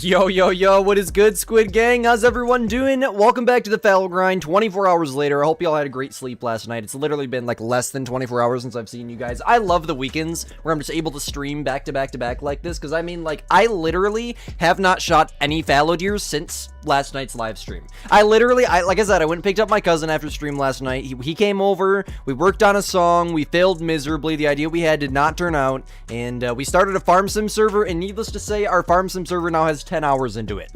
Yo, what is good, Squid Gang? How's everyone doing? Welcome back to the Fallow Grind, 24 hours later. I hope y'all had a great sleep last night. It's literally been like less than 24 hours since I've seen you guys. I love the weekends where I'm just able to stream back to back to back like this, because I mean, like, I literally have not shot any fallow deer since last night's live stream. Like I said, I went and picked up my cousin after stream last night. He came over, we worked on a song, we failed miserably. The idea we had did not turn out, and we started a farm sim server, and needless to say, our farm sim server now has 10 hours into it.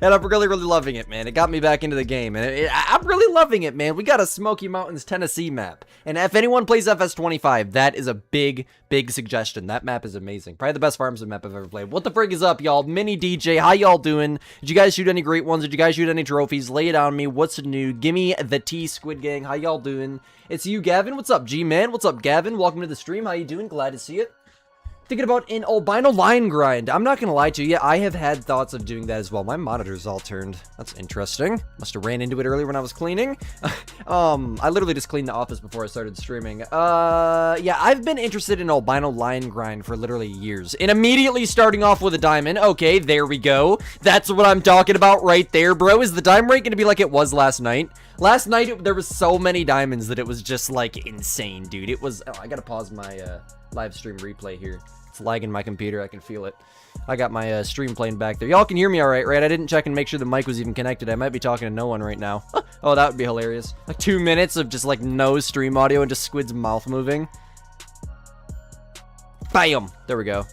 And I'm really loving it, man. It got me back into the game, and I'm really loving it, man. We got a Smoky Mountains, Tennessee map, and if anyone plays FS25, that is a big suggestion. That map is amazing. Probably the best farm sim map I've ever played. What the frig is up, y'all? Mini DJ, how y'all doing? Did you guys shoot any great ones? Did you guys shoot any trophies? Lay it on me. What's new? Gimme the tea, Squid Gang. How y'all doing? It's you, Gavin. What's up, G-Man? What's up, Gavin? Welcome to the stream. How you doing? Glad to see it. Thinking about an albino line grind. I'm not gonna lie to you, I have had thoughts of doing that as well. My monitor's all turned. That's interesting. Must have ran into it earlier when I was cleaning. I literally just cleaned the office before I started streaming. Yeah, I've been interested in albino line grind for literally years. And immediately starting off with a diamond. Okay, there we go. That's what I'm talking about right there, bro. Is the diamond rate gonna be like it was last night? Last night, there was so many diamonds that it was just, like, insane, dude. It was... Oh, I gotta pause my, live stream replay here. It's lagging my computer. I can feel it. I got my stream playing back there. Y'all can hear me all right, right? I didn't check and make sure the mic was even connected. I might be talking to no one right now. Oh, that would be hilarious. Like 2 minutes of just like no stream audio and just Squid's mouth moving. Bam! There we go.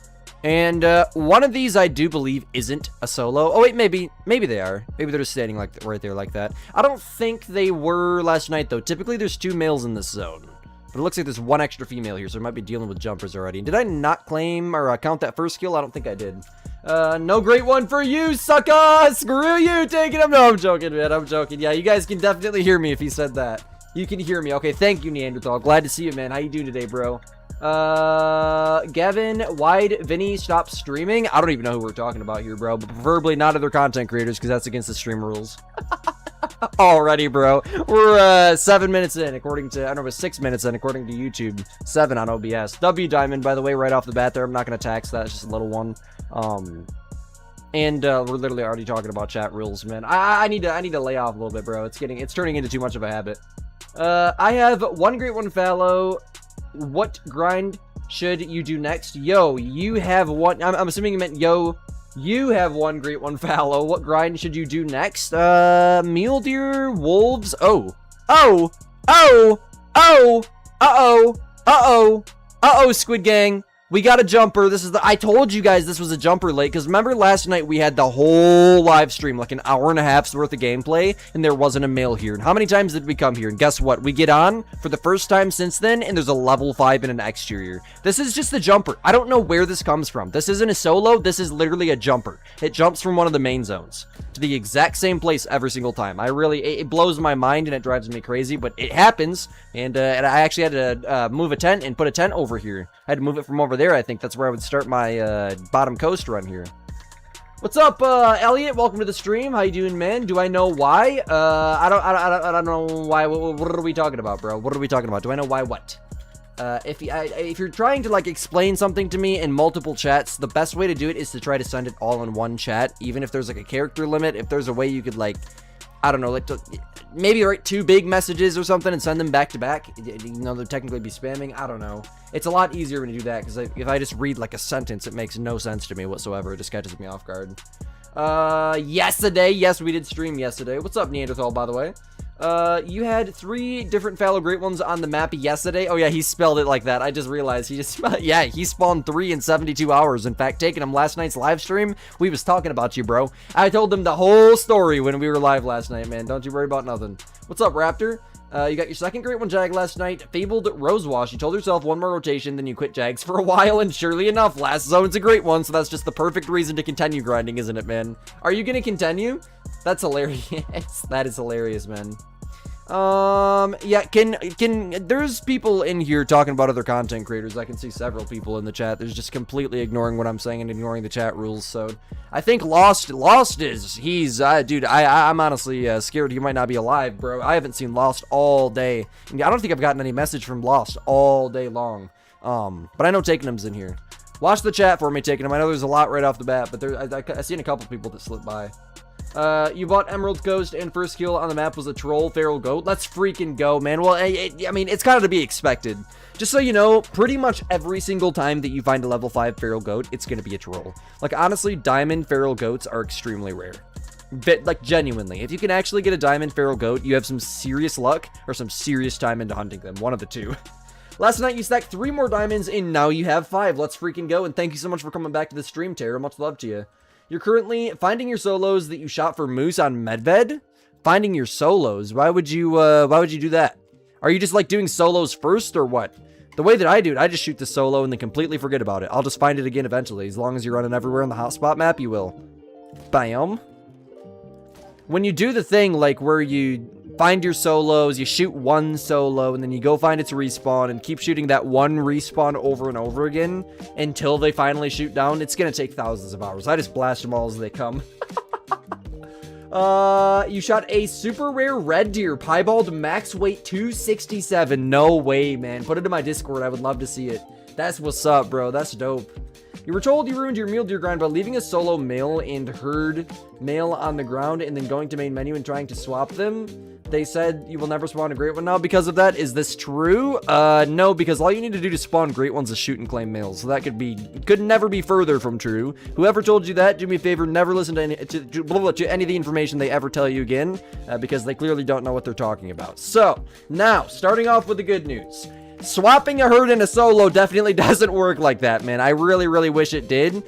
And one of these I do believe isn't a solo. Oh wait, maybe they are. Maybe they're just standing like right there like that. I don't think they were last night though. Typically there's 2 males in this zone. But it looks like there's 1 extra female here, so I might be dealing with jumpers already. Did I not claim or count that first kill? I don't think I did. No great one for you, sucker! Screw you, taking him. No, I'm joking, man. I'm joking. Yeah, you guys can definitely hear me if he said that. You can hear me. Okay, thank you, Neanderthal. Glad to see you, man. How you doing today, bro? Gavin, Wide, Vinny, stop streaming. I don't even know who we're talking about here, bro. But preferably not other content creators, because that's against the stream rules. Already, bro. We're 7 minutes in, according to, I don't know, 6 minutes in, according to YouTube. 7 on OBS. W Diamond, by the way, right off the bat there. I'm not going to tax that. It's just a little one. And we're literally already talking about chat rules, man. I need to lay off a little bit, bro. It's turning into too much of a habit. I have 1 great one fallow. What grind should you do next? Yo, you have one. I'm assuming you meant yo. You have 1 great one fallow. What grind should you do next? Mule deer, wolves. Oh, Squid Gang. We got a jumper. This is I told you guys this was a jumper late, because remember last night we had the whole live stream, like an hour and a half's worth of gameplay, and there wasn't a male here. And how many times did we come here? And guess what? We get on for the first time since then, and there's a level 5 and an exterior. This is just a jumper. I don't know where this comes from. This isn't a solo. This is literally a jumper. It jumps from one of the main zones to the exact same place every single time. It blows my mind, and it drives me crazy, but it happens. And I actually had to move a tent and put a tent over here. I had to move it from over there. I think that's where I would start my bottom coast run here. What's up, Elliot? Welcome to the stream. How you doing, man? Do I know why? I don't know why. What are we talking about, bro? What are we talking about? Do I know why what? If you're trying to, like, explain something to me in multiple chats, the best way to do it is to try to send it all in one chat, even if there's, like, a character limit. If there's a way you could, like, I don't know, like, maybe write 2 big messages or something and send them back to back, even though they'd technically be spamming. I don't know. It's a lot easier when you do that, because if I just read, like, a sentence, it makes no sense to me whatsoever. It just catches me off guard. Yesterday, yes, we did stream yesterday. What's up, Neanderthal, by the way? You had 3 different fallow great ones on the map yesterday. Oh yeah, he spelled it like that. I just realized he just yeah, he spawned 3 in 72 hours. In fact, taking him last night's live stream, we was talking about you, bro. I told him the whole story when we were live last night, man. Don't you worry about nothing. What's up, Raptor? You got your second great one jag last night. Fabled Rosewash. You told yourself 1 more rotation, then you quit jags for a while, and surely enough, last zone's a great one, so that's just the perfect reason to continue grinding, isn't it, man? Are you gonna continue? That's hilarious. That is hilarious, man. Yeah, there's people in here talking about other content creators. I can see several people in the chat. There's just completely ignoring what I'm saying and ignoring the chat rules. So I think Lost is, dude, I'm honestly scared he might not be alive, bro. I haven't seen Lost all day. I don't think I've gotten any message from Lost all day long. But I know Takenham's in here. Watch the chat for me, Takenham. I know there's a lot right off the bat, but I seen a couple people that slipped by. You bought Emerald Coast and first kill on the map was a troll feral goat. Let's freaking go, man. Well, I mean, it's kind of to be expected. Just so you know, pretty much every single time that you find a level 5 feral goat, it's going to be a troll. Like, honestly, diamond feral goats are extremely rare. Like, genuinely. If you can actually get a diamond feral goat, you have some serious luck or some serious time into hunting them. One of the two. Last night, you stacked 3 more diamonds, and now you have 5. Let's freaking go, and thank you so much for coming back to the stream, Tara. Much love to you. You're currently finding your solos that you shot for moose on Medved. Finding your solos. Why would you do that? Are you just like doing solos first or what? The way that I do it, I just shoot the solo and then completely forget about it. I'll just find it again eventually. As long as you're running everywhere on the hotspot map, you will. Bam. When you do the thing like where you find your solos, you shoot 1 solo, and then you go find its respawn and keep shooting that 1 respawn over and over again until they finally shoot down, it's gonna take thousands of hours. I just blast them all as they come. You shot a super rare red deer, piebald, max weight 267. No way, man. Put it in my Discord. I would love to see it. That's what's up, bro. That's dope. You were told you ruined your mule deer grind by leaving a solo male and herd male on the ground and then going to main menu and trying to swap them. They said you will never spawn a great one now because of that. Is this true? No, because all you need to do to spawn great ones is shoot and claim males. So that could never be further from true. Whoever told you that, do me a favor, never listen to any of the information they ever tell you again, because they clearly don't know what they're talking about. So, now, starting off with the good news. Swapping a herd and a solo definitely doesn't work like that, man. I really, really wish it did.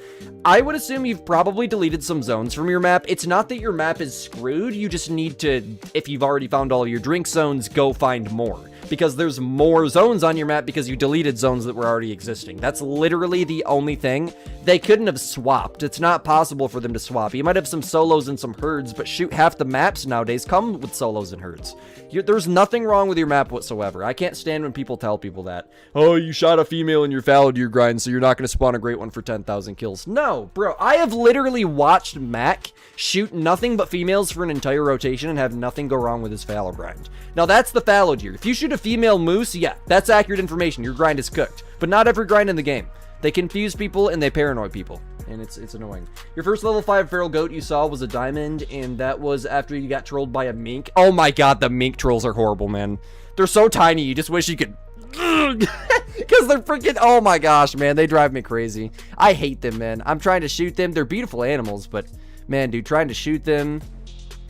I would assume you've probably deleted some zones from your map. It's not that your map is screwed. You just need to, if you've already found all your drink zones, go find more. Because there's more zones on your map because you deleted zones that were already existing. That's literally the only thing. They couldn't have swapped. It's not possible for them to swap. You might have some solos and some herds, but shoot, half the maps nowadays come with solos and herds. There's nothing wrong with your map whatsoever. I can't stand when people tell people that. Oh, you shot a female in your fallow deer grind, so you're not going to spawn a great one for 10,000 kills. No, bro. I have literally watched Mac shoot nothing but females for an entire rotation and have nothing go wrong with his fallow grind. Now, that's the fallow deer. If you shoot a female moose, yeah, that's accurate information. Your grind is cooked. But not every grind in the game. They confuse people and they paranoid people. And it's annoying. Your first level 5 feral goat you saw was a diamond, and that was after you got trolled by a mink. Oh my god, the mink trolls are horrible, man. They're so tiny, you just wish you could... Because they're freaking... Oh my gosh, man, they drive me crazy. I hate them, man. I'm trying to shoot them. They're beautiful animals, but... Man, dude, trying to shoot them...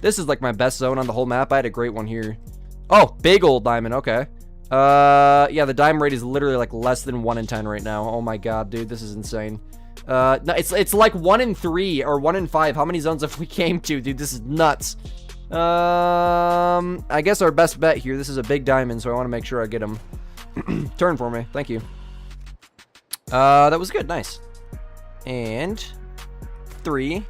This is like my best zone on the whole map. I had a great one here. Oh, big old diamond, okay. Yeah, the diamond rate is literally like less than 1 in 10 right now. Oh my god, dude, this is insane. No, it's like 1 in 3 or 1 in 5. How many zones have we came to, dude? This is nuts. I guess our best bet here. This is a big diamond, so I want to make sure I get him. Turn for me. Thank you. That was good. Nice. And 3,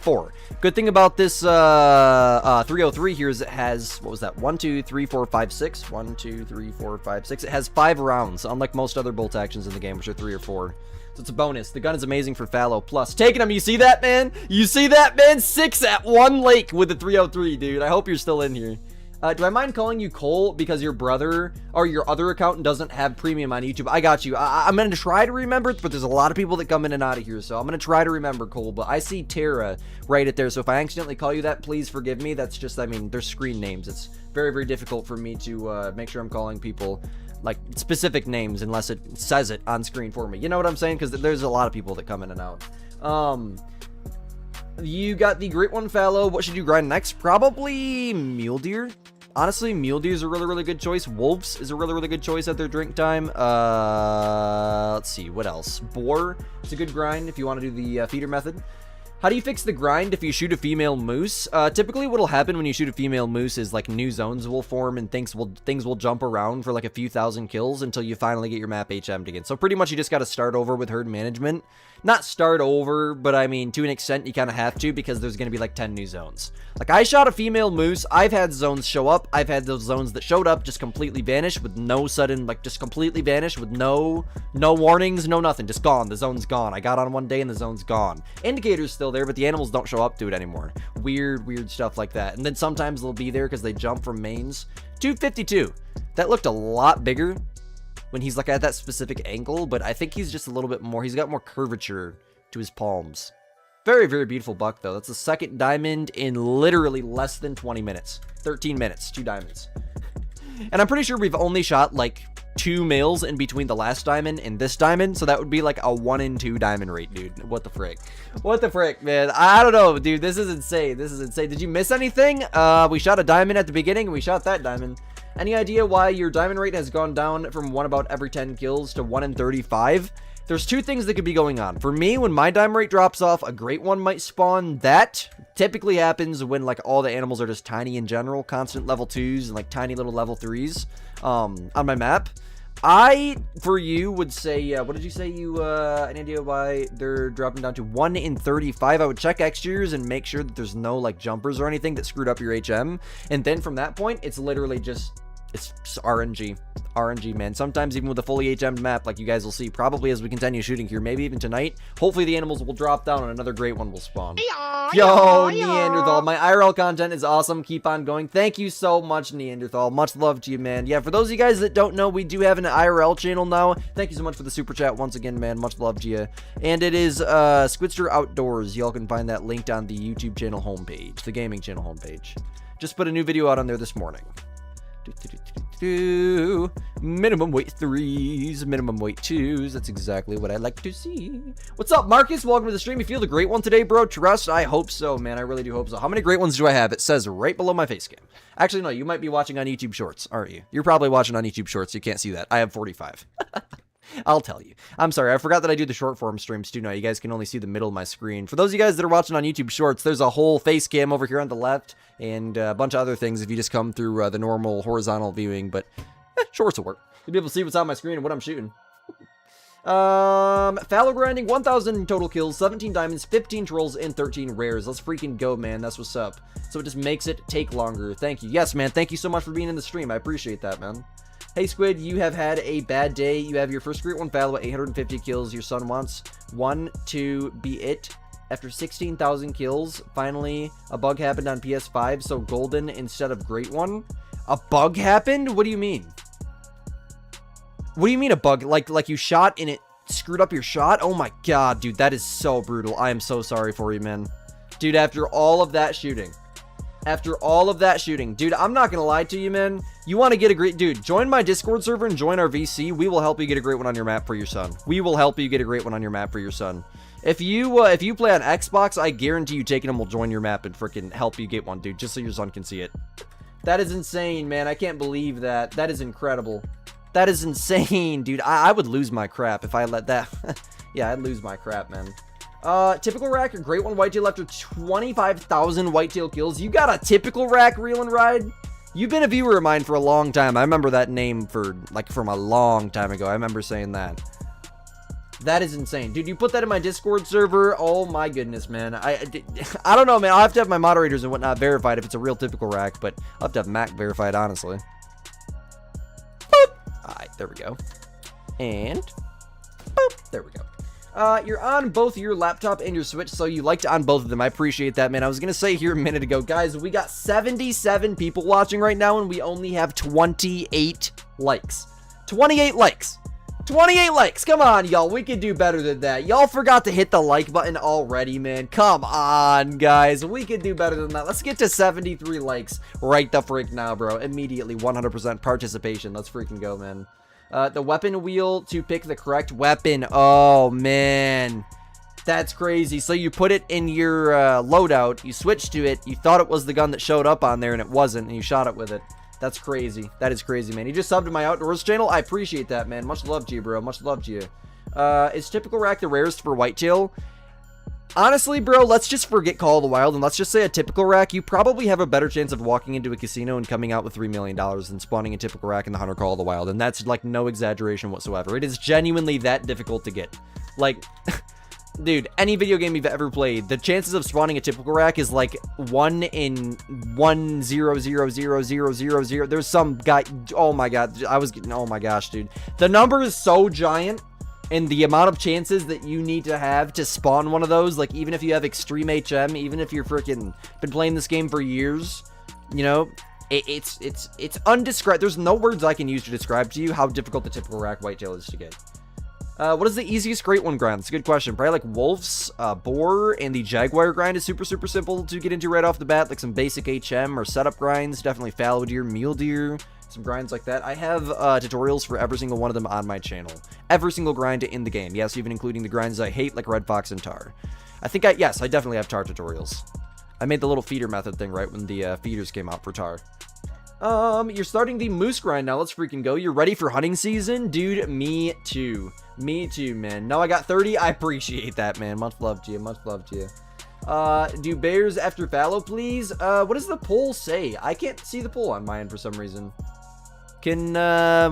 4. Good thing about this 303 here is it has, what was that, 1, 2, 3, 4, 5, 6. 1, 2, 3, 4, 5, 6. It has 5 rounds, unlike most other bolt actions in the game, which are 3 or 4. So it's a bonus. The gun is amazing for fallow. Plus, taking him. You see that, man? You see that, man? 6 at 1 lake with the 303, dude. I hope you're still in here. Do I mind calling you Cole because your brother or your other accountant doesn't have premium on YouTube? I got you. I'm going to try to remember it, but there's a lot of people that come in and out of here, so I'm going to try to remember, Cole. But I see Tara right at there, so if I accidentally call you that, please forgive me. That's just, I mean, they're screen names. It's very, very difficult for me to make sure I'm calling people like specific names unless it says it on screen for me. You know what I'm saying? Because there's a lot of people that come in and out. You got the Great One Fallow. What should you grind next? Probably Mule Deer. Honestly, Mule Deer is a really, really good choice. Wolves is a really, really good choice at their drink time. Let's see, what else? Boar is a good grind if you want to do the feeder method. How do you fix the grind if you shoot a female moose? Typically what'll happen when you shoot a female moose is like new zones will form and things will jump around for like a few thousand kills until you finally get your map HM'd again. So pretty much you just got to start over with herd management. Not start over, but I mean, to an extent, you kind of have to because there's going to be like 10 new zones. Like, I shot a female moose. I've had zones show up. I've had those zones that showed up just completely vanish with no sudden, like, just completely vanish with no warnings, no nothing. Just gone. The zone's gone. I got on one day and the zone's gone. Indicator's still there, but the animals don't show up to it anymore. Weird stuff like that. And then sometimes they'll be there because they jump from mains. 252. That looked a lot bigger when he's like at that specific angle, but I think he's just a little bit more, he's got more curvature to his palms. Very, very beautiful buck though. That's the second diamond in literally less than 20 minutes. 13 minutes, 2 diamonds. And I'm pretty sure we've only shot like 2 males in between the last diamond and this diamond, so that would be like a 1 in 2 diamond rate, dude. What the frick? What the frick, man? I don't know, dude. This is insane. This is insane. Did you miss anything? We shot a diamond at the beginning and we shot that diamond. Any idea why your diamond rate has gone down from 1 about every 10 kills to 1 in 35? There's 2 things that could be going on. For me, when my diamond rate drops off, a great one might spawn. That typically happens when like all the animals are just tiny in general, constant level 2s and like tiny little level 3s on my map. I, for you, would say, what did you say you, any idea why they're dropping down to 1 in 35? I would check exteriors and make sure that there's no, like, jumpers or anything that screwed up your HM. And then from that point, it's literally just, it's just RNG. RNG, man. Sometimes even with a fully HM'd map, like you guys will see, probably as we continue shooting here, maybe even tonight, hopefully the animals will drop down and another great one will spawn. Yo, Neanderthal, my IRL content is awesome. Keep on going. Thank you so much, Neanderthal. Much love to you, man. Yeah, for those of you guys that don't know, we do have an IRL channel now. Thank you so much for the super chat once again, man. Much love to you. And it is Squidster Outdoors. Y'all can find that linked on the YouTube channel homepage, the gaming channel homepage. Just put a new video out on there this morning. Minimum weight 3s, minimum weight 2s. That's exactly what I like to see. What's up, Marcus? Welcome to the stream. You feel the great one today, bro? Trust? I hope so, man. I really do hope so. How many great ones do I have? It says right below my face cam. Actually, no, you might be watching on YouTube Shorts, aren't you? You're probably watching on YouTube Shorts. You can't see that. I have 45. I'll tell you. I'm sorry. I forgot that I do the short form streams too now. You guys can only see the middle of my screen. For those of you guys that are watching on YouTube Shorts, there's a whole face cam over here on the left and a bunch of other things if you just come through the normal horizontal viewing, but shorts will work. You'll be able to see what's on my screen and what I'm shooting. Fallow grinding, 1,000 total kills, 17 diamonds, 15 trolls, and 13 rares. Let's freaking go, man. That's what's up. So it just makes it take longer. Thank you. Yes, man. Thank you so much for being in the stream. I appreciate that, man. Hey, Squid, you have had a bad day. You have your first great one fallow at 850 kills. Your son wants one to be it. After 16,000 kills, finally, a bug happened on PS5, so golden instead of great one. A bug happened? What do you mean? What do you mean a bug? Like you shot and it screwed up your shot? Oh my god, dude, that is so brutal. I am so sorry for you, man. Dude, after all of that shooting. Dude, I'm not gonna lie to you, man. You want to get a great... Dude, join my Discord server and join our VC. We will help you get a great one on your map for your son. We will help you get a great one on your map for your son. If you play on Xbox, I guarantee you taking him will join your map and freaking help you get one, dude, just so your son can see it. That is insane, man. I can't believe that. That is incredible. That is insane, dude. I would lose my crap if I let that... Yeah, I'd lose my crap, man. Typical rack, a great one whitetail after 25,000 whitetail kills. You got a typical rack reel and ride? You've been a viewer of mine for a long time. I remember that name from a long time ago. I remember saying that. That is insane. Dude, you put that in my Discord server? Oh my goodness, man. I don't know, man. I'll have to have my moderators and whatnot verified if it's a real typical rack, but I'll have to have Mac verified, honestly. Boop. Alright, there we go. And boop. There we go. You're on both your laptop and your Switch, so you like to on both of them. I appreciate that, man. I was gonna say here a minute ago, guys, we got 77 people watching right now, and we only have 28 likes. 28 likes. 28 likes. Come on, y'all. We could do better than that. Y'all forgot to hit the like button already, man. Come on, guys. We could do better than that. Let's get to 73 likes right the freak now, bro. Immediately, 100% participation. Let's freaking go, man. The weapon wheel to pick the correct weapon. Oh, man. That's crazy. So you put it in your loadout. You switched to it. You thought it was the gun that showed up on there, and it wasn't, and you shot it with it. That's crazy. That is crazy, man. You just subbed to my Outdoors channel. I appreciate that, man. Much love to you, bro. Much love to you. Is typical rack the rarest for whitetail? Honestly, bro, let's just forget Call of the Wild, and let's just say a typical rack. You probably have a better chance of walking into a casino and coming out with $3 million than spawning a typical rack in the Hunter Call of the Wild, and that's, like, no exaggeration whatsoever. It is genuinely that difficult to get. Like... Dude, any video game you've ever played, the chances of spawning a typical rack is like 1 in 1,000,000. There's some guy, oh my god, oh my gosh, dude. The number is so giant, and the amount of chances that you need to have to spawn one of those, like even if you have extreme HM, even if you're freaking been playing this game for years, you know, it's undescribed. There's no words I can use to describe to you how difficult the typical rack whitetail is to get. What is the easiest great one grind? That's a good question. Probably like wolves, boar, and the jaguar grind is super simple to get into right off the bat. Like some basic HM or setup grinds. Definitely fallow deer, mule deer, some grinds like that. I have tutorials for every single one of them on my channel. Every single grind in the game. Yes, even including the grinds I hate like red fox and tar. Yes, I definitely have tar tutorials. I made the little feeder method thing right when the feeders came out for tar. You're starting the moose grind now. Let's freaking go. You're ready for hunting season? Dude, me too. Me too, man. No, I got 30. I appreciate that, man. Much love to you. Much love to you. Do bears after fallow, please? What does the poll say? I can't see the poll on my end for some reason. Can,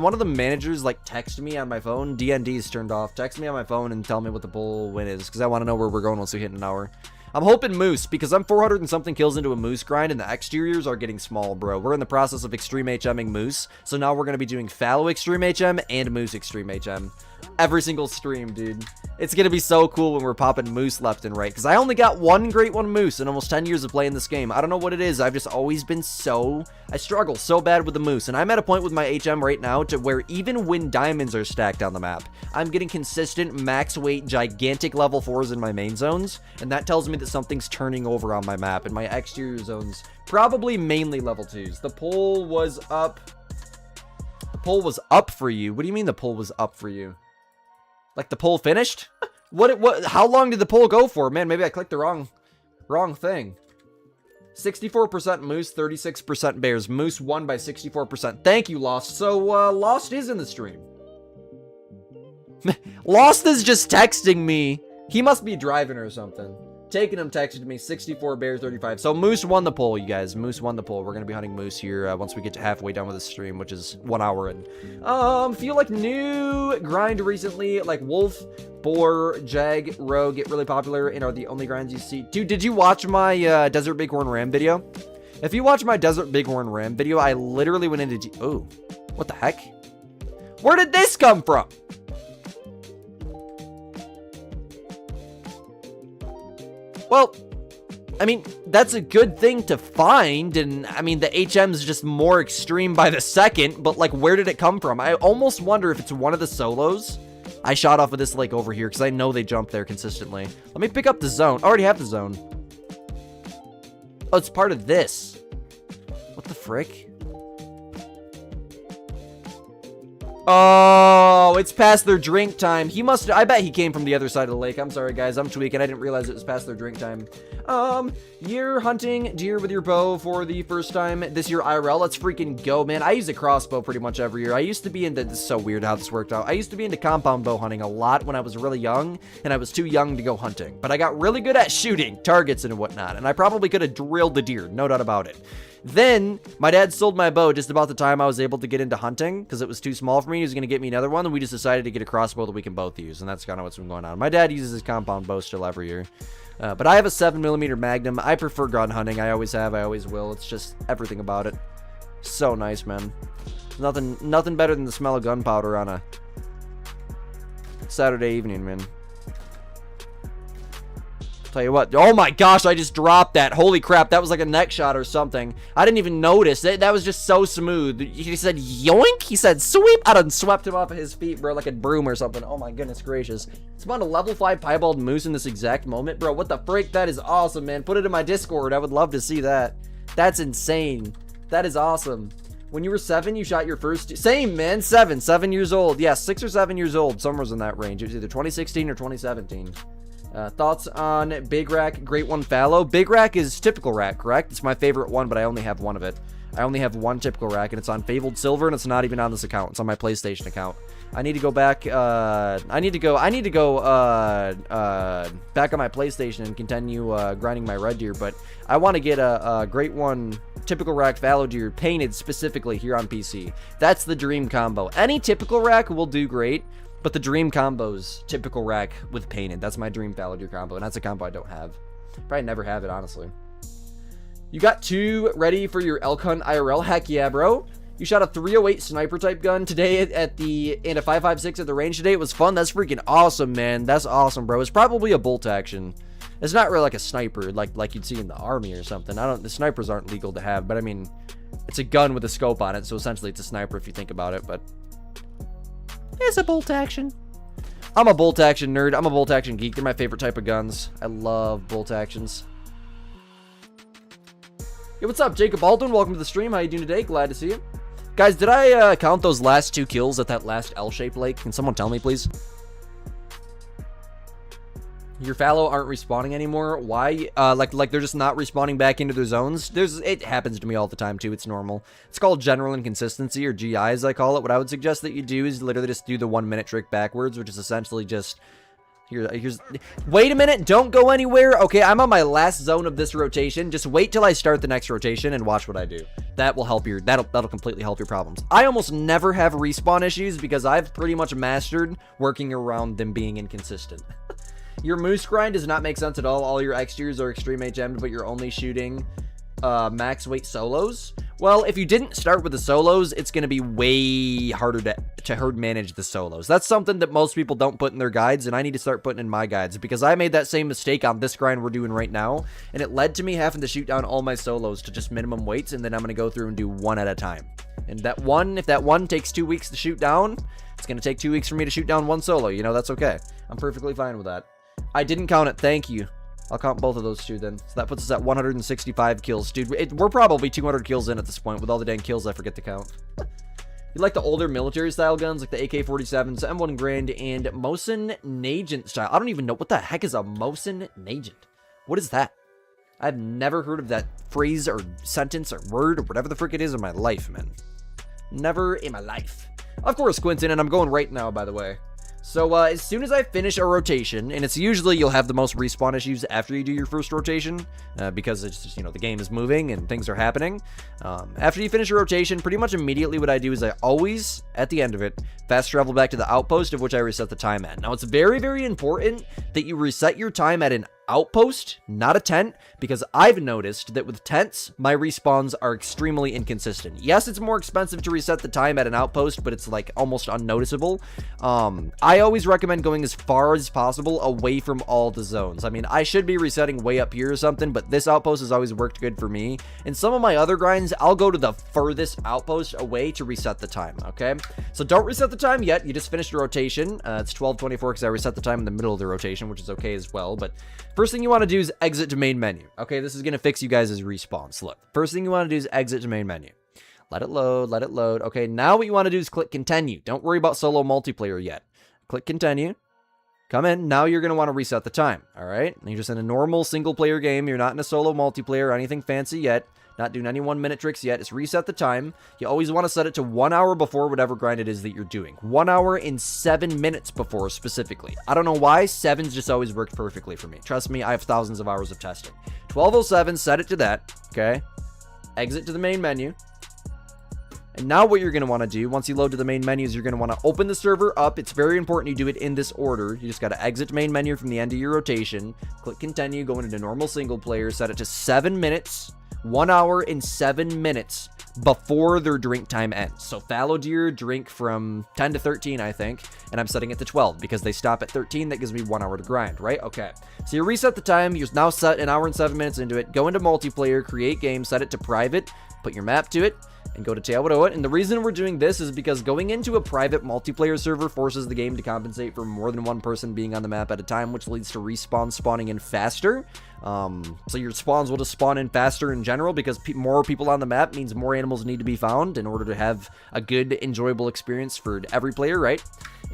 one of the managers, like, text me on my phone? DND is turned off. Text me on my phone and tell me what the poll win is, because I want to know where we're going once we hit an hour. I'm hoping moose, because I'm 400 and something kills into a moose grind, and the exteriors are getting small, bro. We're in the process of extreme HMing moose, so now we're going to be doing fallow extreme HM and moose extreme HM. Every single stream, dude. It's going to be so cool when we're popping moose left and right, because I only got one great one moose in almost 10 years of playing this game. I don't know what it is. I've just always been I struggle so bad with the moose, and I'm at a point with my HM right now to where even when diamonds are stacked on the map, I'm getting consistent max weight gigantic level 4s in my main zones, and that tells me that something's turning over on my map, and my exterior zones probably mainly level 2s. The poll was up. The poll was up for you? What do you mean the poll was up for you? Like the poll finished? How long did the poll go for? Man, maybe I clicked the wrong thing. 64% moose, 36% bears. Moose won by 64%. Thank you, Lost. So, Lost is in the stream. Lost is just texting me. He must be driving or something. Taking him texted me 64 bears 35. So Moose won the poll, you guys. Moose won the poll. We're gonna be hunting moose here once we get to halfway done with the stream, which is 1 hour in. Feel like new grind recently, like wolf, boar, jag, roe get really popular and are the only grinds you see. Dude, did you watch my desert bighorn ram video? If you watch my desert bighorn ram video, I literally went into oh, what the heck? Where did this come from? Well, I mean, that's a good thing to find, and I mean, the HM's just more extreme by the second, but like, where did it come from? I almost wonder if it's one of the solos I shot off of this lake over here, because I know they jump there consistently. Let me pick up the zone. I already have the zone. Oh, it's part of this. What the frick? Oh, it's past their drink time. I bet he came from the other side of the lake. I'm sorry, guys. I'm tweaking. I didn't realize it was past their drink time. You're hunting deer with your bow for the first time this year IRL. Let's freaking go, man. I use a crossbow pretty much every year. I used to be into, this is so weird how this worked out. I used to be into compound bow hunting a lot when I was really young, and I was too young to go hunting. But I got really good at shooting targets and whatnot, and I probably could have drilled the deer, no doubt about it. Then, my dad sold my bow just about the time I was able to get into hunting, because it was too small for me. He was going to get me another one, and we just decided to get a crossbow that we can both use, and that's kind of what's been going on. My dad uses his compound bow still every year. But I have a 7mm Magnum. I prefer gun hunting. I always have. I always will. It's just everything about it. So nice, man. Nothing better than the smell of gunpowder on a Saturday evening, man. Tell you what. Oh my gosh, I just dropped that. Holy crap, that was like a neck shot or something. I didn't even notice. That was just so smooth. He said yoink. He said sweep. I done swept him off of his feet, bro, like a broom or something. Oh my goodness gracious. It's about a level 5 piebald moose in this exact moment. Bro, what the frick? That is awesome, man. Put it in my Discord. I would love to see that. That's insane. That is awesome. When you were 7, you shot your first... Same, man. 7 years old. Yeah, 6 or 7 years old. Somewhere's in that range. It was either 2016 or 2017. Thoughts on Big Rack, Great One Fallow? Big Rack is typical rack, correct? It's my favorite one, but I only have one of it. I only have one typical rack, and it's on Fabled Silver, and it's not even on this account. It's on my PlayStation account. I need to go back, I need to go back on my PlayStation and continue, grinding my red deer, but I want to get a Great One typical rack fallow deer painted specifically here on PC. That's the dream combo. Any typical rack will do great, but the dream combo's typical rack with painted. That's my dream fallow deer combo, and that's a combo I don't have. Probably never have it, honestly. You got 2 ready for your elk hunt IRL? Heck yeah, bro. You shot a 308 sniper type gun today and a 5.56 at the range today. It was fun. That's freaking awesome, man. That's awesome, bro. It's probably a bolt action. It's not really like a sniper, like you'd see in the army or something. The snipers aren't legal to have, but I mean, it's a gun with a scope on it, so essentially it's a sniper if you think about it, but it's a bolt action. I'm a bolt action nerd. I'm a bolt action geek. They're my favorite type of guns. I love bolt actions. Hey, what's up, Jacob Baldwin? Welcome to the stream. How you doing today? Glad to see you. Guys, did I count those last 2 kills at that last L-shaped lake? Can someone tell me, please? Your fallow aren't respawning anymore. Why? Like they're just not respawning back into their zones. It happens to me all the time too. It's normal. It's called general inconsistency, or GI as I call it. What I would suggest that you do is literally just do the 1-minute trick backwards, which is essentially just here's. Wait a minute! Don't go anywhere. Okay, I'm on my last zone of this rotation. Just wait till I start the next rotation and watch what I do. That will help that'll completely help your problems. I almost never have respawn issues because I've pretty much mastered working around them being inconsistent. Your moose grind does not make sense at all. All your exteriors are extreme HM'd, but you're only shooting max weight solos. Well, if you didn't start with the solos, it's going to be way harder to herd manage the solos. That's something that most people don't put in their guides, and I need to start putting in my guides, because I made that same mistake on this grind we're doing right now, and it led to me having to shoot down all my solos to just minimum weights, and then I'm going to go through and do one at a time. And if that one takes 2 weeks to shoot down, it's going to take 2 weeks for me to shoot down one solo. You know, that's okay. I'm perfectly fine with that. I didn't count it. Thank you. I'll count both of those 2 then. So that puts us at 165 kills. Dude, we're probably 200 kills in at this point with all the dang kills I forget to count. You like the older military-style guns, like the AK-47s, M1 Grand, and Mosin Nagant style. I don't even know. What the heck is a Mosin Nagant? What is that? I've never heard of that phrase or sentence or word or whatever the frick it is in my life, man. Never in my life. Of course, Quentin, and I'm going right now, by the way. So, as soon as I finish a rotation, and it's usually you'll have the most respawn issues after you do your first rotation, because it's just, you know, the game is moving and things are happening. After you finish a rotation, pretty much immediately what I do is I always, at the end of it, fast travel back to the outpost of which I reset the time at. Now, it's very, very important that you reset your time at an outpost, not a tent, because I've noticed that with tents, my respawns are extremely inconsistent. Yes, it's more expensive to reset the time at an outpost, but it's like almost unnoticeable. I always recommend going as far as possible away from all the zones. I mean, I should be resetting way up here or something, but this outpost has always worked good for me. In some of my other grinds, I'll go to the furthest outpost away to reset the time, okay? So don't reset the time yet. You just finished a rotation. It's 12:24 because I reset the time in the middle of the rotation, which is okay as well, but first thing you want to do is exit to main menu. Okay, this is going to fix you guys' respawns. Look, first thing you want to do is exit to main menu. Let it load, let it load. Okay, now what you want to do is click continue. Don't worry about solo multiplayer yet. Click continue. Come in. Now you're going to want to reset the time, all right? And you're just in a normal single-player game. You're not in a solo multiplayer or anything fancy yet. Not doing any 1-minute tricks yet. Just reset the time. You always want to set it to 1 hour before whatever grind it is that you're doing. 1 hour and 7 minutes before, specifically. I don't know why. 7's just always worked perfectly for me. Trust me, I have thousands of hours of testing. 12:07, set it to that, okay? Exit to the main menu. And now what you're going to want to do, once you load to the main menu, is you're going to want to open the server up. It's very important you do it in this order. You just got to exit main menu from the end of your rotation. Click continue, go into normal single player, set it to 7 minutes, 1 hour and 7 minutes before their drink time ends. So fallow deer drink from 10 to 13, I think, and I'm setting it to 12 because they stop at 13. That gives me 1 hour to grind, right? Okay. So you reset the time. You're now set an hour and 7 minutes into it. Go into multiplayer, create game, set it to private, put your map to it, and go to Teawaroa. And the reason we're doing this is because going into a private multiplayer server forces the game to compensate for more than one person being on the map at a time, which leads to respawns spawning in faster. So your spawns will just spawn in faster in general because more people on the map means more animals need to be found in order to have a good, enjoyable experience for every player, right?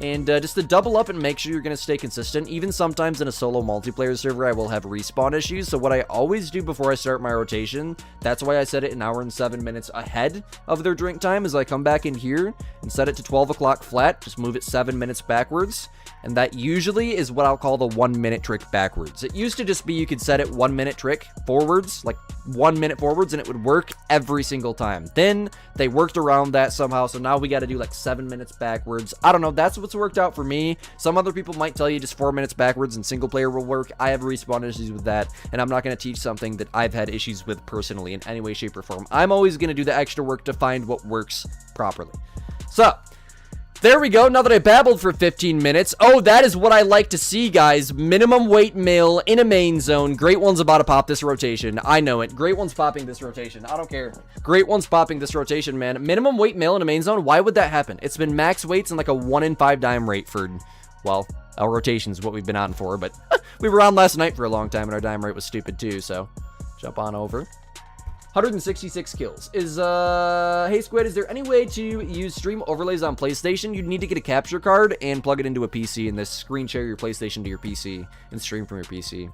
And just to double up and make sure you're going to stay consistent, even sometimes in a solo multiplayer server, I will have respawn issues. So what I always do before I start my rotation, that's why I set it an hour and 7 minutes ahead of their drink time, is I come back in here and set it to 12 o'clock flat, just move it 7 minutes backwards. And that usually is what I'll call the 1 minute trick backwards. It used to just be you could set it 1 minute trick forwards, like 1 minute forwards, and it would work every single time. Then they worked around that somehow, so now we got to do like 7 minutes backwards. I don't know, that's what's worked out for me. Some other people might tell you just 4 minutes backwards and single player will work. I have respawn issues with that, and I'm not going to teach something that I've had issues with personally in any way, shape, or form. I'm always going to do the extra work to find what works properly. So there we go. Now that I babbled for 15 minutes. Oh, that is what I like to see, guys. Minimum weight male in a main zone. Great One's about to pop this rotation. I know it. Great One's popping this rotation. I don't care. Great One's popping this rotation, man. Minimum weight male in a main zone. Why would that happen? It's been max weights and like a 1 in 5 dime rate for, well, our rotations, what we've been on for. But we were on last night for a long time and our dime rate was stupid too. So jump on over. 166 kills. Hey Squid, is there any way to use stream overlays on PlayStation? You'd need to get a capture card and plug it into a PC and then screen share your PlayStation to your PC and stream from your PC.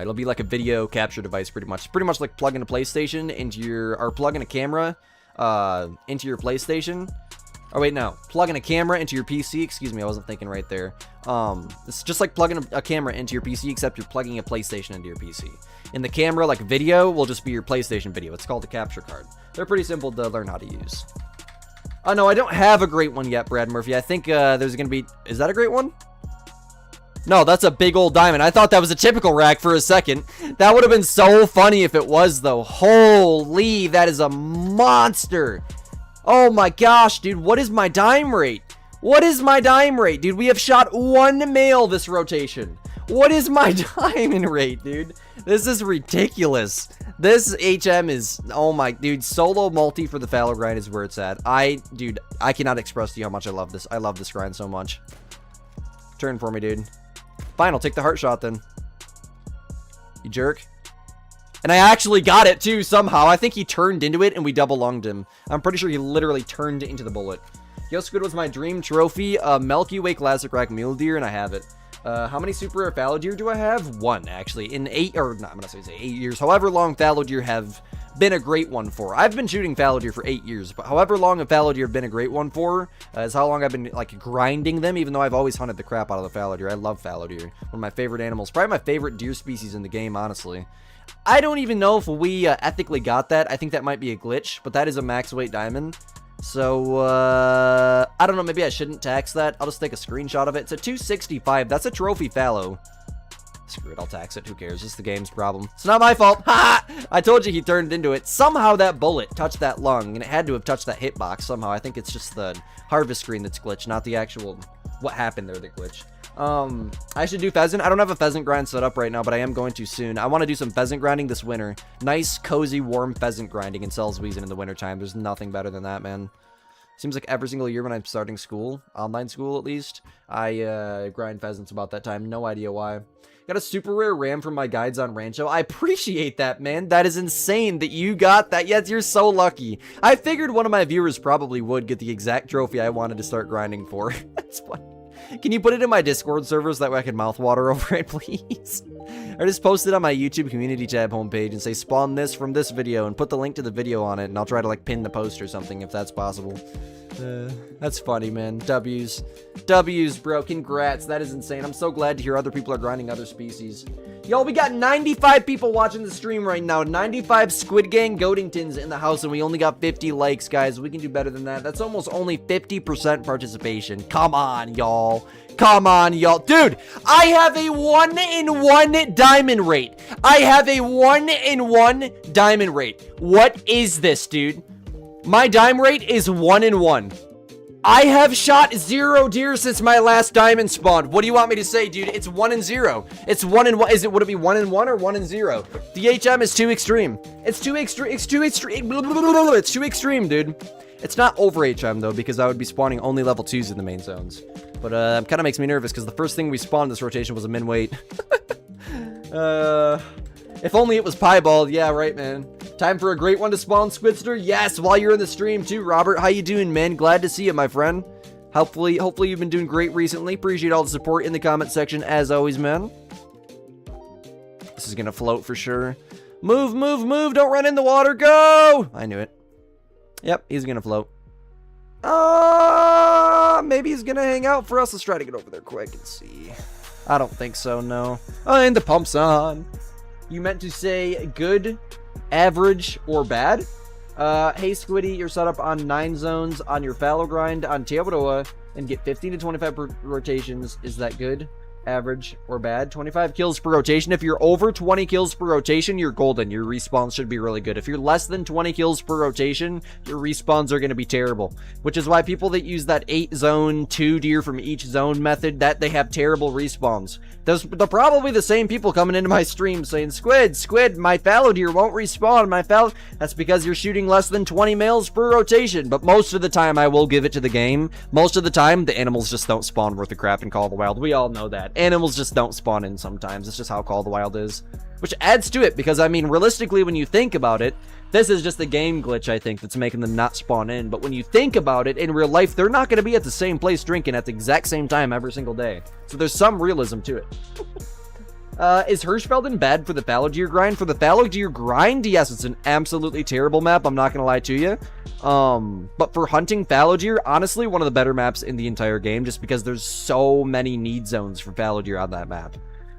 It'll be like a video capture device pretty much. Pretty much like plugging a PlayStation into your, or plugging a camera into your PlayStation. Oh wait, no. Plugging a camera into your PC. Excuse me, I wasn't thinking right there. It's just like plugging a camera into your PC, except you're plugging a PlayStation into your PC. And the camera, like video, will just be your PlayStation video. It's called a capture card. They're pretty simple to learn how to use. Oh no, I don't have a great one yet, Brad Murphy. I think there's gonna be, is that a great one? No, that's a big old diamond. I thought that was a typical rack for a second. That would have been so funny if it was, though. Holy, that is a monster. Oh my gosh, dude, what is my dime rate? What is my dime rate? Dude, we have shot 1 male this rotation. What is my diamond rate, dude? This is ridiculous. This HM is, oh my, dude, solo multi for the fallow grind is where it's at. Dude, I cannot express to you how much I love this. I love this grind so much. Turn for me, dude. Fine, I'll take the heart shot then. You jerk. And I actually got it too, somehow. I think he turned into it and we double lunged him. I'm pretty sure he literally turned into the bullet. Yo, Squid was my dream trophy. Milky Way Classic Rack Mule Deer, and I have it. How many super rare fallow deer do I have? 1, actually. In 8, or not, I'm gonna say 8 years. However long fallow deer have been a great one for. I've been shooting fallow deer for 8 years, but however long a fallow deer have been a great one for is how long I've been, like, grinding them, even though I've always hunted the crap out of the fallow deer. I love fallow deer. One of my favorite animals. Probably my favorite deer species in the game, honestly. I don't even know if we ethically got that. I think that might be a glitch, but that is a max weight diamond. So, I don't know, maybe I shouldn't tax that. I'll just take a screenshot of it. It's a 265. That's a trophy fallow. Screw it, I'll tax it. Who cares? It's the game's problem. It's not my fault. Ha! I told you he turned into it. Somehow that bullet touched that lung, and it had to have touched that hitbox somehow. I think it's just the harvest screen that's glitched, not the actual what happened there that glitched. I should do pheasant. I don't have a pheasant grind set up right now, but I am going to soon. I want to do some pheasant grinding this winter. Nice, cozy, warm pheasant grinding in Selswiesen in the wintertime. There's nothing better than that, man. Seems like every single year when I'm starting school, online school at least, I grind pheasants about that time. No idea why. Got a super rare ram from my guides on Rancho. I appreciate that, man. That is insane that you got that. Yes, you're so lucky. I figured one of my viewers probably would get the exact trophy I wanted to start grinding for. That's funny. Can you put it in my Discord server so that way I can mouthwater over it, please? Or just post it on my YouTube community tab homepage and say spawn this from this video and put the link to the video on it, and I'll try to like pin the post or something if that's possible. That's funny, man. W's, bro. Congrats. That is insane. I'm so glad to hear other people are grinding other species. Yo, we got 95 people watching the stream right now. 95 Squid Gang Goatingtons in the house, and we only got 50 likes, guys. We can do better than that. That's almost only 50% participation. Come on, y'all. Come on, y'all. Dude, I have a 1-in-1 diamond rate. I have a 1-in-1 diamond rate. What is this, dude? My dime rate is 1-in-1. I have shot 0 deer since my last diamond spawned. What do you want me to say, dude? It's 1-in-0. It's 1-in-1. Would it be 1-in-1 or 1-in-0? The HM is too extreme. It's too extreme. It's too extreme. It's too extreme, dude. It's not over HM though, because I would be spawning only level 2s in the main zones. But it kind of makes me nervous because the first thing we spawned this rotation was a min weight. If only it was piebald. Yeah, right, man. Time for a great one to spawn, Squidster. Yes, while you're in the stream too, Robert. How you doing, man? Glad to see you, my friend. Hopefully you've been doing great recently. Appreciate all the support in the comment section as always, man. This is gonna float for sure. Move, move, move! Don't run in the water. Go! I knew it. Yep, he's gonna float. Maybe he's gonna hang out for us. Let's try to get over there quick and see. I don't think so. No. Oh, and the pump's on. You meant to say good, average, or bad? Hey Squiddy, you're set up on 9 zones on your fallow grind on Teodoa and get 15 to 25 rotations. Is that good, average, or bad? 25 kills per rotation. If you're over 20 kills per rotation, you're golden. Your respawns should be really good. If you're less than 20 kills per rotation, your respawns are going to be terrible. Which is why people that use that 8 zone, 2 deer from each zone method, that they have terrible respawns. They're probably the same people coming into my stream saying, Squid, my fallow deer won't respawn. That's because you're shooting less than 20 males per rotation. But most of the time, I will give it to the game. Most of the time, the animals just don't spawn worth the crap in Call of the Wild. We all know that. Animals just don't spawn in sometimes. It's just how Call of the Wild is. Which adds to it, because, I mean, realistically, when you think about it, this is just a game glitch, I think, that's making them not spawn in. But when you think about it, in real life, they're not going to be at the same place drinking at the exact same time every single day. So there's some realism to it. Is Hirschfelden bad for the fallow deer grind? For the fallow deer grind, yes, it's an absolutely terrible map. I'm not going to lie to you. But for hunting fallow deer, honestly, one of the better maps in the entire game, just because there's so many need zones for fallow deer on that map.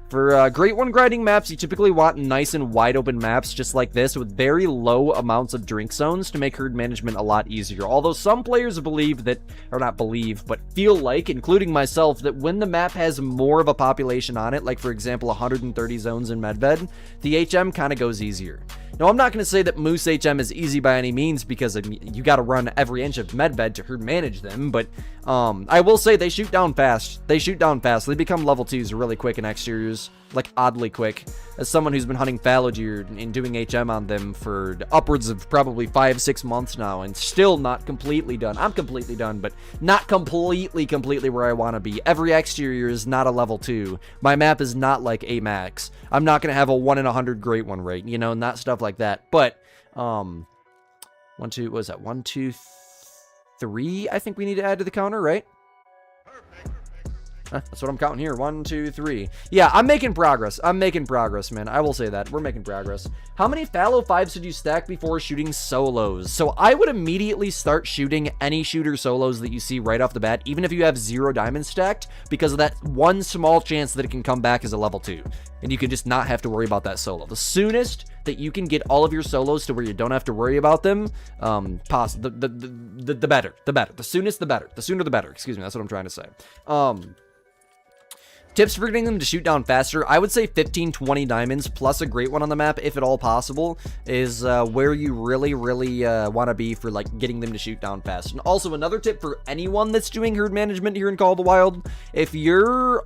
For great one grinding maps, you typically want nice and wide open maps just like this with very low amounts of drink zones to make herd management a lot easier. Although some players believe that, or not believe, but feel like, including myself, that when the map has more of a population on it, like for example 130 zones in Medved, the HM kind of goes easier. Now, I'm not going to say that Moose HM is easy by any means because you got to run every inch of Medved to herd manage them, but I will say they shoot down fast. They shoot down fast. They become level 2s really quick in exteriors, like oddly quick. As someone who's been hunting fallow deer and doing HM on them for upwards of probably 5-6 months now and still not completely done. I'm completely done, but not completely where I want to be. Every exterior is not a level 2. My map is not like a max. I'm not going to have a 1 in 100 great one rate, you know, not stuff like that. But, 1, 2, what was that? 1, 2, 3, I think we need to add to the counter, right? That's what I'm counting here. 1, 2, 3. Yeah, I'm making progress. I'm making progress, man. I will say that. We're making progress. How many fallow 5s did you stack before shooting solos? So I would immediately start shooting any shooter solos that you see right off the bat, even if you have 0 diamonds stacked, because of that one small chance that it can come back as a level 2. And you can just not have to worry about that solo. The soonest that you can get all of your solos to where you don't have to worry about them, the better. The better. The soonest, the better. The sooner, the better. Excuse me. That's what I'm trying to say. Tips for getting them to shoot down faster, I would say 15-20 diamonds plus a great one on the map, if at all possible, is where you really want to be for like getting them to shoot down fast. And also another tip for anyone that's doing herd management here in Call of the Wild, if you're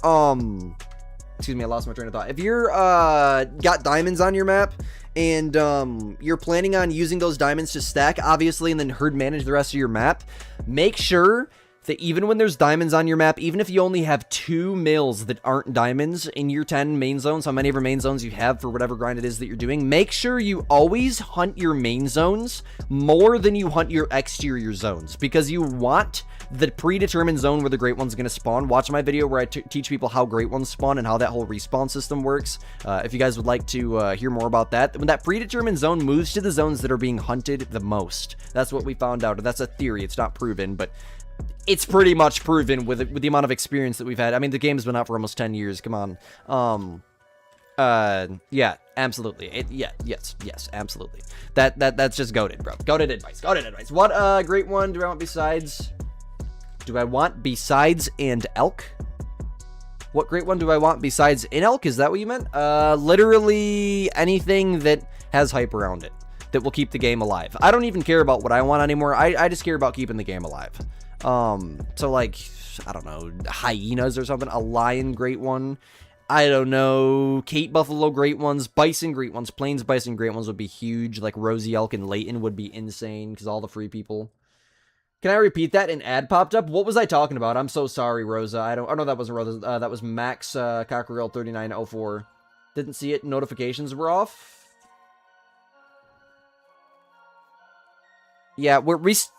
excuse me, I lost my train of thought. If you're got diamonds on your map and you're planning on using those diamonds to stack, obviously, and then herd manage the rest of your map, make sure that even when there's diamonds on your map, even if you only have 2 males that aren't diamonds in your 10 main zones, how many of your main zones you have for whatever grind it is that you're doing, make sure you always hunt your main zones more than you hunt your exterior zones, because you want the predetermined zone where the great one's going to spawn. Watch my video where I teach people how great ones spawn and how that whole respawn system works. If you guys would like to hear more about that, when that predetermined zone moves to the zones that are being hunted the most, that's what we found out. That's a theory. It's not proven, but it's pretty much proven with the amount of experience that we've had. I mean, the game's been out for almost 10 years. Come on. Yeah, absolutely. Yes, absolutely. That's just goated, bro. Goated advice. What great one do I want besides? Do I want besides and elk? What great one do I want besides in elk? Is that what you meant? Literally anything that has hype around it that will keep the game alive. I don't even care about what I want anymore. I just care about keeping the game alive. So like, I don't know, hyenas or something, a lion great one. I don't know, Cape Buffalo great ones, bison great ones, plains bison great ones would be huge. Like Rosie Elk and Layton would be insane because all the free people. Can I repeat that? An ad popped up? What was I talking about? I'm so sorry, Rosa. Oh, no, that wasn't Rosa. That was Max Cockerel 3904. Didn't see it. Notifications were off. Yeah,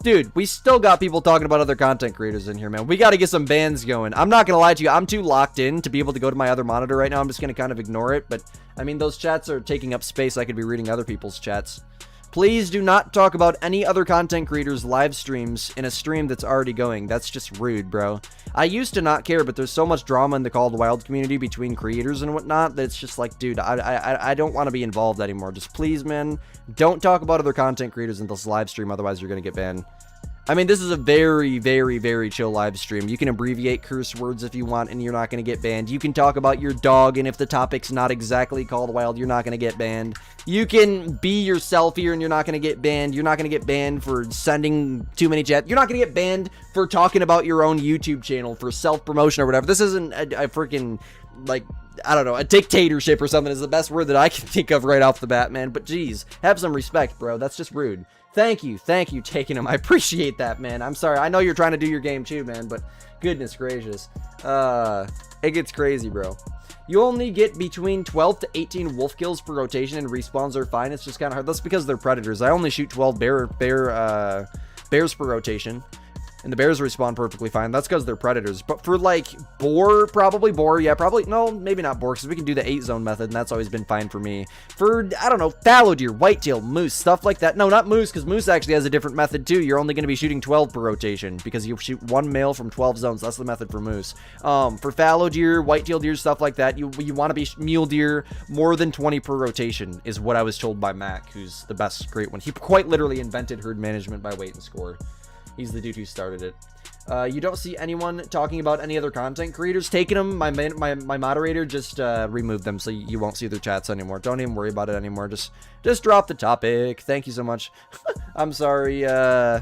dude, we still got people talking about other content creators in here, man. We got to get some bans going. I'm not going to lie to you. I'm too locked in to be able to go to my other monitor right now. I'm just going to kind of ignore it. But, I mean, those chats are taking up space. I could be reading other people's chats. Please do not talk about any other content creators' live streams in a stream that's already going. That's just rude, bro. I used to not care, but there's so much drama in the Call of the Wild community between creators and whatnot that it's just like, dude, I don't want to be involved anymore. Just please, man, don't talk about other content creators in this live stream, otherwise you're going to get banned. I mean, this is a very, very, very chill live stream. You can abbreviate curse words if you want, and you're not going to get banned. You can talk about your dog, and if the topic's not exactly Call of the Wild, you're not going to get banned. You can be yourself here, and you're not going to get banned. You're not going to get banned for sending too many chats. You're not going to get banned for talking about your own YouTube channel for self-promotion or whatever. This isn't a freaking, like, I don't know, a dictatorship or something is the best word that I can think of right off the bat, man. But, geez, have some respect, bro. That's just rude. Thank you, taking him. I appreciate that, man. I'm sorry. I know you're trying to do your game too, man, but goodness gracious. It gets crazy, bro. You only get between 12 to 18 wolf kills per rotation, and respawns are fine. It's just kind of hard. That's because they're predators. I only shoot 12 bears per rotation, and the bears respawn perfectly fine. That's because they're predators. But for, like, boar, yeah, probably, no, maybe not boar, because we can do the 8-zone method, and that's always been fine for me. For, I don't know, fallow deer, whitetail, moose, stuff like that. No, not moose, because moose actually has a different method, too. You're only going to be shooting 12 per rotation, because you shoot 1 male from 12 zones. That's the method for moose. For fallow deer, whitetail deer, stuff like that, you want to be mule deer more than 20 per rotation, is what I was told by Mac, who's the best great one. He quite literally invented herd management by weight and score. He's the dude who started it. You don't see anyone talking about any other content creators. Taking them, my moderator just removed them, so you won't see their chats anymore. Don't even worry about it anymore. Just drop the topic. Thank you so much. I'm sorry. Okay,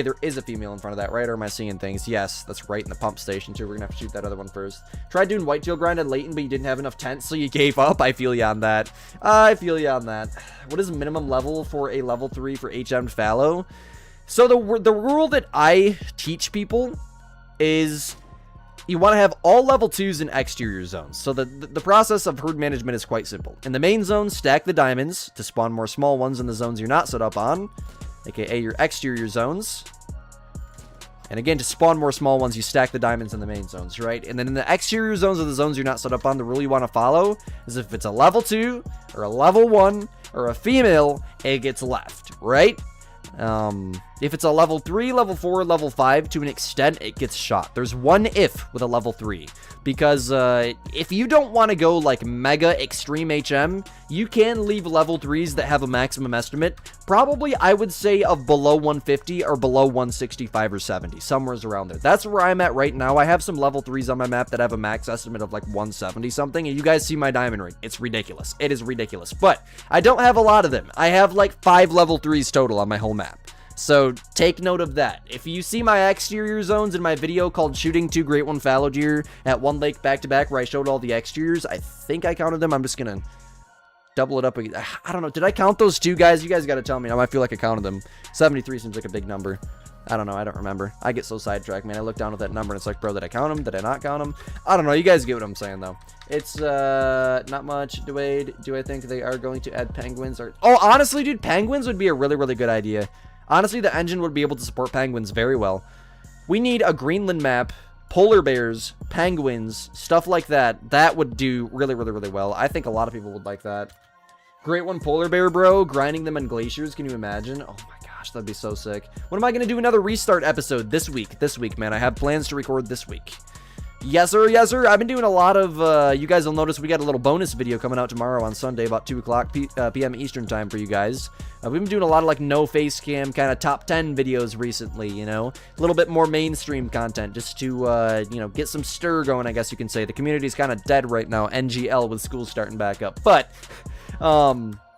there is a female in front of that, right? Or am I seeing things? Yes, that's right in the pump station, too. We're gonna have to shoot that other one first. Tried doing whitetail grind on Layton, but you didn't have enough tents, so you gave up. I feel you on that. What is minimum level for a level 3 for HM fallow? So the rule that I teach people is you want to have all level 2s in exterior zones. So the process of herd management is quite simple. In the main zone, stack the diamonds to spawn more small ones in the zones you're not set up on, aka your exterior zones. And again, to spawn more small ones, you stack the diamonds in the main zones, right? And then in the exterior zones of the zones you're not set up on, the rule you want to follow is if it's a level 2 or a level 1 or a female, it gets left, right? If it's a level 3, level 4, level 5, to an extent, it gets shot. There's one if with a level 3, because if you don't want to go like mega extreme HM, you can leave level 3s that have a maximum estimate, probably I would say of below 150 or below 165 or 70, somewhere around there. That's where I'm at right now. I have some level 3s on my map that have a max estimate of like 170 something, and you guys see my diamond ring. It's ridiculous. It is ridiculous, but I don't have a lot of them. I have like 5 level 3s total on my whole map. So take note of that. If you see my exterior zones in my video called Shooting 2 Great One Fallow Deer at One Lake back-to-back, where I showed all the exteriors, I think I counted them. I'm just going to double it up. I don't know. Did I count those 2 guys? You guys got to tell me. I might feel like I counted them. 73 seems like a big number. I don't know. I don't remember. I get so sidetracked, man. I look down at that number and it's like, bro, did I count them? Did I not count them? I don't know. You guys get what I'm saying, though. It's not much. Do I think they are going to add penguins? Oh, honestly, dude, penguins would be a really, really good idea. Honestly, the engine would be able to support penguins very well. We need a Greenland map, polar bears, penguins, stuff like that. That would do really, really, really well. I think a lot of people would like that. Great one, polar bear, bro. Grinding them on glaciers. Can you imagine? Oh my gosh, that'd be so sick. When am I going to do another restart episode? This week, man. I have plans to record this week. Yes, sir. Yes, sir. I've been doing a lot of, you guys will notice we got a little bonus video coming out tomorrow on Sunday, about 2 o'clock p.m. Eastern time for you guys. We've been doing a lot of, like, no face cam kind of top 10 videos recently, you know? A little bit more mainstream content just to, you know, get some stir going, I guess you can say. The community's kind of dead right now, NGL, with school starting back up. But,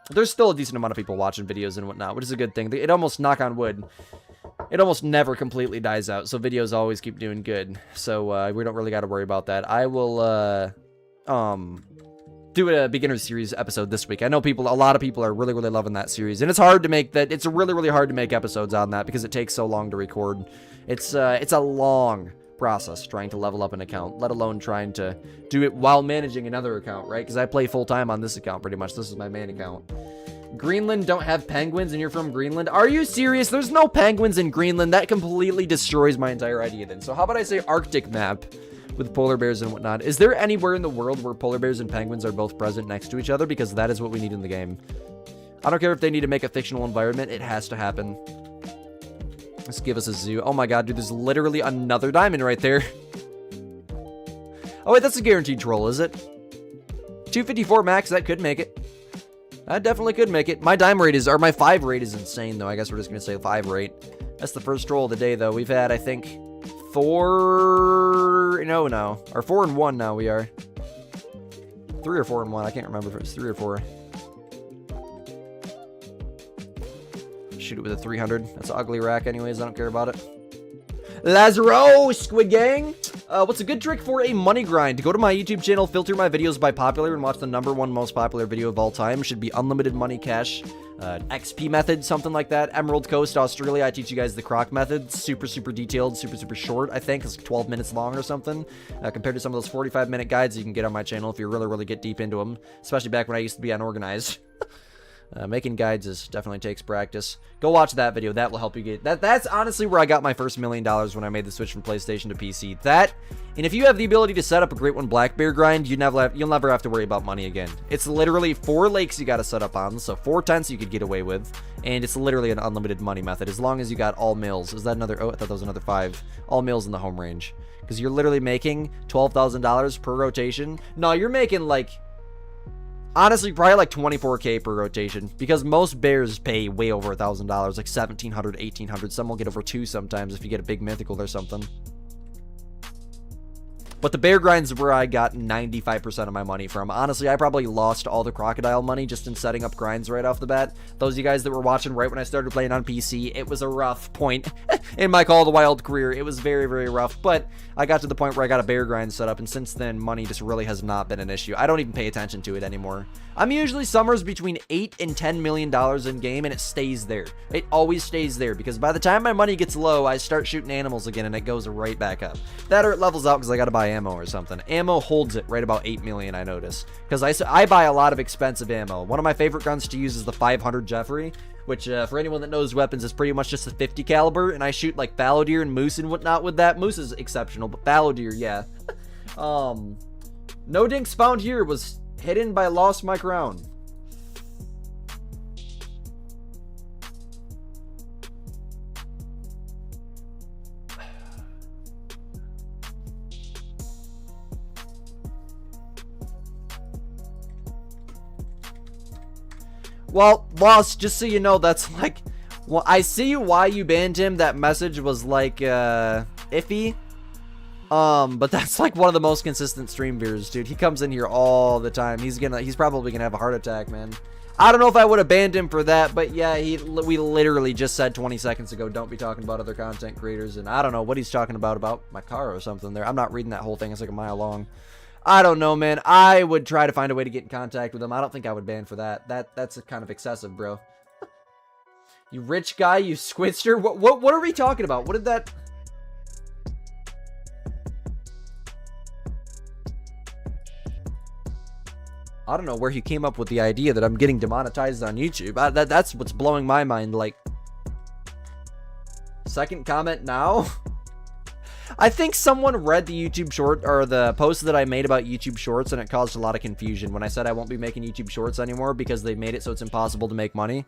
there's still a decent amount of people watching videos and whatnot, which is a good thing. It almost, knock on wood, it almost never completely dies out, so videos always keep doing good. So, we don't really got to worry about that. I will, do a beginner series episode this week. I know a lot of people are really, really loving that series, and it's hard to make that. It's really, really hard to make episodes on that because it takes so long to record. It's a long process trying to level up an account, let alone trying to do it while managing another account, right? Because I play full-time on this account pretty much. This is my main account. Greenland don't have penguins and you're from Greenland? Are you serious? There's no penguins in Greenland. That completely destroys my entire idea then. So how about I say Arctic map with polar bears and whatnot? Is there anywhere in the world where polar bears and penguins are both present next to each other? Because that is what we need in the game. I don't care if they need to make a fictional environment. It has to happen. Let's give us a zoo. Oh my god, dude, there's literally another diamond right there. Oh wait, that's a guaranteed troll, is it? 254 max, that could make it. That definitely could make it. My dime rate is, or my 5 rate is insane, though. I guess we're just going to say 5 rate. That's the first troll of the day, though. We've had, I think, 4... No. Or 4 and 1 now we are. 3 or 4 and 1. I can't remember if it was 3 or 4. Shoot it with a 300. That's an ugly rack anyways. I don't care about it. Lazaro, Squid Gang. What's a good trick for a money grind? Go to my YouTube channel, filter my videos by popular, and watch the #1 most popular video of all time. Should be unlimited money cash, XP method, something like that. Emerald Coast, Australia. I teach you guys the croc method. Super, super detailed, super, super short, I think. It's 12 minutes long or something. Compared to some of those 45-minute guides you can get on my channel if you really, really get deep into them. Especially back when I used to be unorganized. Making guides definitely takes practice. Go watch that video. That will help you get... That's honestly where I got my first $1 million when I made the switch from PlayStation to PC. That, and if you have the ability to set up a Great One Black Bear grind, you'll never have to worry about money again. It's literally 4 lakes you got to set up on, so 4 tents you could get away with, and it's literally an unlimited money method, as long as you got all mills. Is that another... Oh, I thought that was another 5. All mills in the home range. Because you're literally making $12,000 per rotation. No, you're making, like... Honestly, probably like 24k per rotation, because most bears pay way over $1,000, like 1,700, 1,800. Some will get over 2 sometimes if you get a big mythical or something. But the bear grinds is where I got 95% of my money from. Honestly, I probably lost all the crocodile money just in setting up grinds right off the bat. Those of you guys that were watching right when I started playing on PC, it was a rough point in my Call of the Wild career. It was very, very rough, but I got to the point where I got a bear grind set up, and since then, money just really has not been an issue. I don't even pay attention to it anymore. I'm usually somewhere between $8 and $10 million in game, and it stays there. It always stays there, because by the time my money gets low, I start shooting animals again, and it goes right back up. That or it levels out because I got to buy ammo or something. Ammo holds it right about 8 million, I notice, because I buy a lot of expensive ammo. One of my favorite guns to use is the 500 Jeffrey, which for anyone that knows weapons is pretty much just a 50 caliber, and I shoot like fallow deer and moose and whatnot with that. Moose is exceptional, but fallow deer, yeah. No dinks found here. Was hidden by lost my crown. Well, Lost, just so you know, that's like... Well, I see why you banned him. That message was like, iffy. But that's like one of the most consistent stream viewers, dude. He comes in here all the time. He's probably gonna have a heart attack, man. I don't know if I would have banned him for that, but yeah, we literally just said 20 seconds ago, don't be talking about other content creators, and I don't know what he's talking about my car or something there. I'm not reading that whole thing. It's like a mile long. I don't know, man. I would try to find a way to get in contact with him. I don't think I would ban for that. That's kind of excessive, bro. You rich guy, you Squidster. What are we talking about? What did that... I don't know where he came up with the idea that I'm getting demonetized on YouTube. That's what's blowing my mind. Like, second comment now? I think someone read the YouTube short or the post that I made about YouTube shorts, and it caused a lot of confusion when I said I won't be making YouTube shorts anymore because they made it so it's impossible to make money.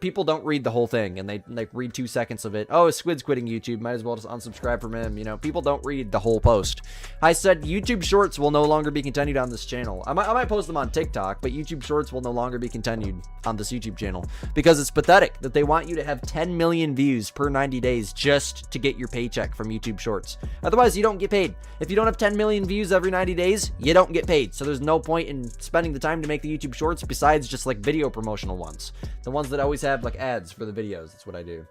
People don't read the whole thing, and they like read 2 seconds of it. Oh, Squid's quitting YouTube. Might as well just unsubscribe from him. You know, people don't read the whole post. I said YouTube Shorts will no longer be continued on this channel. I might post them on TikTok, but YouTube Shorts will no longer be continued on this YouTube channel because it's pathetic that they want you to have 10 million views per 90 days just to get your paycheck from YouTube Shorts. Otherwise, you don't get paid. If you don't have 10 million views every 90 days, you don't get paid. So there's no point in spending the time to make the YouTube Shorts besides just like video promotional ones. The ones that always have like ads for the videos. That's what I do.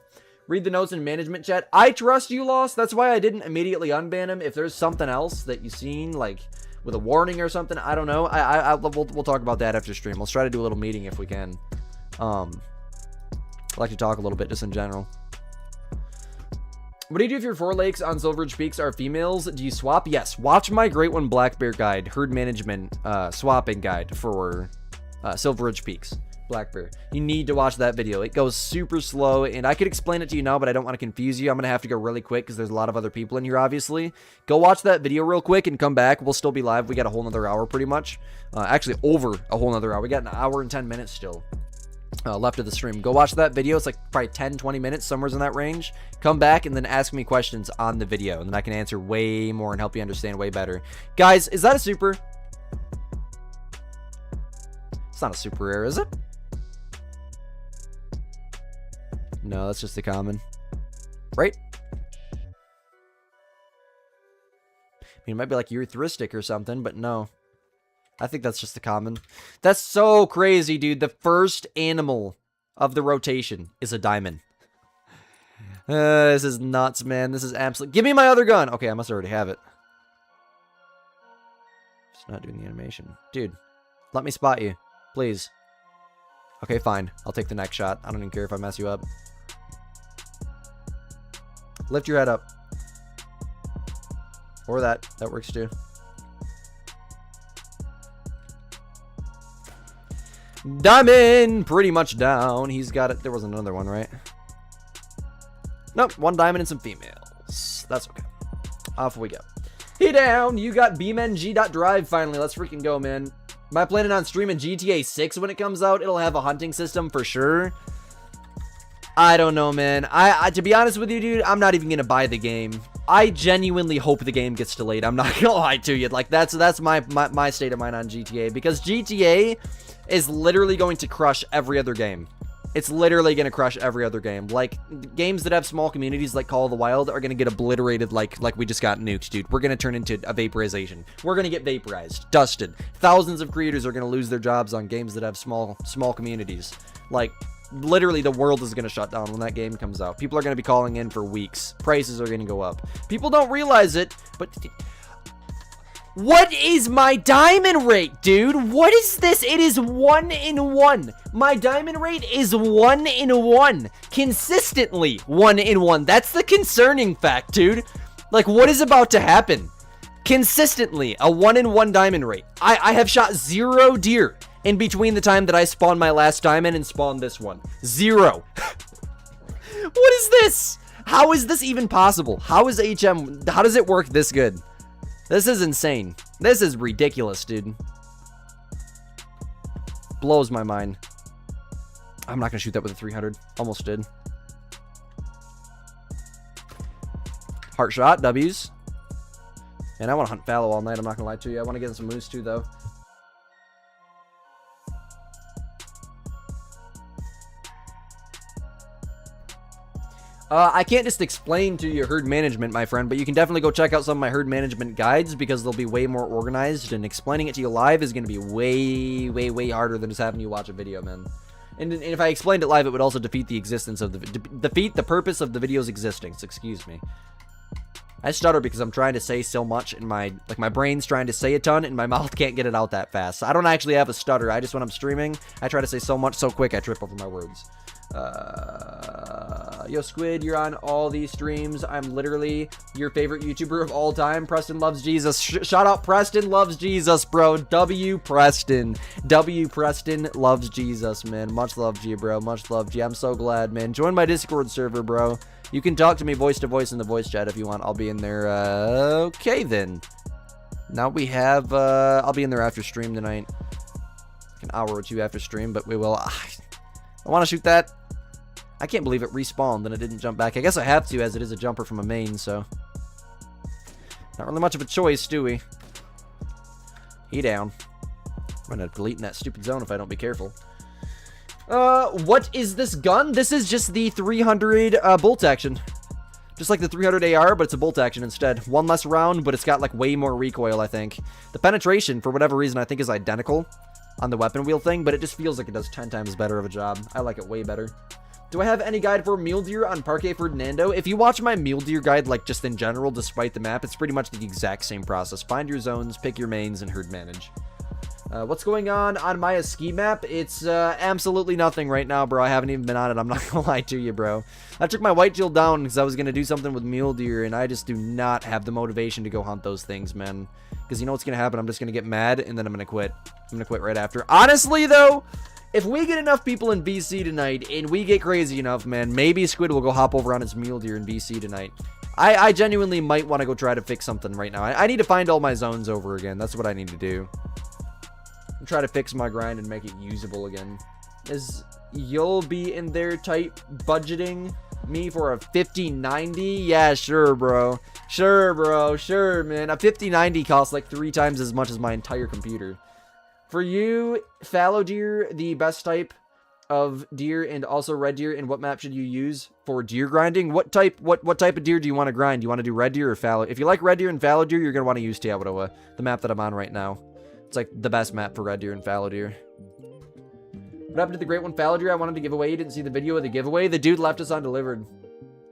Read the notes in management chat. I trust you, Lost. That's why I didn't immediately unban him. If there's something else that you've seen, like with a warning or something, I don't know. We'll talk about that after stream. Let's try to do a little meeting if we can. I'd like to talk a little bit just in general. What do you do if your 4 lakes on Silver Ridge Peaks are females? Do you swap? Yes. Watch my Great One Black Bear guide, herd management swapping guide for Silver Ridge Peaks. Black bear. You need to watch that video. It goes super slow, and I could explain it to you now, but I don't want to confuse you. I'm going to have to go really quick because there's a lot of other people in here, obviously. Go watch that video real quick and come back. We'll still be live. We got a whole nother hour pretty much. Actually, over a whole nother hour. We got an hour and 10 minutes still left of the stream. Go watch that video. It's like probably 10-20 minutes, somewhere in that range. Come back and then ask me questions on the video, and then I can answer way more and help you understand way better. Guys, is that a super? It's not a super rare, is it? No, that's just a common. Right? I mean, it might be like urethristic or something, but no. I think that's just a common. That's so crazy, dude. The first animal of the rotation is a diamond. This is nuts, man. This is absolute. Give me my other gun. Okay, I must already have it. It's not doing the animation. Dude, let me spot you. Please. Okay, fine. I'll take the next shot. I don't even care if I mess you up. Lift your head up. Or that. That works too. Diamond! Pretty much down. He's got it. There was another one, right? Nope. 1 diamond and some females. That's okay. Off we go. Hey down! You got BeamNG.drive finally. Let's freaking go, man. Am I planning on streaming GTA 6 when it comes out? It'll have a hunting system for sure. I don't know, man. I to be honest with you, dude, I'm not even gonna buy the game. I genuinely hope the game gets delayed. I'm not gonna lie to you. Like that's my state of mind on GTA, because GTA is literally going to crush every other game. It's literally gonna crush every other game. Like games that have small communities like Call of the Wild are gonna get obliterated like we just got nuked, dude. We're gonna turn into a vaporization. We're gonna get vaporized, dusted. Thousands of creators are gonna lose their jobs on games that have small communities. Like literally the world is going to shut down when that game comes out. People are going to be calling in for weeks. Prices are going to go up. People don't realize it, but what is my diamond rate, dude? What is this? It is 1 in 1. My diamond rate is 1 in 1. Consistently 1 in 1. That's the concerning fact, dude. Like, what is about to happen? Consistently a 1 in 1 diamond rate. I have shot 0 deer in between the time that I spawned my last diamond and spawned this one. 0. What is this? How is this even possible? How is HM, how does it work this good? This is insane. This is ridiculous, dude. Blows my mind. I'm not gonna shoot that with a 300. Almost did. Heart shot, W's. And I want to hunt fallow all night, I'm not gonna lie to you. I want to get in some moose too, though. I can't just explain to you herd management, my friend, but you can definitely go check out some of my herd management guides because they'll be way more organized, and explaining it to you live is going to be way harder than just having you watch a video, man. And if I explained it live, it would also defeat the existence of defeat the purpose of the video's existence. Excuse me. I stutter because I'm trying to say so much, and my brain's trying to say a ton, and my mouth can't get it out that fast. I don't actually have a stutter. I just, when I'm streaming, I try to say so much so quick I trip over my words. Yo, Squid, you're on all these streams. I'm literally your favorite YouTuber of all time. Preston loves Jesus. Shout out Preston loves Jesus, bro. W Preston loves Jesus, man. Much love to you, bro. Much love to you. I'm so glad, man. Join my Discord server, bro. You can talk to me voice to voice in the voice chat if you want. I'll be in there. Okay, then. Now we have, I'll be in there after stream tonight. An hour or two after stream, but we will. I want to shoot that. I can't believe it respawned and it didn't jump back. I guess I have to, as it is a jumper from a main, so. Not really much of a choice, do we? He down. I'm gonna delete in that stupid zone if I don't be careful. What is this gun? This is just the 300 bolt action. Just like the 300 AR, but it's a bolt action instead. One less round, but it's got like way more recoil, I think. The penetration, for whatever reason, I think is identical on the weapon wheel thing, but it just feels like it does 10 times better of a job. I like it way better. Do I have any guide for mule deer on Parque Ferdinando? If you watch my mule deer guide, like just in general, despite the map, it's pretty much the exact same process. Find your zones, pick your mains, and herd manage. What's going on my ski map? It's absolutely nothing right now, bro. I haven't even been on it. I'm not gonna lie to you, bro. I took my white shield down because I was gonna do something with mule deer, and I just do not have the motivation to go hunt those things, man. Because you know what's gonna happen? I'm just gonna get mad, and then I'm gonna quit. I'm gonna quit right after. Honestly, though, if we get enough people in BC tonight, and we get crazy enough, man, maybe Squid will go hop over on his mule deer in BC tonight. I genuinely might want to go try to fix something right now. I need to find all my zones over again. That's what I need to do. And try to fix my grind and make it usable again. You'll be in there tight budgeting me for a 5090? Yeah, sure, bro. Sure, bro. Sure, man. A 5090 costs like 3 times as much as my entire computer. For you, fallow deer, the best type of deer, and also red deer, and what map should you use for deer grinding? What type of deer do you want to grind? Do you want to do red deer or fallow? If you like red deer and fallow deer, you're going to want to use Teawaroa, the map that I'm on right now. It's like the best map for red deer and fallow deer. What happened to the great one fallow deer I wanted to give away? You didn't see the video of the giveaway? The dude left us undelivered.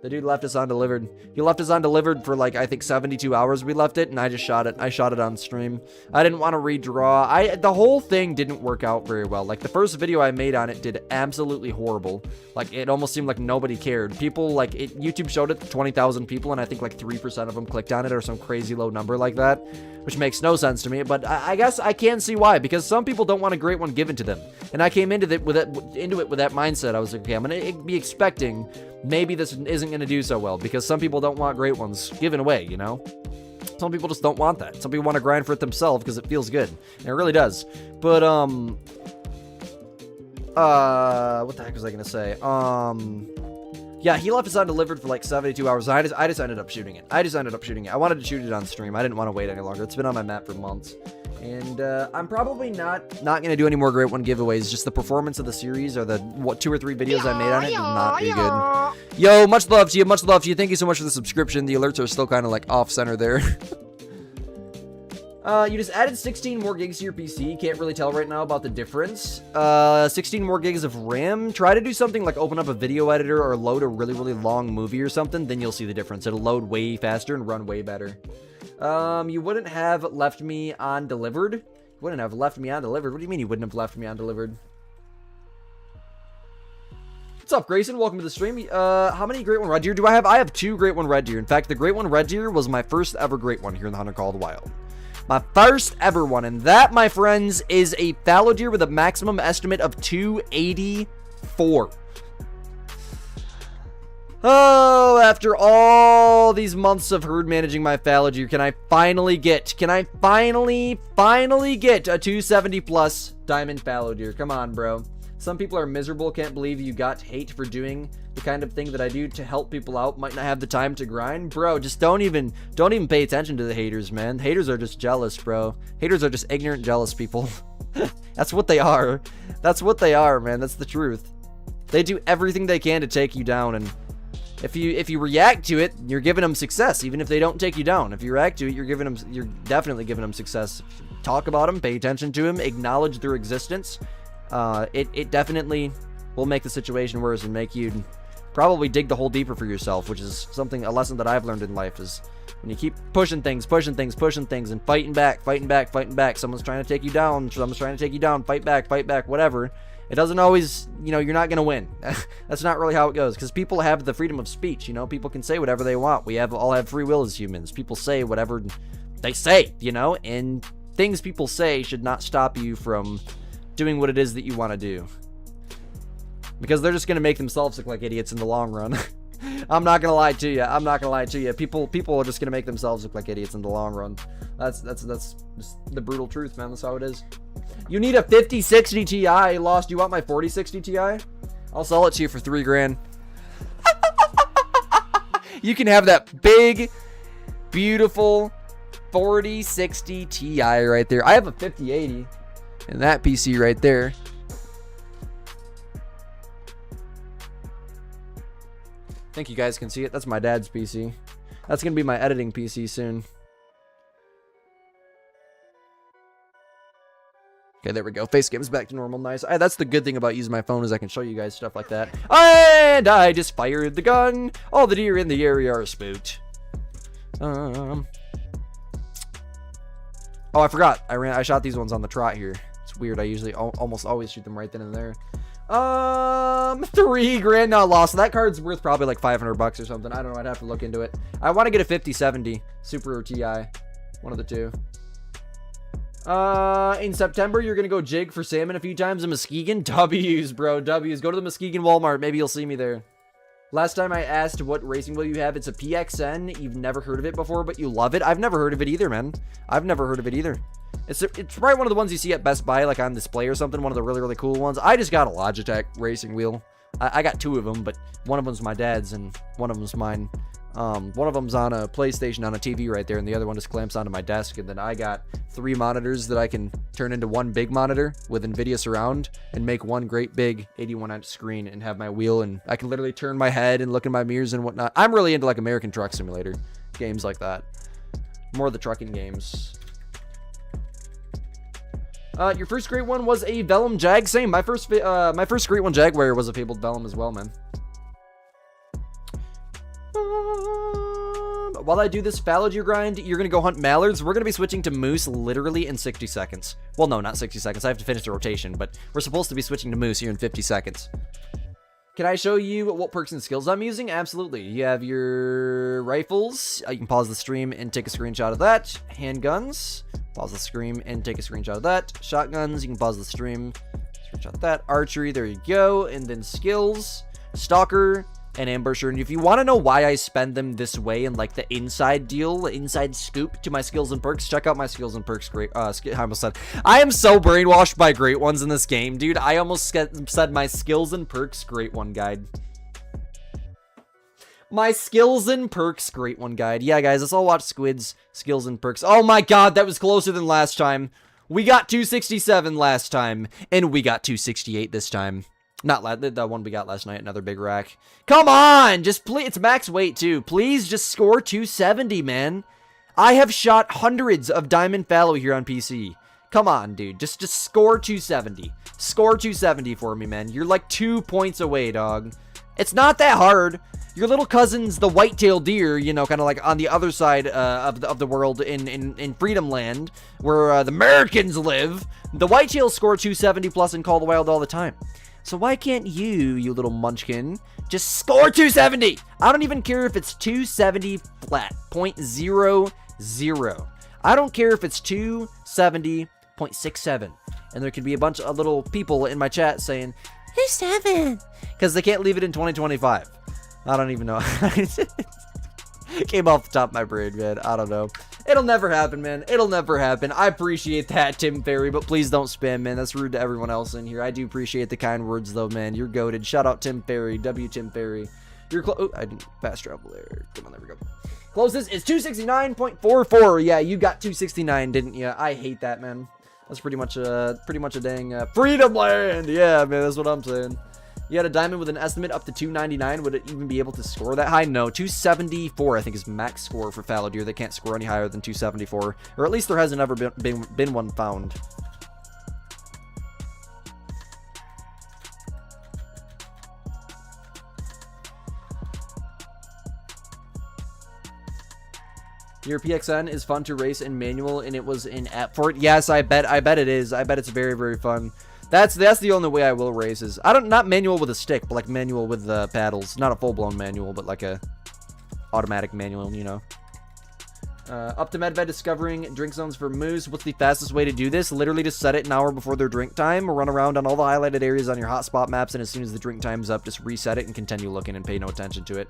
The dude left us undelivered. He left us undelivered for like, I think 72 hours we left it, and I just shot it. I shot it on stream. I didn't want to redraw. The whole thing didn't work out very well. Like, the first video I made on it did absolutely horrible. Like, it almost seemed like nobody cared. People, like, YouTube showed it to 20,000 people, and I think like 3% of them clicked on it, or some crazy low number like that, which makes no sense to me. But I guess I can see why, because some people don't want a great one given to them. And I came into it with that mindset. I was like, okay, I'm going to be expecting maybe this isn't going to do so well, because some people don't want great ones given away, you know? Some people just don't want that. Some people want to grind for it themselves because it feels good. And it really does. But, what the heck was I going to say? Yeah, he left us undelivered for like 72 hours. I just ended up shooting it. I wanted to shoot it on stream. I didn't want to wait any longer. It's been on my map for months. And I'm probably not going to do any more great one giveaways. Just the performance of the series, or the 2 or 3 videos I made on it, did not do good. Yo, much love to you. Much love to you. Thank you so much for the subscription. The alerts are still kind of like off center there. You just added 16 more gigs to your PC. Can't really tell right now about the difference. 16 more gigs of RAM. Try to do something like open up a video editor or load a really, really long movie or something. Then you'll see the difference. It'll load way faster and run way better. You wouldn't have left me undelivered. You wouldn't have left me undelivered. What do you mean you wouldn't have left me undelivered? What's up, Grayson? Welcome to the stream. How many Great One Red Deer do I have? I have 2 Great One Red Deer. In fact, the Great One Red Deer was my first ever Great One here in the Hunter Called Wild. My first ever one. And that, my friends, is a fallow deer with a maximum estimate of 284. Oh, after all these months of herd managing my fallow deer, can I finally get a 270 plus diamond fallow deer? Come on, bro. Some people are miserable, can't believe you got hate for doing the kind of thing that I do to help people out, might not have the time to grind. Bro, just don't even pay attention to the haters, man. Haters are just jealous, bro. Haters are just ignorant, jealous people. That's what they are. That's what they are, man. That's the truth. They do everything they can to take you down, and if you react to it, you're giving them success, even if they don't take you down. If you react to it, you're definitely giving them success. Talk about them, pay attention to them, acknowledge their existence. It definitely will make the situation worse and make you probably dig the hole deeper for yourself, which is a lesson that I've learned in life, is when you keep pushing things, and fighting back. Someone's trying to take you down, fight back, whatever. It doesn't always, you know, you're not going to win. That's not really how it goes, because people have the freedom of speech, you know? People can say whatever they want. We all have free will as humans. People say whatever they say, you know? And things people say should not stop you from doing what it is that you want to do. Because they're just going to make themselves look like idiots in the long run. I'm not going to lie to you. I'm not going to lie to you. People are just going to make themselves look like idiots in the long run. That's just the brutal truth, man. That's how it is. You need a 5060 Ti. Lost. You want my 4060 Ti? I'll sell it to you for $3 grand. You can have that big, beautiful 4060 Ti right there. I have a 5080 and that PC right there. I think you guys can see it. That's my dad's PC. That's going to be my editing PC soon. Okay, there we go. Face cam's back to normal. Nice. That's the good thing about using my phone is I can show you guys stuff like that. And I just fired the gun. All the deer in the area are spooked. Oh, I forgot. I shot these ones on the trot here. It's weird. I usually almost always shoot them right then and there. $3 grand not lost. So that card's worth probably like $500 or something. I don't know. I'd have to look into it. I want to get a 5070 Super or TI. One of the two. In September, you're gonna go jig for salmon a few times in Muskegon. W's, bro. W's. Go to the Muskegon Walmart. Maybe you'll see me there. Last time I asked what racing wheel you have, it's a PXN. You've never heard of it before, but you love it. I've never heard of it either, man. I've never heard of it either. It's probably one of the ones you see at Best Buy, like on display or something. One of the really, really cool ones. I just got a Logitech racing wheel. I got two of them, but one of them's my dad's and one of them's mine. One of them's on a PlayStation on a TV right there, and the other one just clamps onto my desk. And then I got 3 monitors that I can turn into one big monitor with NVIDIA Surround and make one great big 81-inch screen and have my wheel, and I can literally turn my head and look in my mirrors and whatnot. I'm really into like American Truck Simulator games like that. More of the trucking games. Your first great one was a Vellum Jag. Same. My first great one Jaguar was a fabled Vellum as well, man. While I do this fallow deer grind, you're going to go hunt mallards. We're going to be switching to moose literally in 60 seconds. Well, no, not 60 seconds. I have to finish the rotation, but we're supposed to be switching to moose here in 50 seconds. Can I show you what perks and skills I'm using? Absolutely. You have your rifles. You can pause the stream and take a screenshot of that. Handguns. Pause the stream and take a screenshot of that. Shotguns. You can pause the stream. Screenshot of that. Archery. There you go. And then skills. Stalker. And ambusher. And if you want to know why I spend them this way and like the inside deal, inside scoop to my skills and perks, check out my skills and perks. Great. I almost said I am so brainwashed by great ones in this game, dude. I almost said my skills and perks great one guide. My skills and perks great one guide. Yeah, guys, let's all watch Squid's skills and perks. Oh my god, that was closer than last time. We got 267 last time, and we got 268 this time. Not the one we got last night, another big rack. Come on! Just please, it's max weight too. Please just score 270, man. I have shot hundreds of diamond fallow here on PC. Come on, dude. Just score 270. Score 270 for me, man. You're like 2 points away, dog. It's not that hard. Your little cousin's the white-tailed deer, you know, kind of like on the other side of the world in Freedom Land, where the Americans live. The white-tails score 270 plus in Call of the Wild all the time. So why can't you little munchkin, just score 270? I don't even care if it's 270 flat, 0.00. I don't care if it's 270.67. And there could be a bunch of little people in my chat saying, 270, because they can't leave it in 2025. I don't even know. It came off the top of my brain, man. I don't know. It'll never happen, man. It'll never happen. I appreciate that, Tim Ferry, but please don't spam, man. That's rude to everyone else in here. I do appreciate the kind words, though, man. You're goated. Shout out Tim Ferry. Tim Ferry. You're close. Oh, I didn't fast travel there. Come on, there we go. Closest is 269.44. Yeah, you got 269, didn't you? I hate that, man. That's pretty much a dang Freedom Land. Yeah, man, that's what I'm saying. You had a diamond with an estimate up to 299. Would it even be able to score that high? No, 274 I think is max score for fallow deer. They can't score any higher than 274, or at least there hasn't ever been one found. Your PXN is fun to race in manual, and it was in app for it. Yes, I bet it is. I bet it's very, very fun. That's the only way I will race is, not manual with a stick, but like manual with paddles. Not a full-blown manual, but like a automatic manual, you know. Up to Medved, discovering drink zones for moose. What's the fastest way to do this? Literally just set it an hour before their drink time, or run around on all the highlighted areas on your hotspot maps, and as soon as the drink time's up, just reset it and continue looking and pay no attention to it.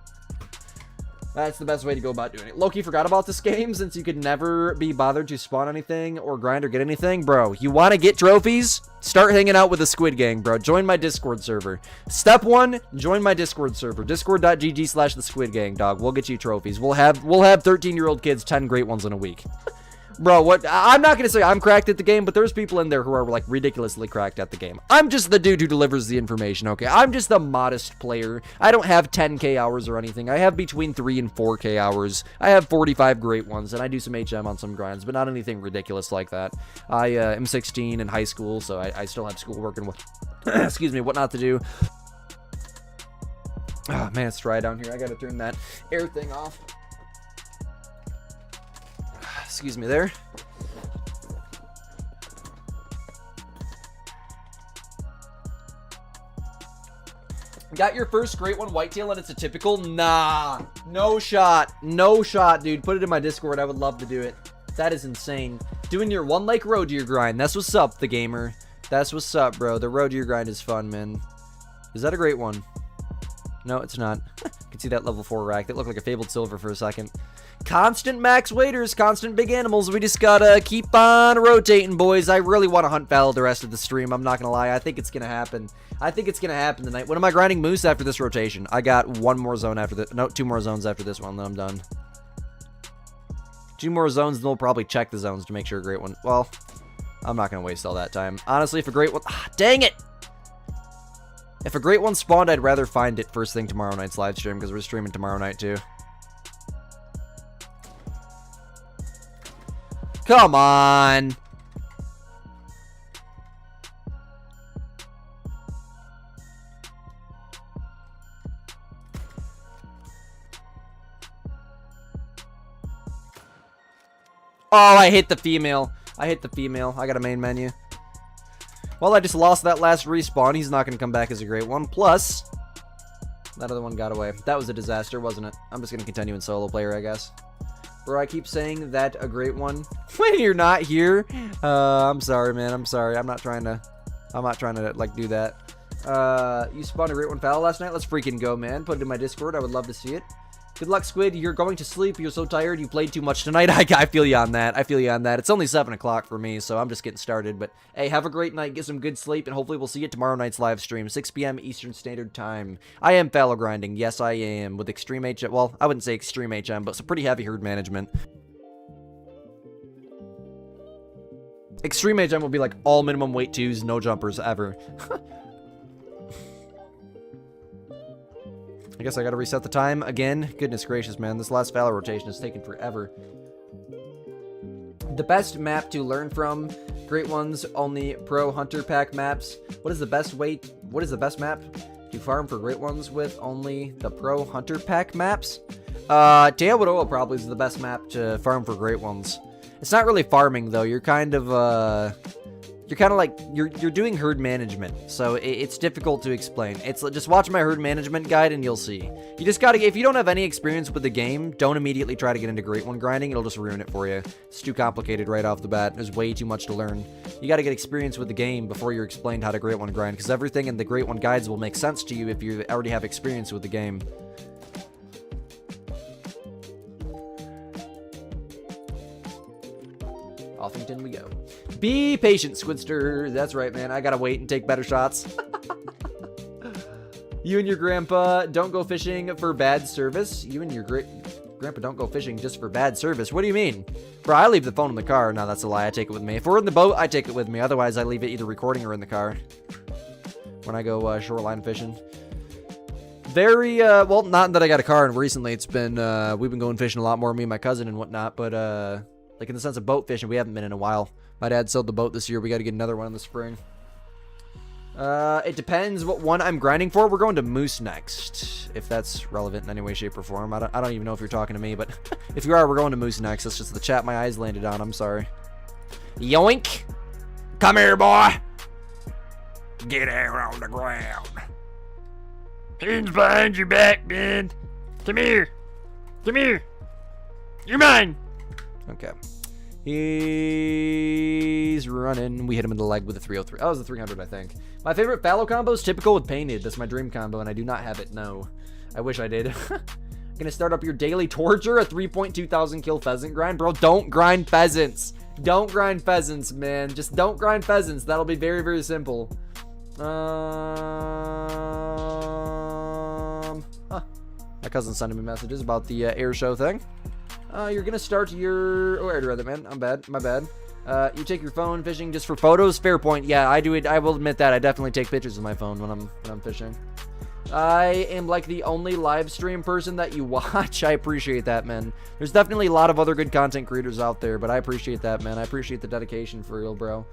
That's the best way to go about doing it. Loki forgot about this game since you could never be bothered to spawn anything or grind or get anything. Bro, you want to get trophies? Start hanging out with the Squid Gang, bro. Join my Discord server. Step 1, join my Discord server. Discord.gg/the Squid Gang, dog. We'll get you trophies. We'll have 13-year-old kids 10 great ones in a week. Bro, what? I'm not gonna say I'm cracked at the game, but there's people in there who are like ridiculously cracked at the game. I'm just the dude who delivers the information, okay? I'm just the modest player. I don't have 10k hours or anything. I have between 3 and 4k hours. I have 45 great ones, and I do some HM on some grinds, but not anything ridiculous like that. I am 16 in high school, so I still have school working with, excuse me, what not to do. Oh, man, it's dry down here. I gotta turn that air thing off. Excuse me there. Got your first great one, whitetail, and it's a typical? Nah. No shot. No shot, dude. Put it in my Discord. I would love to do it. That is insane. Doing your one like road to your grind. That's what's up, the gamer. That's what's up, bro. The road to your grind is fun, man. Is that a great one? No, it's not. You can see that level 4 rack. That looked like a fabled silver for a second. Constant max waiters, constant big animals. We just gotta keep on rotating, boys. I really want to hunt fallow the rest of the stream. I'm not gonna lie. I think it's gonna happen. I think it's gonna happen tonight. When am I grinding moose after this rotation? I got one more zone after the... No, 2 more zones after this one, then I'm done. 2 more zones, then we'll probably check the zones to make sure a great one... Well, I'm not gonna waste all that time. Honestly, if a great one... Ah, dang it! If a great one spawned, I'd rather find it first thing tomorrow night's live stream, because we're streaming tomorrow night, too. Come on. Oh, I hit the female. I hit the female. I got a main menu. Well, I just lost that last respawn. He's not going to come back as a great one. Plus, that other one got away. That was a disaster, wasn't it? I'm just going to continue in solo player, I guess. Bro, I keep saying that a great one when you're not here. I'm sorry, man. I'm sorry. I'm not trying to like do that. You spawned a great one fallow last night. Let's freaking go, man. Put it in my Discord. I would love to see it. Good luck, Squid. You're going to sleep. You're so tired. You played too much tonight. I feel you on that. I feel you on that. It's only 7 o'clock for me, so I'm just getting started. But, hey, have a great night. Get some good sleep, and hopefully we'll see you tomorrow night's live stream, 6 p.m. Eastern Standard Time. I am fallow grinding. Yes, I am. With extreme HM. Well, I wouldn't say extreme HM, but some pretty heavy herd management. Extreme HM will be like all minimum weight 2s, no jumpers ever. I guess I gotta reset the time again. Goodness gracious, man. This last fallow rotation is taking forever. The best map to learn from. Great ones, only pro hunter pack maps. What is the best map to farm for great ones with? Only the pro hunter pack maps? Teodoa probably is the best map to farm for great ones. It's not really farming though. You're kind of like you're doing herd management, so it's difficult to explain. It's just watch my herd management guide and you'll see. You just gotta, if you don't have any experience with the game, don't immediately try to get into great one grinding. It'll just ruin it for you. It's too complicated right off the bat. There's way too much to learn. You gotta get experience with the game before you're explained how to great one grind, because everything in the great one guides will make sense to you if you already have experience with the game. Offington we go. Be patient, Squidster. That's right, man. I gotta wait and take better shots. You and your grandpa don't go fishing for bad service. You and your grandpa don't go fishing just for bad service. What do you mean? Bro, I leave the phone in the car. No, that's a lie. I take it with me. If we're in the boat, I take it with me. Otherwise, I leave it either recording or in the car. When I go shoreline fishing. Very, well, not that I got a car, and recently it's been, we've been going fishing a lot more, me and my cousin and whatnot, but, like in the sense of boat fishing, we haven't been in a while. My dad sold the boat this year. We got to get another one in the spring. It depends what one I'm grinding for. We're going to moose next, if that's relevant in any way, shape, or form. I don't even know if you're talking to me, but if you are, we're going to moose next. That's just the chat my eyes landed on. I'm sorry. Yoink! Come here, boy! Get down on the ground. Hands behind your back, man. Come here. Come here. You're mine. Okay. He's running. We hit him in the leg with a 303. Oh, it was a 300, I think. My favorite fallow combo is typical with painted. That's my dream combo, and I do not have it. No. I wish I did. Gonna start up your daily torture, a 3.2 thousand kill pheasant grind. Bro, don't grind pheasants. Don't grind pheasants, man. Just don't grind pheasants. That'll be very, very simple. My cousin sending me messages about the air show thing. You're gonna start your... Oh, I read that, man. I'm bad. My bad. You take your phone fishing just for photos? Fair point. Yeah, I do it. I will admit that. I definitely take pictures with my phone when I'm fishing. I am like the only live stream person that you watch. I appreciate that, man. There's definitely a lot of other good content creators out there, but I appreciate that, man. I appreciate the dedication for real, bro.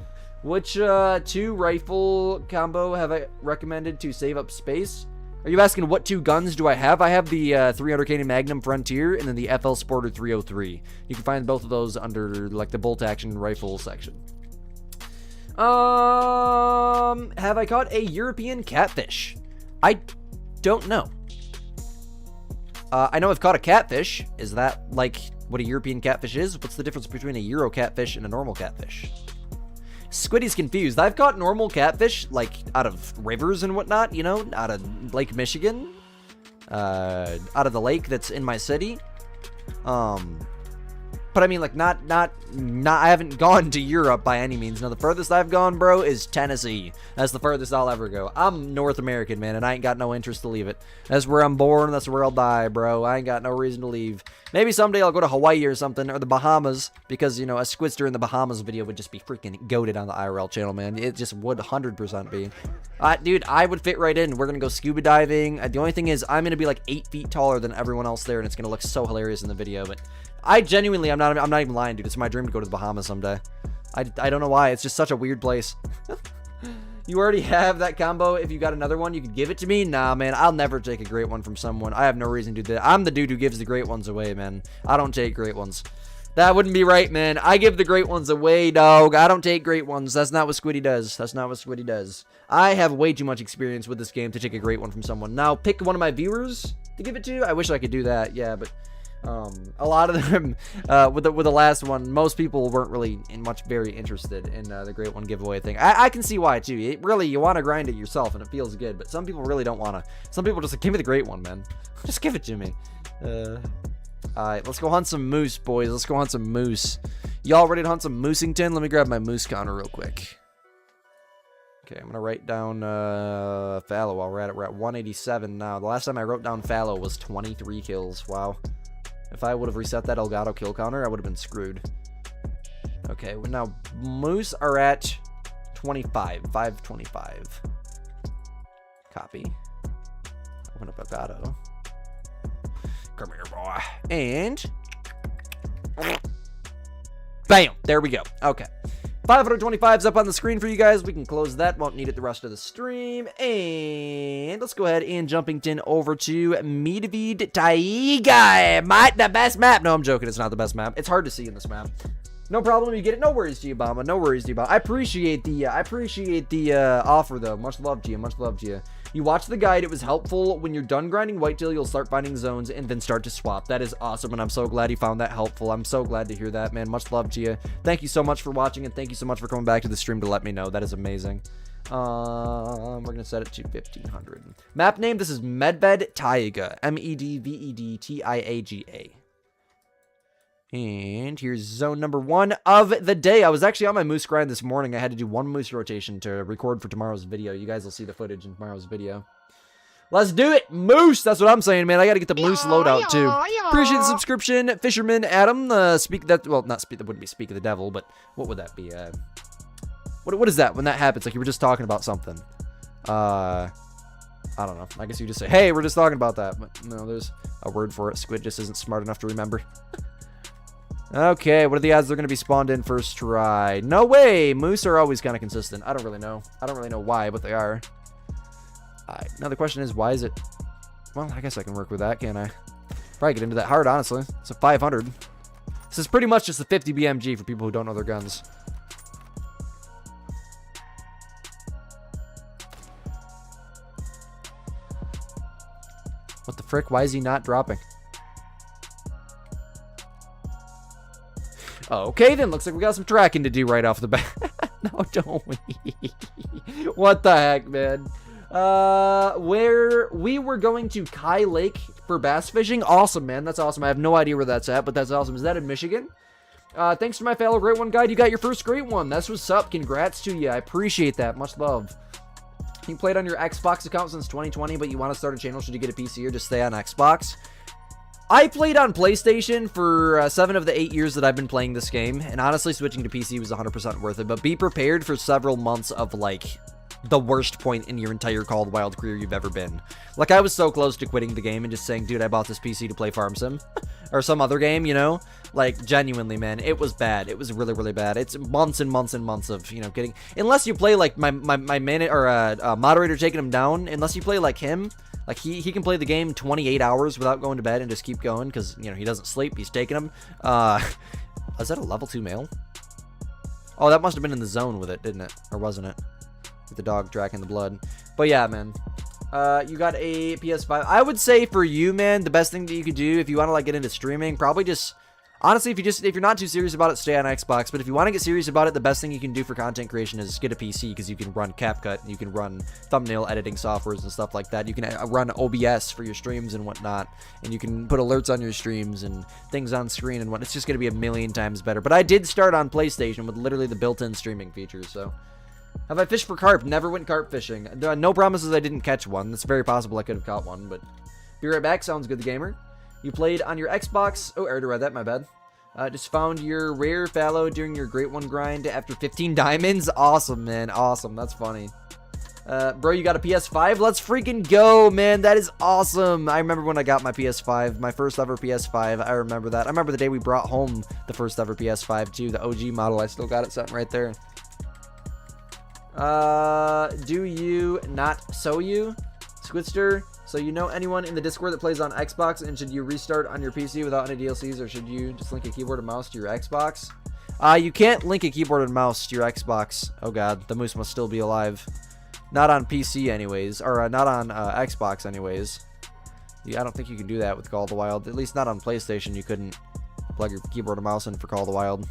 Which 2 rifle combo have I recommended to save up space? Are you asking what 2 guns do I have? I have the 300 Magnum Frontier and then the FL Sporter 303. You can find both of those under like the bolt action rifle section. Have I caught a European catfish? I don't know. I know I've caught a catfish. Is that like what a European catfish is? What's the difference between a Euro catfish and a normal catfish? Squiddy's confused. I've caught normal catfish, like, out of rivers and whatnot, you know, out of Lake Michigan, out of the lake that's in my city. But I mean, like, not, I haven't gone to Europe by any means. No, the furthest I've gone, bro, is Tennessee. That's the furthest I'll ever go. I'm North American, man, and I ain't got no interest to leave it. That's where I'm born. That's where I'll die, bro. I ain't got no reason to leave. Maybe someday I'll go to Hawaii or something, or the Bahamas, because, you know, a Squidster in the Bahamas video would just be freaking goated on the IRL channel, man. It just would 100% be. Dude, I would fit right in. We're gonna go scuba diving. The only thing is, I'm gonna be like 8 feet taller than everyone else there, and it's gonna look so hilarious in the video, but... I genuinely, I'm not even lying, dude. It's my dream to go to the Bahamas someday. I don't know why. It's just such a weird place. You already have that combo. If you got another one, you could give it to me. Nah, man. I'll never take a great one from someone. I have no reason to do that. I'm the dude who gives the great ones away, man. I don't take great ones. That wouldn't be right, man. I give the great ones away, dog. I don't take great ones. That's not what Squiddy does. That's not what Squiddy does. I have way too much experience with this game to take a great one from someone. Now, pick one of my viewers to give it to. I wish I could do that. Yeah, but... a lot of them, with the last one, most people weren't really very interested in the Great One giveaway thing. I can see why, too. You want to grind it yourself, and it feels good, but some people really don't want to. Some people just like, give me the Great One, man. Just give it to me. Alright, let's go hunt some moose, boys. Let's go hunt some moose. Y'all ready to hunt some Moosington? Let me grab my moose counter real quick. Okay, I'm gonna write down fallow while we're at it. We're at 187 now. The last time I wrote down fallow was 23 kills. Wow. If I would have reset that Elgato kill counter, I would have been screwed. Okay, well now moose are at 25. 525. Copy. Open up Elgato. Come here, boy. And... bam! There we go. Okay. 525's up on the screen for you guys. We can close that. Won't need it the rest of the stream. And let's go ahead and jumping over to Medved Taiga. The best map. No, I'm joking. It's not the best map. It's hard to see in this map. No problem. You get it. No worries, Giobama. No worries, Giobama. I appreciate the offer, though. Much love to you. Much love to you. You watch the guide. It was helpful. When you're done grinding whitetail, you'll start finding zones and then start to swap. That is awesome, and I'm so glad you found that helpful. I'm so glad to hear that, man. Much love to you. Thank you so much for watching, and thank you so much for coming back to the stream to let me know. That is amazing. We're going to set it to 1500. Map name, this is Medved Taiga. Medvedtiaga. And here's zone number 1 of the day. I was actually on my moose grind this morning. I had to do 1 moose rotation to record for tomorrow's video. You guys will see the footage in tomorrow's video. Let's do it. Moose. That's what I'm saying, man. I got to get the moose loadout, too. Appreciate the subscription. Fisherman Adam. Well, not speak. That wouldn't be Speak of the Devil, but what would that be? What is that when that happens? Like you were just talking about something. I don't know. I guess you just say, hey, we're just talking about that. But no, there's a word for it. Squid just isn't smart enough to remember. Okay, what are the odds they're going to be spawned in first try? No way! Moose are always kind of consistent. I don't really know. I don't really know why, but they are. Alright, now the question is, why is it... Well, I guess I can work with that, can't I? Probably get into that hard, honestly. It's a 500. This is pretty much just a 50 BMG for people who don't know their guns. frick? Why is he not dropping? Okay, then. Looks like we got some tracking to do right off the bat. No, don't we? What the heck, man? Where we were going to Kai Lake for bass fishing. Awesome, man. That's awesome. I have no idea where that's at, but that's awesome. Is that in Michigan? Thanks to my fellow great one guide. You got your first great one. That's what's up. Congrats to you. I appreciate that. Much love. You played on your Xbox account since 2020, but you want to start a channel. Should you get a PC or just stay on Xbox? I played on PlayStation for 7 of the 8 years that I've been playing this game, and honestly, switching to PC was 100% worth it, but be prepared for several months of, like, the worst point in your entire Call of the Wild career you've ever been. Like, I was so close to quitting the game and just saying, dude, I bought this PC to play Farm Sim, or some other game, you know? Like, genuinely, man, it was bad. It was really, really bad. It's months and months and months of, you know, getting... Unless you play, like, my moderator taking him down, unless you play like him... Like, he can play the game 28 hours without going to bed and just keep going because, you know, he doesn't sleep. He's taking them. Is that a level 2 male? Oh, that must have been in the zone with it, didn't it? Or wasn't it? With the dog tracking the blood. But yeah, man. You got a PS5. I would say for you, man, the best thing that you could do if you want to, like, get into streaming, probably just... Honestly, if you're not too serious about it, stay on Xbox. But if you want to get serious about it, the best thing you can do for content creation is get a PC because you can run CapCut and you can run thumbnail editing softwares and stuff like that. You can run OBS for your streams and whatnot, and you can put alerts on your streams and things on screen and what. It's just going to be a million times better. But I did start on PlayStation with literally the built-in streaming features. So, have I fished for carp? Never went carp fishing. There are no promises I didn't catch one. It's very possible I could have caught one, but be right back. Sounds good, the gamer. You played on your Xbox. Oh, I already read that. My bad. Just found your rare fallow during your great one grind after 15 diamonds. Awesome, man. Awesome. That's funny. Bro, you got a PS5? Let's freaking go, man. That is awesome. I remember when I got my PS5, my first ever PS5. I remember that. I remember the day we brought home the first ever PS5 too, the OG model. I still got it sitting right there. Do you not sew you? Squidster? So you know anyone in the Discord that plays on Xbox, and should you restart on your PC without any DLCs, or should you just link a keyboard and mouse to your Xbox? You can't link a keyboard and mouse to your Xbox. Oh god, the moose must still be alive. Not on PC anyways, or not on Xbox anyways. Yeah, I don't think you can do that with Call of the Wild. At least not on PlayStation, you couldn't plug your keyboard and mouse in for Call of the Wild.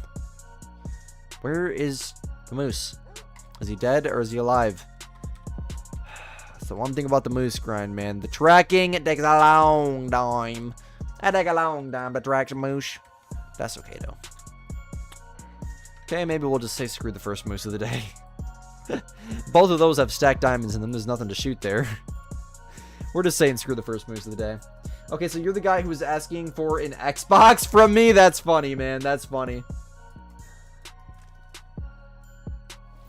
Where is the moose? Is he dead, or is he alive? That's the one thing about the moose grind, man. The tracking, it takes a long time. It takes a long time to track a moose. That's okay, though. Okay, maybe we'll just say screw the first moose of the day. Both of those have stacked diamonds in them. There's nothing to shoot there. We're just saying screw the first moose of the day. Okay, so you're the guy who was asking for an Xbox from me? That's funny, man. That's funny.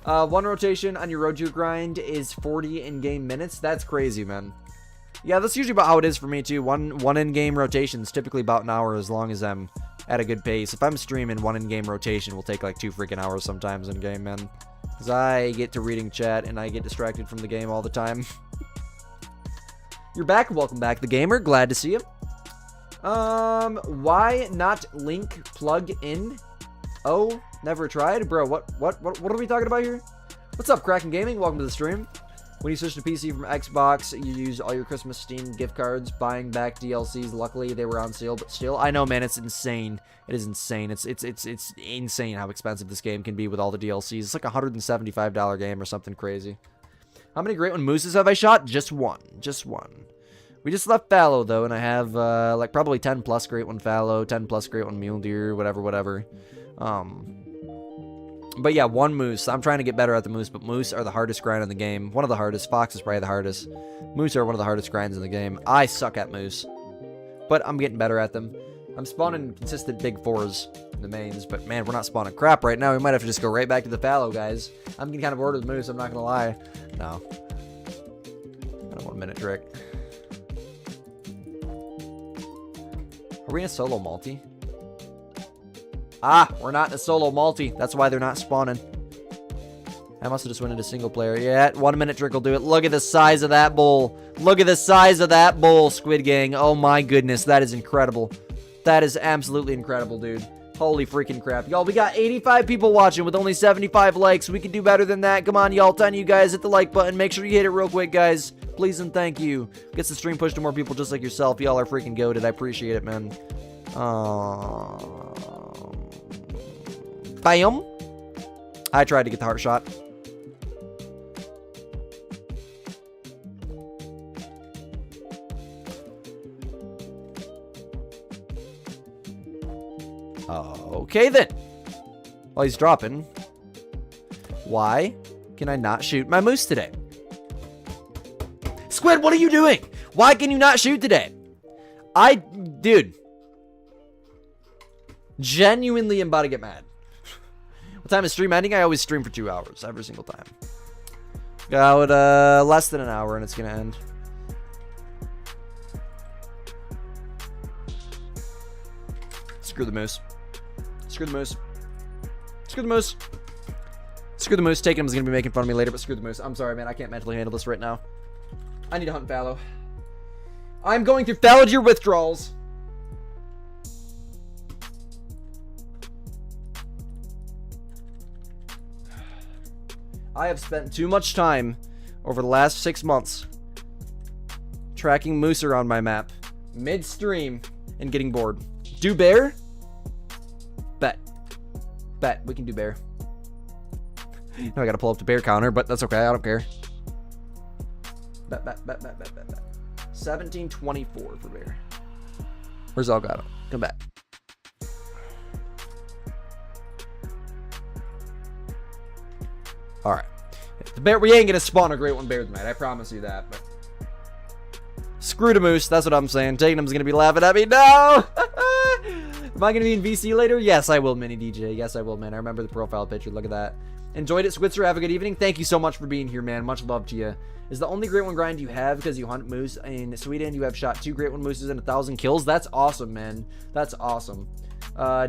One rotation on your Roju grind is 40 in-game minutes. That's crazy, man. Yeah, that's usually about how it is for me, too. One in-game rotation is typically about an hour as long as I'm at a good pace. If I'm streaming, one in-game rotation will take like 2 freaking hours sometimes in-game, man. Because I get to reading chat and I get distracted from the game all the time. You're back. Welcome back, the gamer. Glad to see you. Why not link plug in? Oh, never tried? Bro, what are we talking about here? What's up, Kraken Gaming? Welcome to the stream. When you switch to PC from Xbox, you use all your Christmas Steam gift cards, buying back DLCs. Luckily, they were on sale, but still, I know, man, it's insane. It is insane. It's insane how expensive this game can be with all the DLCs. It's like a $175 game or something crazy. How many Great One Mooses have I shot? Just one. Just one. We just left fallow, though, and I have, like, probably 10 plus Great One fallow, 10 plus Great One mule deer, whatever. But yeah, one moose. I'm trying to get better at the moose, but moose are the hardest grind in the game. One of the hardest. Fox is probably the hardest. Moose are one of the hardest grinds in the game. I suck at moose, but I'm getting better at them. I'm spawning consistent big 4s in the mains, but man, we're not spawning crap right now. We might have to just go right back to the fallow, guys. I'm getting kind of bored with moose, I'm not gonna lie. No. I don't want a minute trick. Are we in a solo multi? Ah, we're not in a solo multi. That's why they're not spawning. I must have just went into single player. Yeah, 1 minute trick will do it. Look at the size of that bull. Look at the size of that bull, Squid Gang. Oh my goodness, that is incredible. That is absolutely incredible, dude. Holy freaking crap. Y'all, we got 85 people watching with only 75 likes. We can do better than that. Come on, y'all. 10 of you guys hit the like button. Make sure you hit it real quick, guys. Please and thank you. Gets the stream pushed to more people just like yourself. Y'all are freaking goated. I appreciate it, man. Bam. I tried to get the heart shot. Okay then. Well, he's dropping. Why can I not shoot my moose today? Squid, what are you doing? Why can you not shoot today? Dude. Genuinely am about to get mad. What time is stream ending? I always stream for 2 hours every single time. Got less than an hour and it's gonna end. Screw the moose. Screw the moose. Screw the moose. Screw the moose. Taking him is gonna be making fun of me later, but screw the moose. I'm sorry, man. I can't mentally handle this right now. I need to hunt fallow. I'm going through fallow deer withdrawals. I have spent too much time over the last 6 months tracking moose around my map midstream and getting bored. Do bear? Bet. Bet. We can do bear. Now I gotta pull up the bear counter, but that's okay. I don't care. Bet. 1724 for bear. Where's Elgato? Come back. All right. The bear, we ain't gonna spawn a great one bear tonight. I promise you that. But screw the moose. That's what I'm saying. Taking him's gonna be laughing at me. No. Am I gonna be in VC later? Yes, I will, Mini DJ. Yes, I will, man. I remember the profile picture. Look at that. Enjoyed it, Squidster. Have a good evening. Thank you so much for being here, man. Much love to you. Is the only Great One grind you have because you hunt moose in Sweden? You have shot 2 Great One mooses and 1,000 kills. That's awesome, man. That's awesome.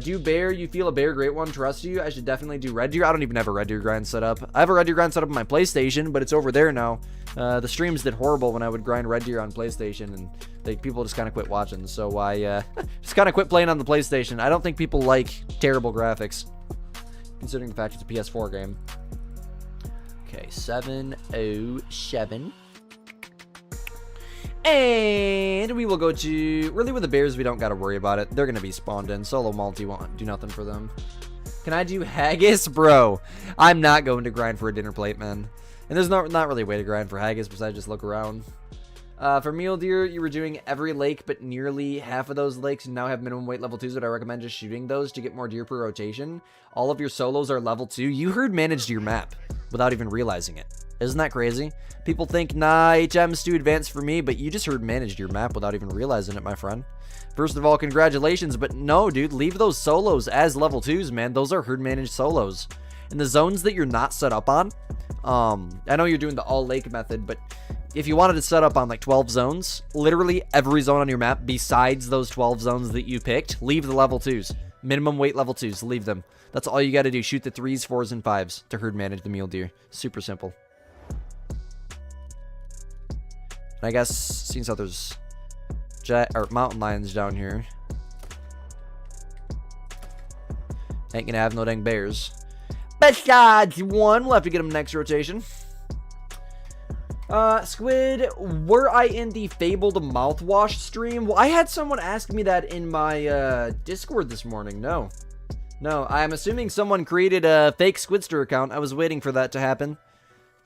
Do bear, you feel a bear Great One trust you? I should definitely do red deer. I don't even have a red deer grind set up. I have a red deer grind set up on my PlayStation, but it's over there now. The streams did horrible when I would grind red deer on PlayStation, and people just kind of quit watching. So I just kind of quit playing on the PlayStation. I don't think people like terrible graphics, considering the fact it's a PS4 game. Okay, 707. And we will go to... Really, with the bears, we don't got to worry about it. They're going to be spawned in. Solo multi won't do nothing for them. Can I do haggis? Bro, I'm not going to grind for a dinner plate, man. And there's not really a way to grind for haggis besides just look around. For mule deer, you were doing every lake, but nearly half of those lakes now have minimum weight level 2s. Would I recommend just shooting those to get more deer per rotation? All of your solos are level 2. You herd managed your map without even realizing it. Isn't that crazy? People think, nah, HM's too advanced for me, but you just herd managed your map without even realizing it, my friend. First of all, congratulations, but no, dude, leave those solos as level 2s, man. Those are herd managed solos. In the zones that you're not set up on, I know you're doing the all lake method, but if you wanted to set up on like 12 zones, literally every zone on your map besides those 12 zones that you picked, leave the level 2s. Minimum weight level 2s, leave them. That's all you got to do. Shoot the 3s, 4s, and 5s to herd manage the mule deer. Super simple. And I guess, seeing how there's mountain lions down here, ain't gonna have no dang bears. Besides one, we'll have to get him next rotation. Squid, were I in the Fabled mouthwash stream? Well, I had someone ask me that in my Discord this morning. No, I'm assuming someone created a fake Squidster account. I was waiting for that to happen,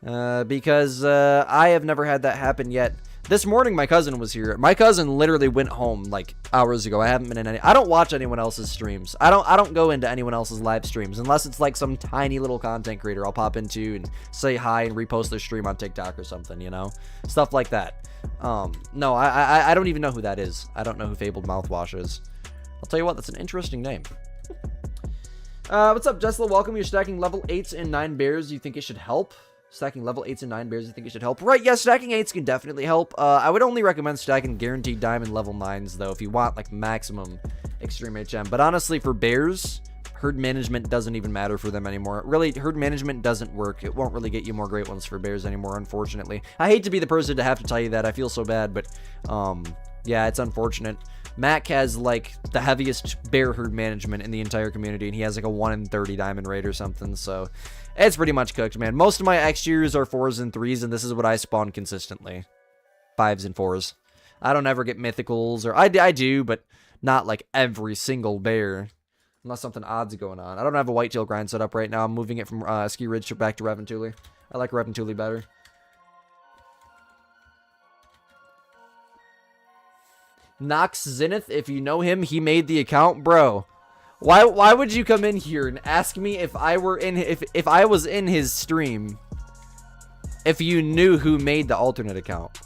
because I have never had that happen yet. This morning, my cousin was here. My cousin literally went home like hours ago. I haven't been in any. I don't watch anyone else's streams. I don't go into anyone else's live streams unless it's like some tiny little content creator I'll pop into and say hi and repost their stream on TikTok or something, you know, stuff like that. No, I don't even know who that is. I don't know who Fabled Mouthwash is. I'll tell you what, that's an interesting name. What's up, Jesla? Welcome. You're stacking level 8s and 9 bears. You think it should help? Stacking level 8s and 9 bears, you think it should help? Right, yeah, stacking 8s can definitely help. I would only recommend stacking guaranteed diamond level 9s, though, if you want, like, maximum extreme HM. But honestly, for bears, herd management doesn't even matter for them anymore. Really, herd management doesn't work. It won't really get you more great ones for bears anymore, unfortunately. I hate to be the person to have to tell you that. I feel so bad, but, yeah, it's unfortunate. Mac has, like, the heaviest bear herd management in the entire community, and he has, like, a 1 in 30 diamond rate or something, so it's pretty much cooked, man. Most of my X tiers are 4s and 3s, and this is what I spawn consistently. 5s and 4s. I don't ever get mythicals, or I do, but not like every single bear. Unless something odd's going on. I don't have a whitetail grind set up right now. I'm moving it from Ski Ridge back to Reventuli. I like Reventuli better. Nox Zenith, if you know him, he made the account, bro. Why would you come in here and ask me if I were in if I was in his stream if you knew who made the alternate account?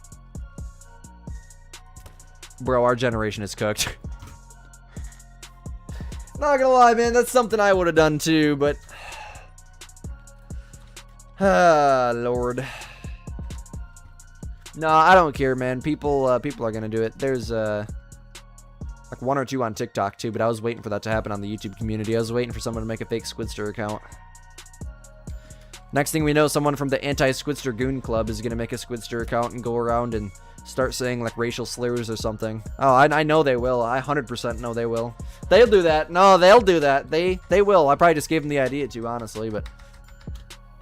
Bro, our generation is cooked. Not gonna lie, man, that's something I would have done too, but Lord. No, I don't care, man. People are gonna do it. There's like 1 or 2 on TikTok too, but I was waiting for that to happen on the YouTube community. I was waiting for someone to make a fake Squidster account. Next thing we know, someone from the anti-Squidster Goon Club is gonna make a Squidster account and go around and start saying like racial slurs or something. Oh, I know they will. I 100% know they will. They'll do that. No, they'll do that. They will. I probably just gave them the idea to, honestly, but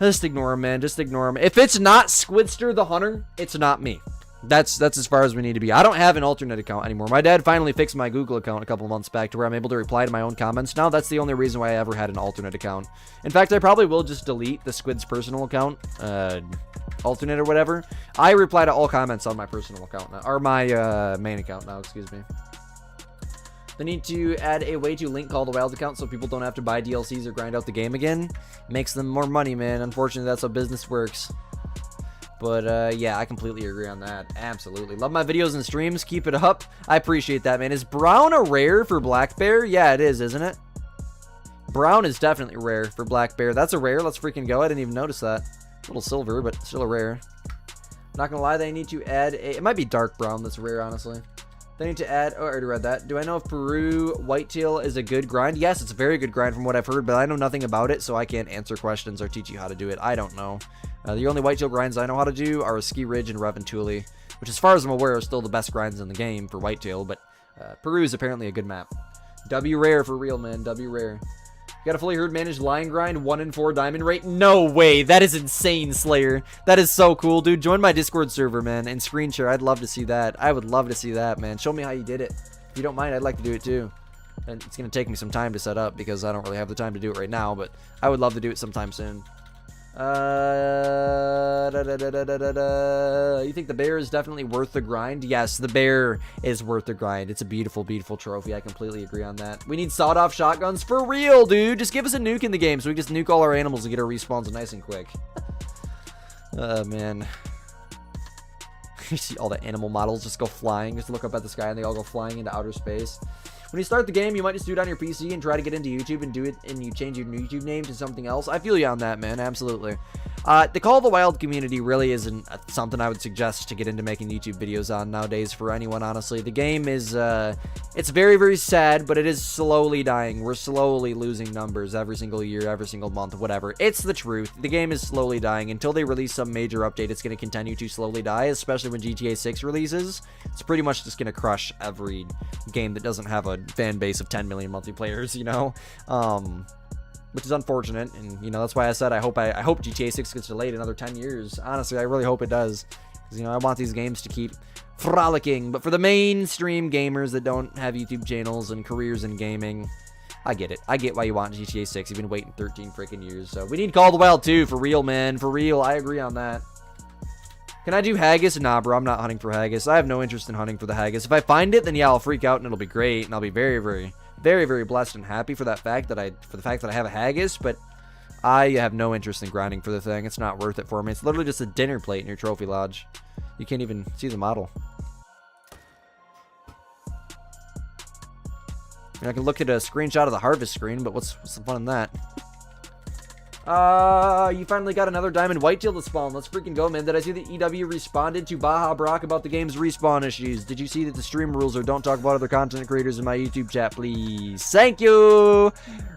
just ignore them, man. Just ignore them. If it's not Squidster the Hunter, it's not me. That's as far as we need to be. I don't have an alternate account anymore. My dad finally fixed my Google account a couple months back to where I'm able to reply to my own comments. Now that's the only reason why I ever had an alternate account. In fact, I probably will just delete the Squid's personal account, alternate or whatever. I reply to all comments on my personal account now, or my main account now, excuse me. They need to add a way to link Call the Wild account so people don't have to buy DLCs or grind out the game again. Makes them more money, man. Unfortunately, that's how business works. But, yeah, I completely agree on that. Absolutely. Love my videos and streams. Keep it up. I appreciate that, man. Is brown a rare for black bear? Yeah, it is, isn't it? Brown is definitely rare for black bear. That's a rare. Let's freaking go. I didn't even notice that. A little silver, but still a rare. Not gonna lie, they need to add a... It might be dark brown that's rare, honestly. They need to add... Oh, I already read that. Do I know if Peru whitetail is a good grind? Yes, it's a very good grind from what I've heard, but I know nothing about it, so I can't answer questions or teach you how to do it. I don't know. The only whitetail grinds I know how to do are Ski Ridge and Reventuli, which as far as I'm aware are still the best grinds in the game for whitetail, but Peru is apparently a good map. W rare for real, man. W rare. Got a fully herd managed line grind, 1 in 4 diamond rate. No way. That is insane, Slayer. That is so cool, dude. Join my Discord server, man, and screen share. I'd love to see that. I would love to see that, man. Show me how you did it. If you don't mind, I'd like to do it too. And it's going to take me some time to set up because I don't really have the time to do it right now, but I would love to do it sometime soon. You think the bear is definitely worth the grind? Yes, the bear is worth the grind. It's a beautiful, beautiful trophy. I completely agree on that. We need sawed-off shotguns for real, dude. Just give us a nuke in the game so we can just nuke all our animals and get our respawns nice and quick. Man. You see all the animal models just go flying. Just look up at the sky and they all go flying into outer space. When you start the game, you might just do it on your PC and try to get into YouTube and do it, and you change your YouTube name to something else. I feel you on that, man. Absolutely. The Call of the Wild community really isn't something I would suggest to get into making YouTube videos on nowadays for anyone, honestly. The game is, it's very, very sad, but it is slowly dying. We're slowly losing numbers every single year, every single month, whatever. It's the truth. The game is slowly dying. Until they release some major update, it's going to continue to slowly die, especially when GTA 6 releases. It's pretty much just going to crush every game that doesn't have a fan base of 10 million monthly players, you know, which is unfortunate, and you know that's why I said I hope GTA 6 gets delayed another 10 years. Honestly, I really hope it does, because you know I want these games to keep frolicking. But for the mainstream gamers that don't have YouTube channels and careers in gaming, I get it. I get why you want GTA 6. You've been waiting 13 freaking years, so we need Call of the Wild 2 for real, man, for real. I agree on that. Can I do haggis? Nah, bro, I'm not hunting for haggis. I have no interest in hunting for the haggis. If I find it, then yeah, I'll freak out and it'll be great, and I'll be very, very, very, very blessed and happy for that fact that I have a haggis. But I have no interest in grinding for the thing. It's not worth it for me. It's literally just a dinner plate in your trophy lodge. You can't even see the model. I mean, I can look at a screenshot of the harvest screen, but what's the fun in that? You finally got another diamond whitetail to spawn. Let's freaking go, man. Did I see that EW responded to Baja Brock about the game's respawn issues? Did you see that the stream rules are don't talk about other content creators in my YouTube chat, please? Thank you.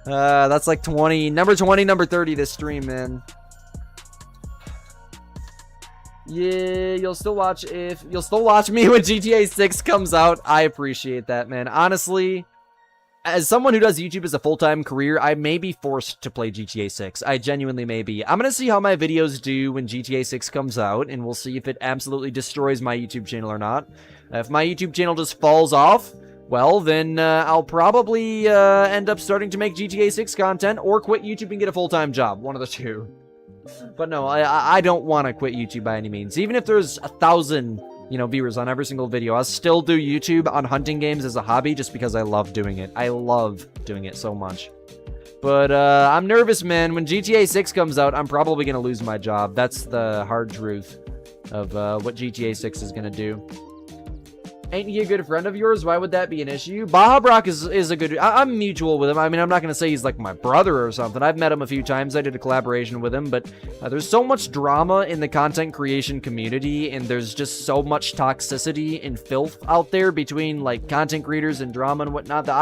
That's like 20, number 20, number 30 this stream, man. Yeah, you'll still watch me when GTA 6 comes out. I appreciate that, man. Honestly, as someone who does YouTube as a full-time career, I may be forced to play GTA 6. I genuinely may be. I'm gonna see how my videos do when GTA 6 comes out, and we'll see if it absolutely destroys my YouTube channel or not. If my YouTube channel just falls off, well, then I'll probably end up starting to make GTA 6 content, or quit YouTube and get a full-time job. One of the two. But no, I don't want to quit YouTube by any means. Even if there's 1,000... viewers on every single video, I'll still do YouTube on hunting games as a hobby just because I love doing it. I love doing it so much. But, I'm nervous, man. When GTA 6 comes out, I'm probably gonna lose my job. That's the hard truth of, what GTA 6 is gonna do. Ain't he a good friend of yours? Why would that be an issue? Baja Brock is a good... I'm mutual with him. I mean, I'm not going to say he's like my brother or something. I've met him a few times. I did a collaboration with him, but there's so much drama in the content creation community, and there's just so much toxicity and filth out there between, like, content creators and drama and whatnot that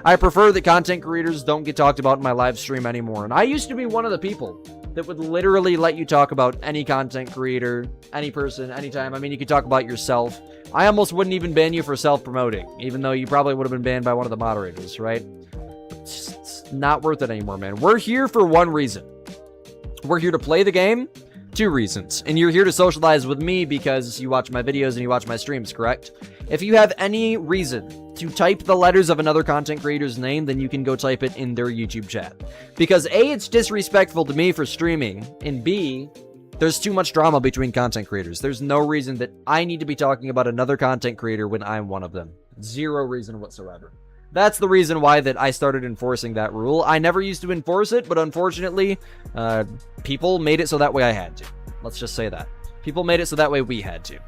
I prefer that content creators don't get talked about in my live stream anymore. And I used to be one of the people that would literally let you talk about any content creator, any person, anytime. I mean, you could talk about yourself. I almost wouldn't even ban you for self-promoting, even though you probably would have been banned by one of the moderators, right? It's not worth it anymore, man. We're here for one reason. We're here to play the game. 2 reasons. And you're here to socialize with me because you watch my videos and you watch my streams, correct? If you have any reason to type the letters of another content creator's name, then you can go type it in their YouTube chat. Because A, it's disrespectful to me for streaming, and B, there's too much drama between content creators. There's no reason that I need to be talking about another content creator when I'm one of them. 0 reason whatsoever. That's the reason why that I started enforcing that rule. I never used to enforce it, but unfortunately, people made it so that way I had to. Let's just say that. People made it so that way we had to.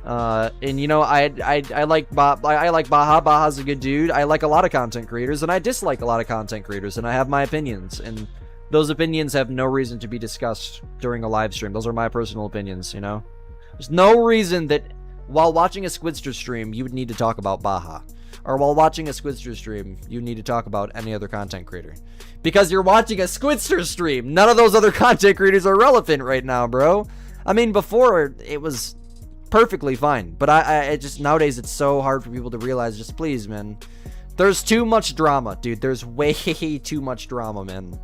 And I like Baja. Baja's a good dude. I like a lot of content creators, and I dislike a lot of content creators, and I have my opinions, and those opinions have no reason to be discussed during a live stream. Those are my personal opinions, There's no reason that while watching a Squidster stream, you would need to talk about Baja. Or while watching a Squidster stream, you need to talk about any other content creator. Because you're watching a Squidster stream! None of those other content creators are relevant right now, bro. I mean, before, it was perfectly fine. But I just, nowadays, it's so hard for people to realize, just please, man. There's too much drama, dude. There's way too much drama, man.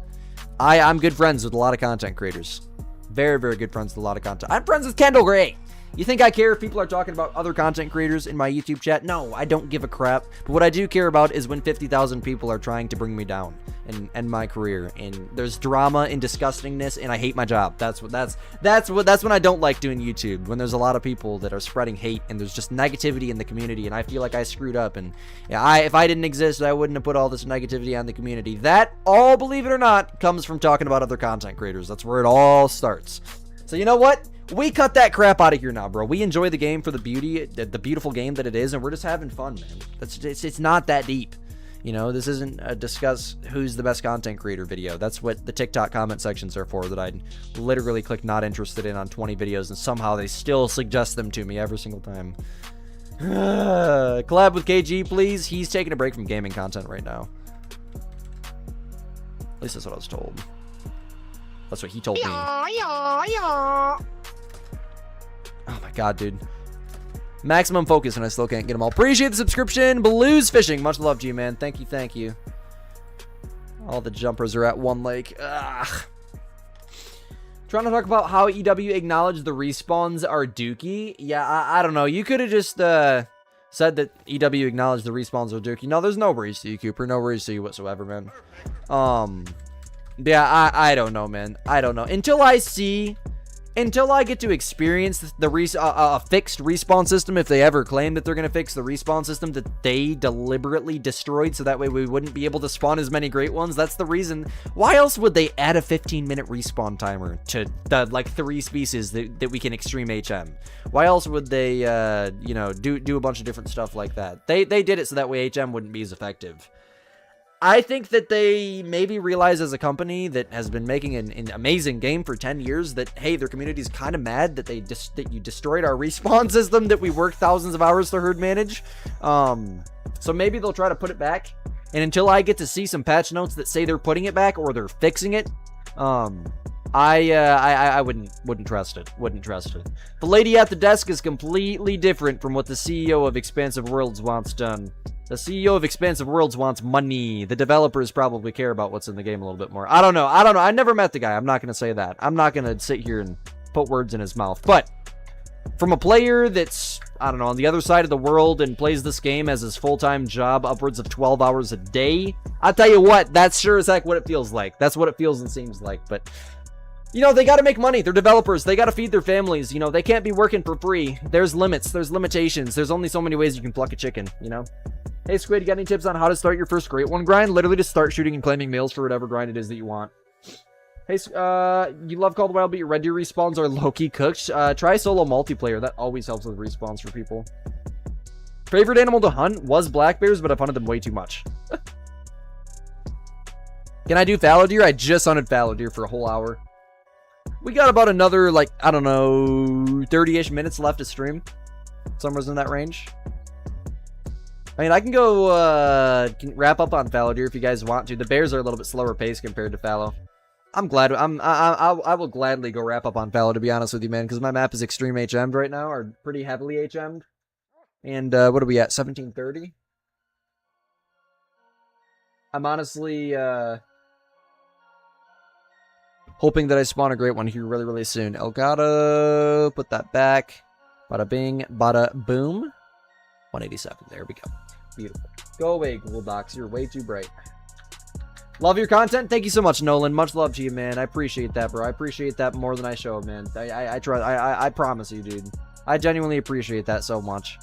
I'm good friends with a lot of content creators. Very, very good friends with a lot of content. I'm friends with Kendall Gray. You think I care if people are talking about other content creators in my YouTube chat? No, I don't give a crap. But what I do care about is when 50,000 people are trying to bring me down and end my career. And there's drama and disgustingness, and I hate my job. That's when I don't like doing YouTube. When there's a lot of people that are spreading hate and there's just negativity in the community, and I feel like I screwed up. And if I didn't exist, I wouldn't have put all this negativity on the community. That all, believe it or not, comes from talking about other content creators. That's where it all starts. So you know what? We cut that crap out of here now, bro. We enjoy the game for the beauty, the beautiful game that it is, and we're just having fun, man. It's not that deep. This isn't a discuss who's the best content creator video. That's what the TikTok comment sections are for, that I literally click not interested in on 20 videos, and somehow they still suggest them to me every single time. Collab with KG, please. He's taking a break from gaming content right now. At least that's what I was told. That's what he told me. Oh my god, dude. Maximum focus, and I still can't get them all. Appreciate the subscription. Blues Fishing. Much love to you, man. Thank you, thank you. All the jumpers are at one lake. Ugh. Trying to talk about how EW acknowledged the respawns are dookie. Yeah, I don't know. You could have just said that EW acknowledged the respawns are dookie. No, there's no worries to you, Cooper. No worries to you whatsoever, man. Yeah, I don't know, man. I don't know. Until I get to experience the fixed respawn system, if they ever claim that they're going to fix the respawn system that they deliberately destroyed so that way we wouldn't be able to spawn as many great ones. That's the reason. Why else would they add a 15-minute respawn timer to the 3 species that we can extreme HM? Why else would they do a bunch of different stuff like that? They did it so that way HM wouldn't be as effective. I think that they maybe realize as a company that has been making an amazing game for 10 years that, hey, their community is kind of mad that that you destroyed our respawn system that we worked thousands of hours to herd manage. So maybe they'll try to put it back. And until I get to see some patch notes that say they're putting it back or they're fixing it, I wouldn't trust it. Wouldn't trust it. The lady at the desk is completely different from what the CEO of Expansive Worlds wants done. The CEO of Expansive Worlds wants money. The developers probably care about what's in the game a little bit more. I don't know. I never met the guy. I'm not going to say that. I'm not going to sit here and put words in his mouth. But from a player that's, I don't know, on the other side of the world and plays this game as his full-time job, upwards of 12 hours a day, I'll tell you what, that's sure as heck what it feels like. That's what it feels and seems like. But, you know, they got to make money. They're developers. They got to feed their families. You know, they can't be working for free. There's limits. There's limitations. There's only so many ways you can pluck a chicken, you know? Hey, Squid, you got any tips on how to start your first Great One grind? Literally just start shooting and claiming males for whatever grind it is that you want. Hey, you love Call of the Wild, but your red deer respawns are low-key cooked. Try solo multiplayer. That always helps with respawns for people. Favorite animal to hunt was black bears, but I've hunted them way too much. Can I do fallow deer? I just hunted fallow deer for a whole hour. We got about another, like, I don't know, 30-ish minutes left to stream. Somewhere in that range. I mean, I can go wrap up on fallow deer if you guys want to. The bears are a little bit slower paced compared to fallow. I'm glad. I will gladly go wrap up on fallow, to be honest with you, man, because my map is extreme HM'd right now, or pretty heavily HM'd. And what are we at? 1730. I'm honestly hoping that I spawn a great one here really, really soon. Elgato, put that back. Bada bing, bada boom. 187. There we go. Beautiful. Go away, Google Docs. You're way too bright. Love your content. Thank you so much, Nolan. Much love to you, man. I appreciate that, bro. I appreciate that more than I show, man. I try. I promise you, dude. I genuinely appreciate that so much.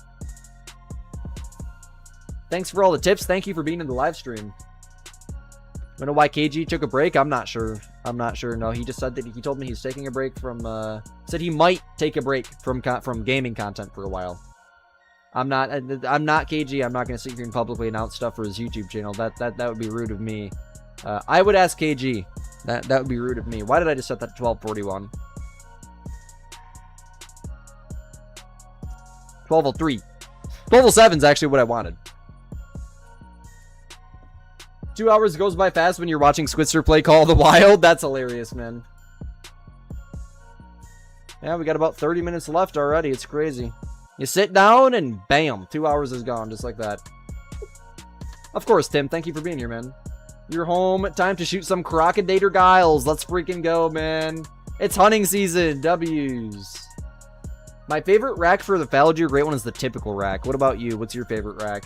Thanks for all the tips. Thank you for being in the live stream. I know why KG took a break. I'm not sure. I'm not sure. No, he just said that he told me he's taking a break from. Said he might take a break from gaming content for a while. I'm not KG. I'm not going to sit here and publicly announce stuff for his YouTube channel. That would be rude of me. I would ask KG. That would be rude of me. Why did I just set that to 1241? 1203. 1207 is actually what I wanted. 2 hours goes by fast when you're watching Squidster play Call of the Wild. That's hilarious, man. Yeah, we got about 30 minutes left already. It's crazy. You sit down and bam, 2 hours is gone just like that. Of course, Tim. Thank you for being here, man. You're home. Time to shoot some crocodile guiles. Let's freaking go, man. It's hunting season. W's. My favorite rack for the fallow deer great one is the typical rack. What about you? What's your favorite rack?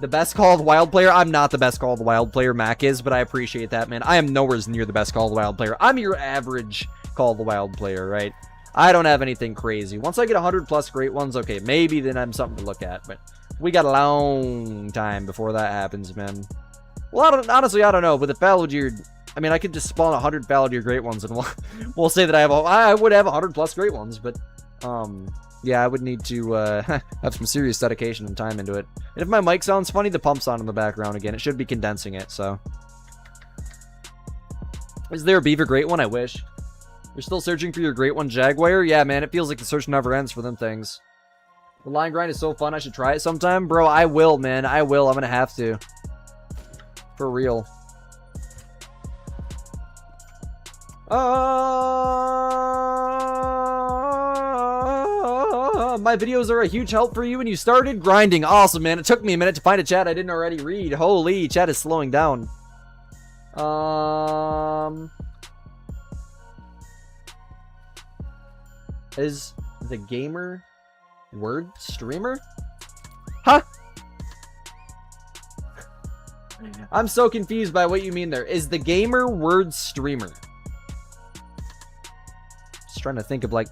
The best Call of the Wild player? I'm not the best Call of the Wild player. Mac is, but I appreciate that, man. I am nowhere near the best Call of the Wild player. I'm your average Call of the Wild player, right? I don't have anything crazy. Once I get 100 plus great ones, okay, maybe then I'm something to look at. But we got a long time before that happens, man. Well, honestly, I don't know. With the fallow deer, I mean, I could just spawn 100 fallow deer great ones, and we'll say that I would have 100 plus great ones. But yeah, I would need to have some serious dedication and time into it. And if my mic sounds funny, the pump's on in the background again. It should be condensing it. So, is there a beaver great one? I wish. You're still searching for your great one jaguar? Yeah, man, it feels like the search never ends for them things. The line grind is so fun, I should try it sometime. Bro, I will, man. I will. I'm gonna have to. For real. My videos are a huge help for you when you started grinding. Awesome, man. It took me a minute to find a chat I didn't already read. Holy, chat is slowing down. Is the gamer word streamer? Huh? I'm so confused by what you mean there. Is the gamer word streamer? Just trying to think of like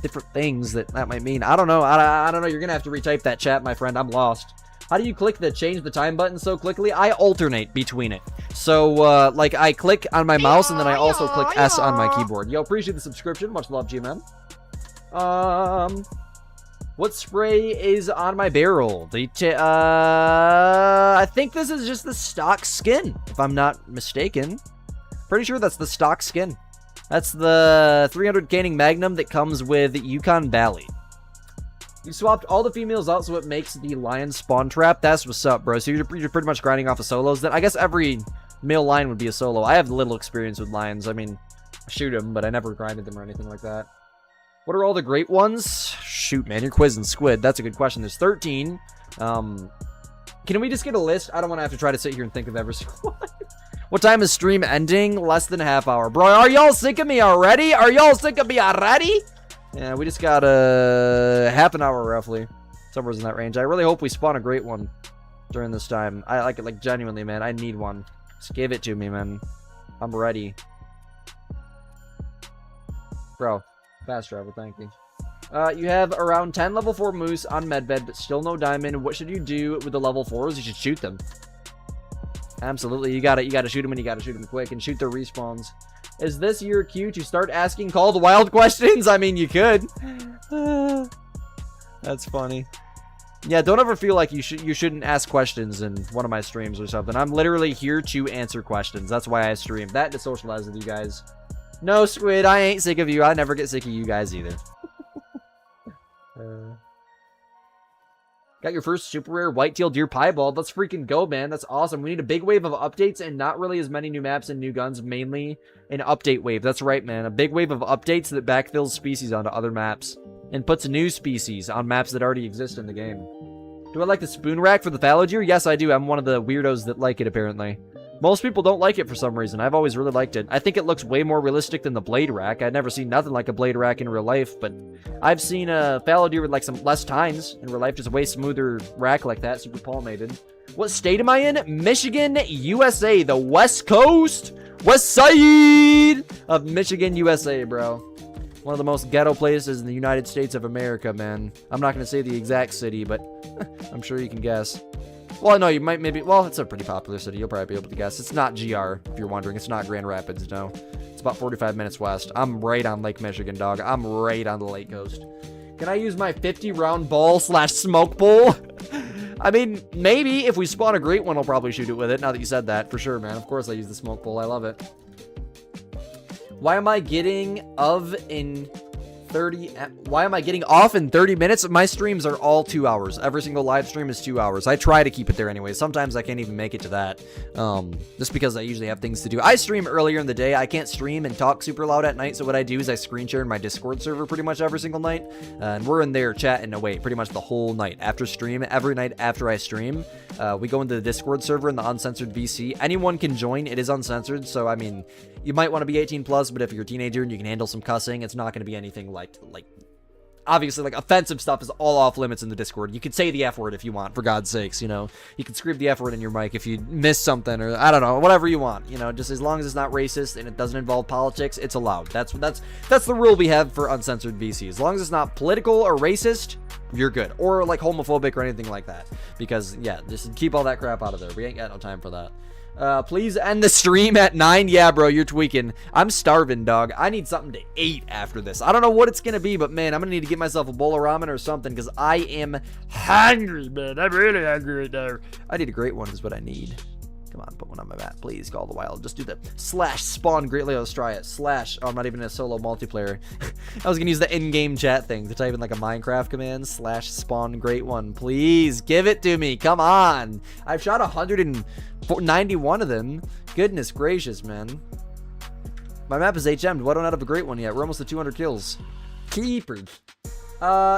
different things that might mean. I don't know. I don't know. You're gonna have to retype that chat, my friend. I'm lost. How do you click the change the time button so quickly? I alternate between it. So, like, I click on my mouse, and then I also click S on my keyboard. Yo, appreciate the subscription. Much love to you, man. What spray is on my barrel? I think this is just the stock skin, if I'm not mistaken. Pretty sure that's the stock skin. That's the 300 canning Magnum that comes with Yukon Valley. You swapped all the females out so it makes the lion spawn trap. That's what's up, bro. So you're pretty much grinding off of solos. Then I guess every male lion would be a solo. I have little experience with lions. I mean, I shoot them, but I never grinded them or anything like that. What are all the great ones? Shoot, man, you're quizzing Squid. That's a good question. There's 13. Can we just get a list? I don't want to have to try to sit here and think of every single one. What time is stream ending? Less than a half hour. Bro, are y'all sick of me already? Are y'all sick of me already? Yeah, we just got a half an hour roughly. Somewhere in that range. I really hope we spawn a great one during this time. I like it, like, genuinely, man. I need one. Just give it to me, man. I'm ready. Bro, fast travel, thank you. You have around 10 level 4 moose on medbed, but still no diamond. What should you do with the level 4s? You should shoot them. Absolutely, you gotta shoot them, and you gotta shoot them quick and shoot their respawns. Is this your cue to start asking Call the Wild questions? I mean, you could. That's funny. Yeah, don't ever feel like you shouldn't ask questions in one of my streams or something. I'm literally here to answer questions. That's why I stream. That to socialize with you guys. No, Squid, I ain't sick of you. I never get sick of you guys either. Got your first super rare whitetail deer piebald. Let's freaking go, man. That's awesome. We need a big wave of updates and not really as many new maps and new guns, mainly an update wave. That's right, man. A big wave of updates that backfills species onto other maps and puts new species on maps that already exist in the game. Do I like the spoon rack for the fallow deer? Yes, I do. I'm one of the weirdos that like it, apparently. Most people don't like it for some reason. I've always really liked it. I think it looks way more realistic than the blade rack. I've never seen nothing like a blade rack in real life, but I've seen a fallow deer with like some less tines in real life, just a way smoother rack like that, super palmated. What state am I in? Michigan, USA, the West Coast, West Side of Michigan, USA, bro. One of the most ghetto places in the United States of America, man. I'm not going to say the exact city, but I'm sure you can guess. Well, no, you might maybe... Well, it's a pretty popular city. You'll probably be able to guess. It's not GR, if you're wondering. It's not Grand Rapids, no. It's about 45 minutes west. I'm right on Lake Michigan, dog. I'm right on the lake coast. Can I use my 50-round ball / smoke pole? I mean, maybe. If we spawn a great one, I'll probably shoot it with it. Now that you said that, for sure, man. Of course I use the smoke pole. I love it. Why am I getting off in 30 minutes? My streams are all 2 hours. Every single live stream is 2 hours. I try to keep it there anyway. Sometimes I can't even make it to that. Just because I usually have things to do. I stream earlier in the day. I can't stream and talk super loud at night. So what I do is I screen share in my Discord server pretty much every single night. And we're in there chatting away pretty much the whole night. After stream, every night after I stream, we go into the Discord server in the uncensored VC. Anyone can join. It is uncensored. So, I mean, you might want to be 18 plus, but if you're a teenager and you can handle some cussing, it's not going to be anything like obviously, like, offensive stuff is all off limits in the Discord. You can say the F word if you want, for God's sakes, you know. You can scream the F word in your mic if you miss something, or, I don't know, whatever you want, you know. Just as long as it's not racist and it doesn't involve politics, it's allowed. That's the rule we have for uncensored VC. As long as it's not political or racist, you're good. Or, like, homophobic or anything like that. Because, yeah, just keep all that crap out of there. We ain't got no time for that. Please end the stream at 9. Yeah, bro, you're tweaking. I'm starving, dog. I need something to eat after this. I don't know what it's gonna be, but man, I'm gonna need to get myself a bowl of ramen or something because I am hungry, man. I'm really hungry right now. I need a great one is what I need. Come on, put one on my map, please. Call the Wild. Just do the /spawn greatly. Let's try it. / Oh, I'm not even in a solo multiplayer. I was gonna use the in-game chat thing to type in like a Minecraft command. /spawn great one. Please give it to me. Come on. I've shot 191 of them. Goodness gracious, man. My map is HM'd. Why don't I have a great one yet? We're almost at 200 kills. Keeper.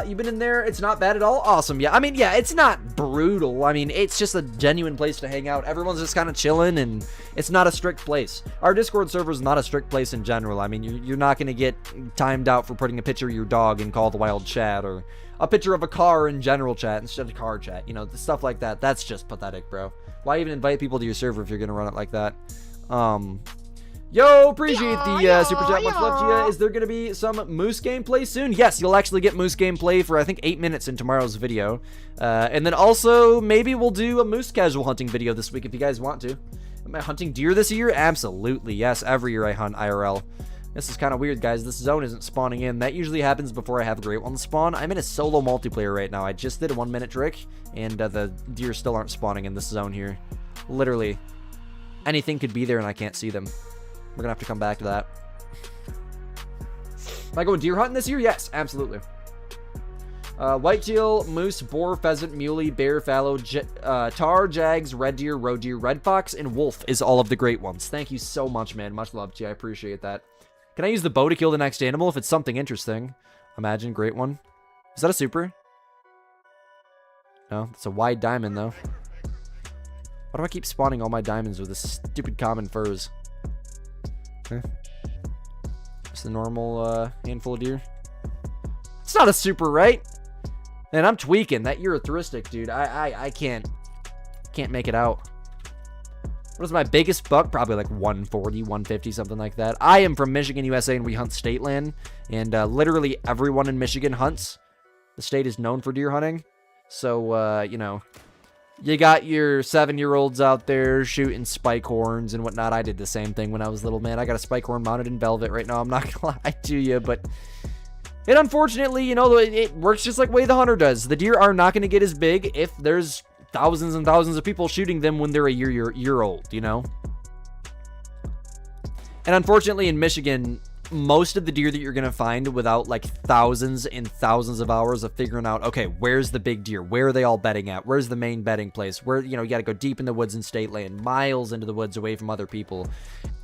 You've been in there. It's not bad at all. Awesome. Yeah. I mean, yeah, it's not brutal. I mean, it's just a genuine place to hang out. Everyone's just kind of chilling, and it's not a strict place. Our Discord server is not a strict place in general. I mean, you're not going to get timed out for putting a picture of your dog in Call the Wild chat, or a picture of a car in general chat instead of car chat. You know, stuff like that. That's just pathetic, bro. Why even invite people to your server if you're going to run it like that? Yo, appreciate the super chat. Much love to you. Is there going to be some moose gameplay soon? Yes, you'll actually get moose gameplay for, I think, 8 minutes in tomorrow's video. And then also, maybe we'll do a moose casual hunting video this week if you guys want to. Am I hunting deer this year? Absolutely, yes. Every year I hunt IRL. This is kind of weird, guys. This zone isn't spawning in. That usually happens before I have great ones spawn. I'm in a solo multiplayer right now. I just did a 1-minute trick, and the deer still aren't spawning in this zone here. Literally, anything could be there, and I can't see them. We're gonna have to come back to that. Am I going deer hunting this year? Yes, absolutely. Whitetail, moose, boar, pheasant, muley, bear, fallow, tar, jags, red deer, roe deer, red fox, and wolf is all of the great ones. Thank you so much, man. Much love to you. I appreciate that. Can I use the bow to kill the next animal if it's something interesting? Imagine, great one. Is that a super? No, it's a wide diamond, though. Why do I keep spawning all my diamonds with this stupid common furs? Huh? Just a normal handful of deer. It's not a super, right? Man, I'm tweaking. That Erythristic, dude. I can't make it out. What is my biggest buck? Probably like 140, 150, something like that. I am from Michigan, USA, and we hunt state land. And literally everyone in Michigan hunts. The state is known for deer hunting. So, you know, you got your 7-year-olds out there shooting spike horns and whatnot. I did the same thing when I was little, man. I got a spike horn mounted in velvet right now. I'm not going to lie to you, but it unfortunately, you know, it works just like the way the hunter does. The deer are not going to get as big if there's thousands and thousands of people shooting them when they're a year old, you know? And unfortunately in Michigan, most of the deer that you're going to find without like thousands and thousands of hours of figuring out, okay, where's the big deer? Where are they all bedding at? Where's the main bedding place? Where, you know, you got to go deep in the woods and state land, miles into the woods away from other people.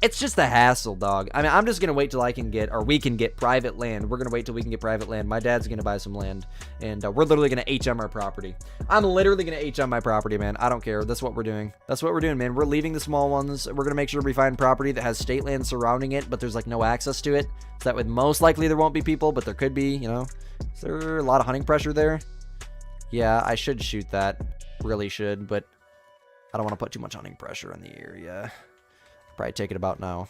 It's just a hassle, dog. I mean, I'm just going to wait till I can get, or we can get private land. We're going to wait till we can get private land. My dad's going to buy some land, and we're literally going to HM our property. I'm literally going to HM my property, man. I don't care. That's what we're doing. That's what we're doing, man. We're leaving the small ones. We're going to make sure we find property that has state land surrounding it, but there's like no access to it. So that would most likely there won't be people, but there could be, you know. Is there a lot of hunting pressure there? Yeah, I should shoot that. Really should, but I don't want to put too much hunting pressure in the area. Probably take it about now.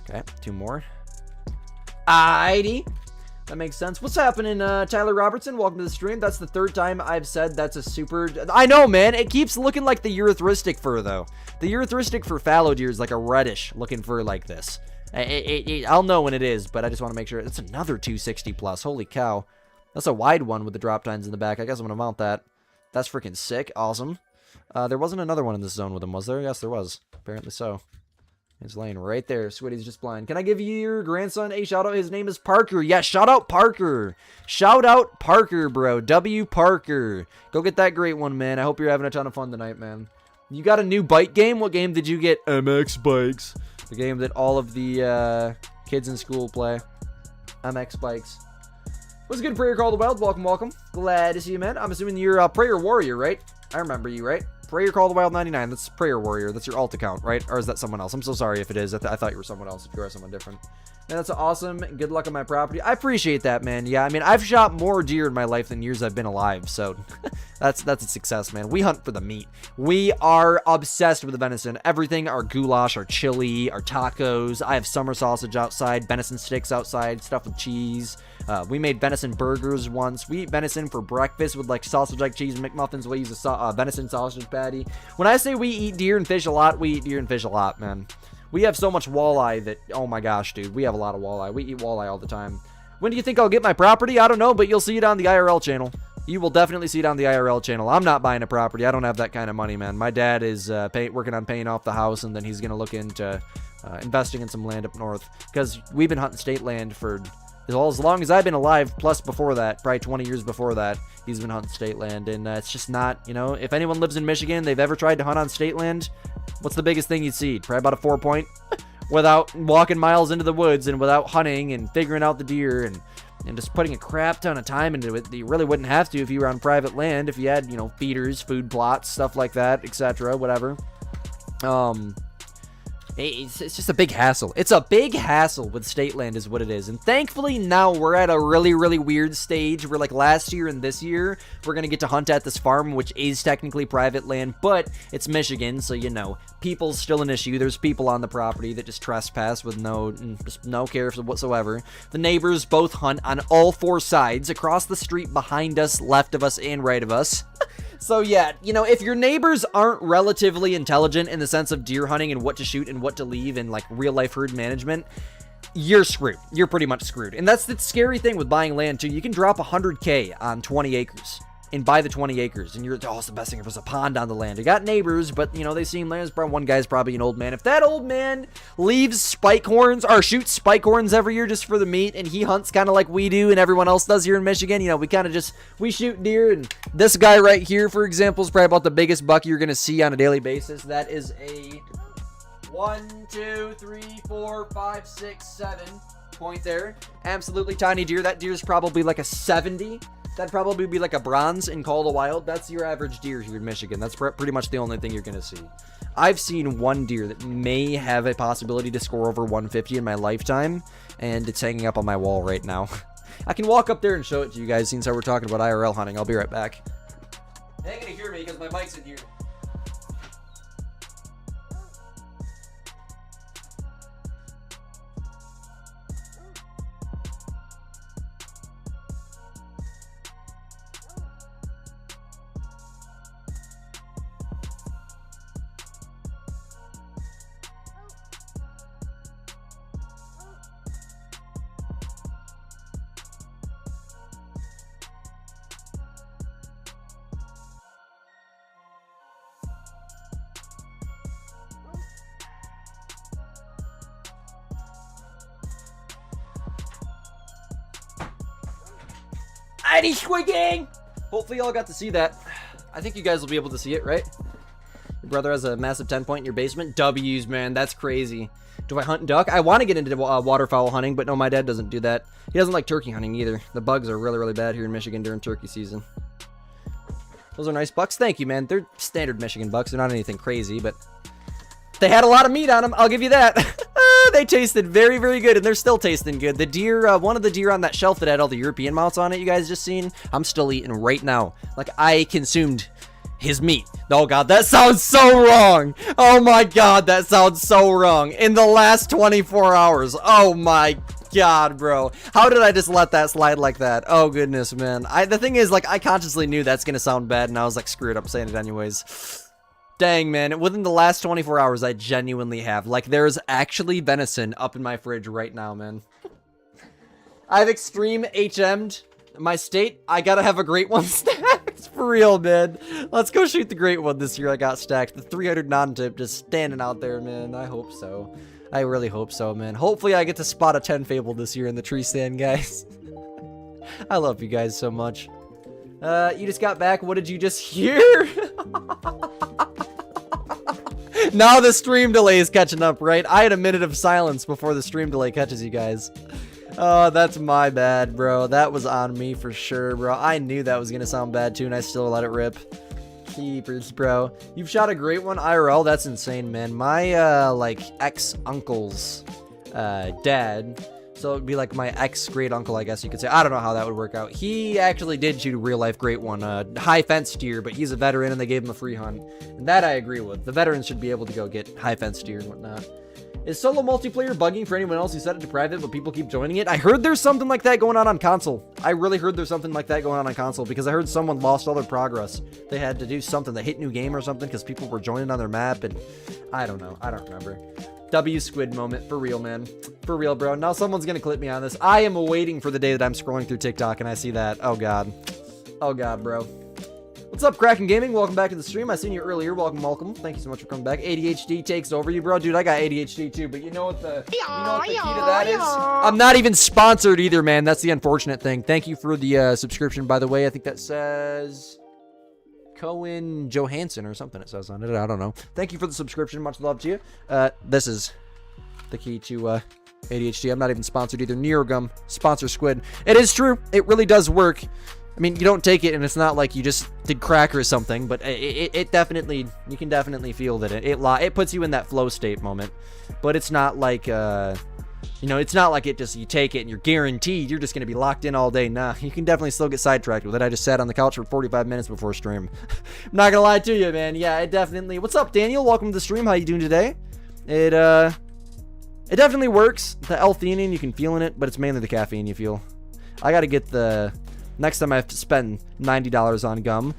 Okay, 2 more. Alrighty. That makes sense. What's happening, Tyler Robertson? Welcome to the stream. That's the 3rd time I've said that's a super... I know, man. It keeps looking like the Erythristic fur, though. The Erythristic for fallow deer is like a reddish looking fur like this. I'll know when it is, but I just want to make sure. It's another 260 plus. Holy cow. That's a wide one with the drop tines in the back. I guess I'm going to mount that. That's freaking sick. Awesome. There wasn't another one in this zone with him, was there? Yes, there was. Apparently so. He's laying right there. Squiddy's just blind. Can I give you your grandson a shout out? His name is Parker. Yeah, shout out Parker. Shout out Parker, bro. W. Parker. Go get that great one, man. I hope you're having a ton of fun tonight, man. You got a new bike game? What game did you get? MX Bikes. The game that all of the kids in school play. MX Bikes. What's good, Prayer Call the Wild? Welcome, welcome. Glad to see you, man. I'm assuming you're a Prayer Warrior, right? I remember you, right? Prayer Call the Wild 99. That's Prayer Warrior. That's your alt account, right? Or is that someone else? I'm so sorry if it is. I thought you were someone else. If you are someone different. Man, that's awesome. Good luck on my property. I appreciate that, man. Yeah, I mean, I've shot more deer in my life than years I've been alive, so that's a success, man. We hunt for the meat. We are obsessed with the venison. Everything, our goulash, our chili, our tacos. I have summer sausage outside, venison sticks outside, stuff with cheese. We made venison burgers once. We eat venison for breakfast with like sausage, like cheese, McMuffins. We use a venison sausage patty. When I say we eat deer and fish a lot, we eat deer and fish a lot, man. We have so much walleye that, oh my gosh, dude, we have a lot of walleye. We eat walleye all the time. When do you think I'll get my property? I don't know, but you'll see it on the IRL channel. You will definitely see it on the IRL channel. I'm not buying a property. I don't have that kind of money, man. My dad is working on paying off the house, and then he's going to look into investing in some land up north. Because we've been hunting state land for as long as I've been alive, plus before that, probably 20 years before that, he's been hunting state land. And it's just not, you know, if anyone lives in Michigan, they've ever tried to hunt on state land, what's the biggest thing you'd see? Probably about a 4-point without walking miles into the woods and without hunting and figuring out the deer and just putting a crap ton of time into it that you really wouldn't have to if you were on private land, if you had, you know, feeders, food plots, stuff like that, etc., whatever. It's just a big hassle. It's a big hassle with state land is what it is. And thankfully now we're at a really, really weird stage where like last year and this year, we're going to get to hunt at this farm, which is technically private land, but it's Michigan. So, you know, people's still an issue. There's people on the property that just trespass with just no care whatsoever. The neighbors both hunt on all 4 sides across the street behind us, left of us, and right of us. So yeah, you know, if your neighbors aren't relatively intelligent in the sense of deer hunting and what to shoot and what to leave and like real life herd management, you're screwed. You're pretty much screwed. And that's the scary thing with buying land too. You can drop 100K on 20 acres and buy the 20 acres and you're, oh, it's the best thing if there's a pond on the land. You got neighbors, but you know, they seem like one guy's probably an old man. If that old man leaves spike horns or shoots spike horns every year just for the meat and he hunts kind of like we do and everyone else does here in Michigan, you know, we kind of just, we shoot deer. And this guy right here, for example, is probably about the biggest buck you're going to see on a daily basis. That is a 1, 2, 3, 4, 5, 6, 7. Point there. Absolutely tiny deer. That deer is probably like a 70. That'd probably be like a bronze in Call of the Wild. That's your average deer here in Michigan. That's pretty much the only thing you're going to see. I've seen one deer that may have a possibility to score over 150 in my lifetime, and it's hanging up on my wall right now. I can walk up there and show it to you guys since we're talking about IRL hunting. I'll be right back. They ain't going to hear me because my mic's in here. Mighty Squid Gang! Hopefully y'all got to see that. I think you guys will be able to see it, right? Your brother has a massive 10 point in your basement. W's, man, that's crazy. Do I hunt duck? I want to get into waterfowl hunting, but no, my dad doesn't do that. He doesn't like turkey hunting either. The bugs are really, really bad here in Michigan during turkey season. Those are nice bucks. Thank you, man. They're standard Michigan bucks. They're not anything crazy, but they had a lot of meat on them. I'll give you that. They tasted very, very good, and they're still tasting good. The deer, one of the deer on that shelf that had all the European mounts on it, you guys just seen, I'm still eating right now. Like, I consumed his meat. Oh, God, that sounds so wrong. Oh, my God, that sounds so wrong. In the last 24 hours. Oh, my God, bro. How did I just let that slide like that? Oh, goodness, man. The thing is, like, I consciously knew that's going to sound bad, and I was like, screw it, I'm saying it anyways. Dang, man. Within the last 24 hours, I genuinely have. Like, there's actually venison up in my fridge right now, man. I've extreme HM'd my state. I gotta have a great one stacked. For real, man. Let's go shoot the great one this year I got stacked. The 300 non-tip just standing out there, man. I hope so. I really hope so, man. Hopefully I get to spot a 10 fable this year in the tree stand, guys. I love you guys so much. You just got back. What did you just hear? Now the stream delay is catching up, right? I had a minute of silence before the stream delay catches you guys. Oh, that's my bad, bro. That was on me for sure, bro. I knew that was gonna sound bad too, and I still let it rip. Keepers, bro. You've shot a great one IRL. That's insane, man. My, like, ex-uncle's dad, so it would be like my ex-great uncle, I guess you could say. I don't know how that would work out. He actually did shoot a real-life great one, high fence deer, but he's a veteran and they gave him a free hunt. And that I agree with. The veterans should be able to go get high fence deer and whatnot. Is solo multiplayer bugging for anyone else who set it to private, but people keep joining it? I heard there's something like that going on console. I really heard there's something like that going on console because I heard someone lost all their progress. They had to do something, they hit new game or something because people were joining on their map, and I don't know. I don't remember. W Squid moment. For real, man. For real, bro. Now someone's gonna clip me on this. I am waiting for the day that I'm scrolling through TikTok and I see that. Oh, God. Oh, God, bro. What's up, Kraken Gaming? Welcome back to the stream. I seen you earlier. Welcome. Thank you so much for coming back. ADHD takes over you, bro. Dude, I got ADHD too, but you know what the key to that is? I'm not even sponsored either, man. That's the unfortunate thing. Thank you for the subscription, by the way. I think that says Cohen Johansson or something it says on it. I don't know. Thank you for the subscription. Much love to you. This is the key to ADHD. I'm not even sponsored either. Neurogum sponsor Squid. It is true. It really does work. I mean, you don't take it, and it's not like you just did crack or something, but it definitely, you can definitely feel that it puts you in that flow state moment. But it's not like, you know, it's not like it just, you take it and you're guaranteed you're just going to be locked in all day. Nah, you can definitely still get sidetracked with it. I just sat on the couch for 45 minutes before stream. I'm not going to lie to you, man. Yeah, it definitely, what's up, Daniel? Welcome to the stream. How you doing today? It definitely works. The L-theanine, you can feel in it, but it's mainly the caffeine you feel. I got to get the... Next time I have to spend $90 on gum,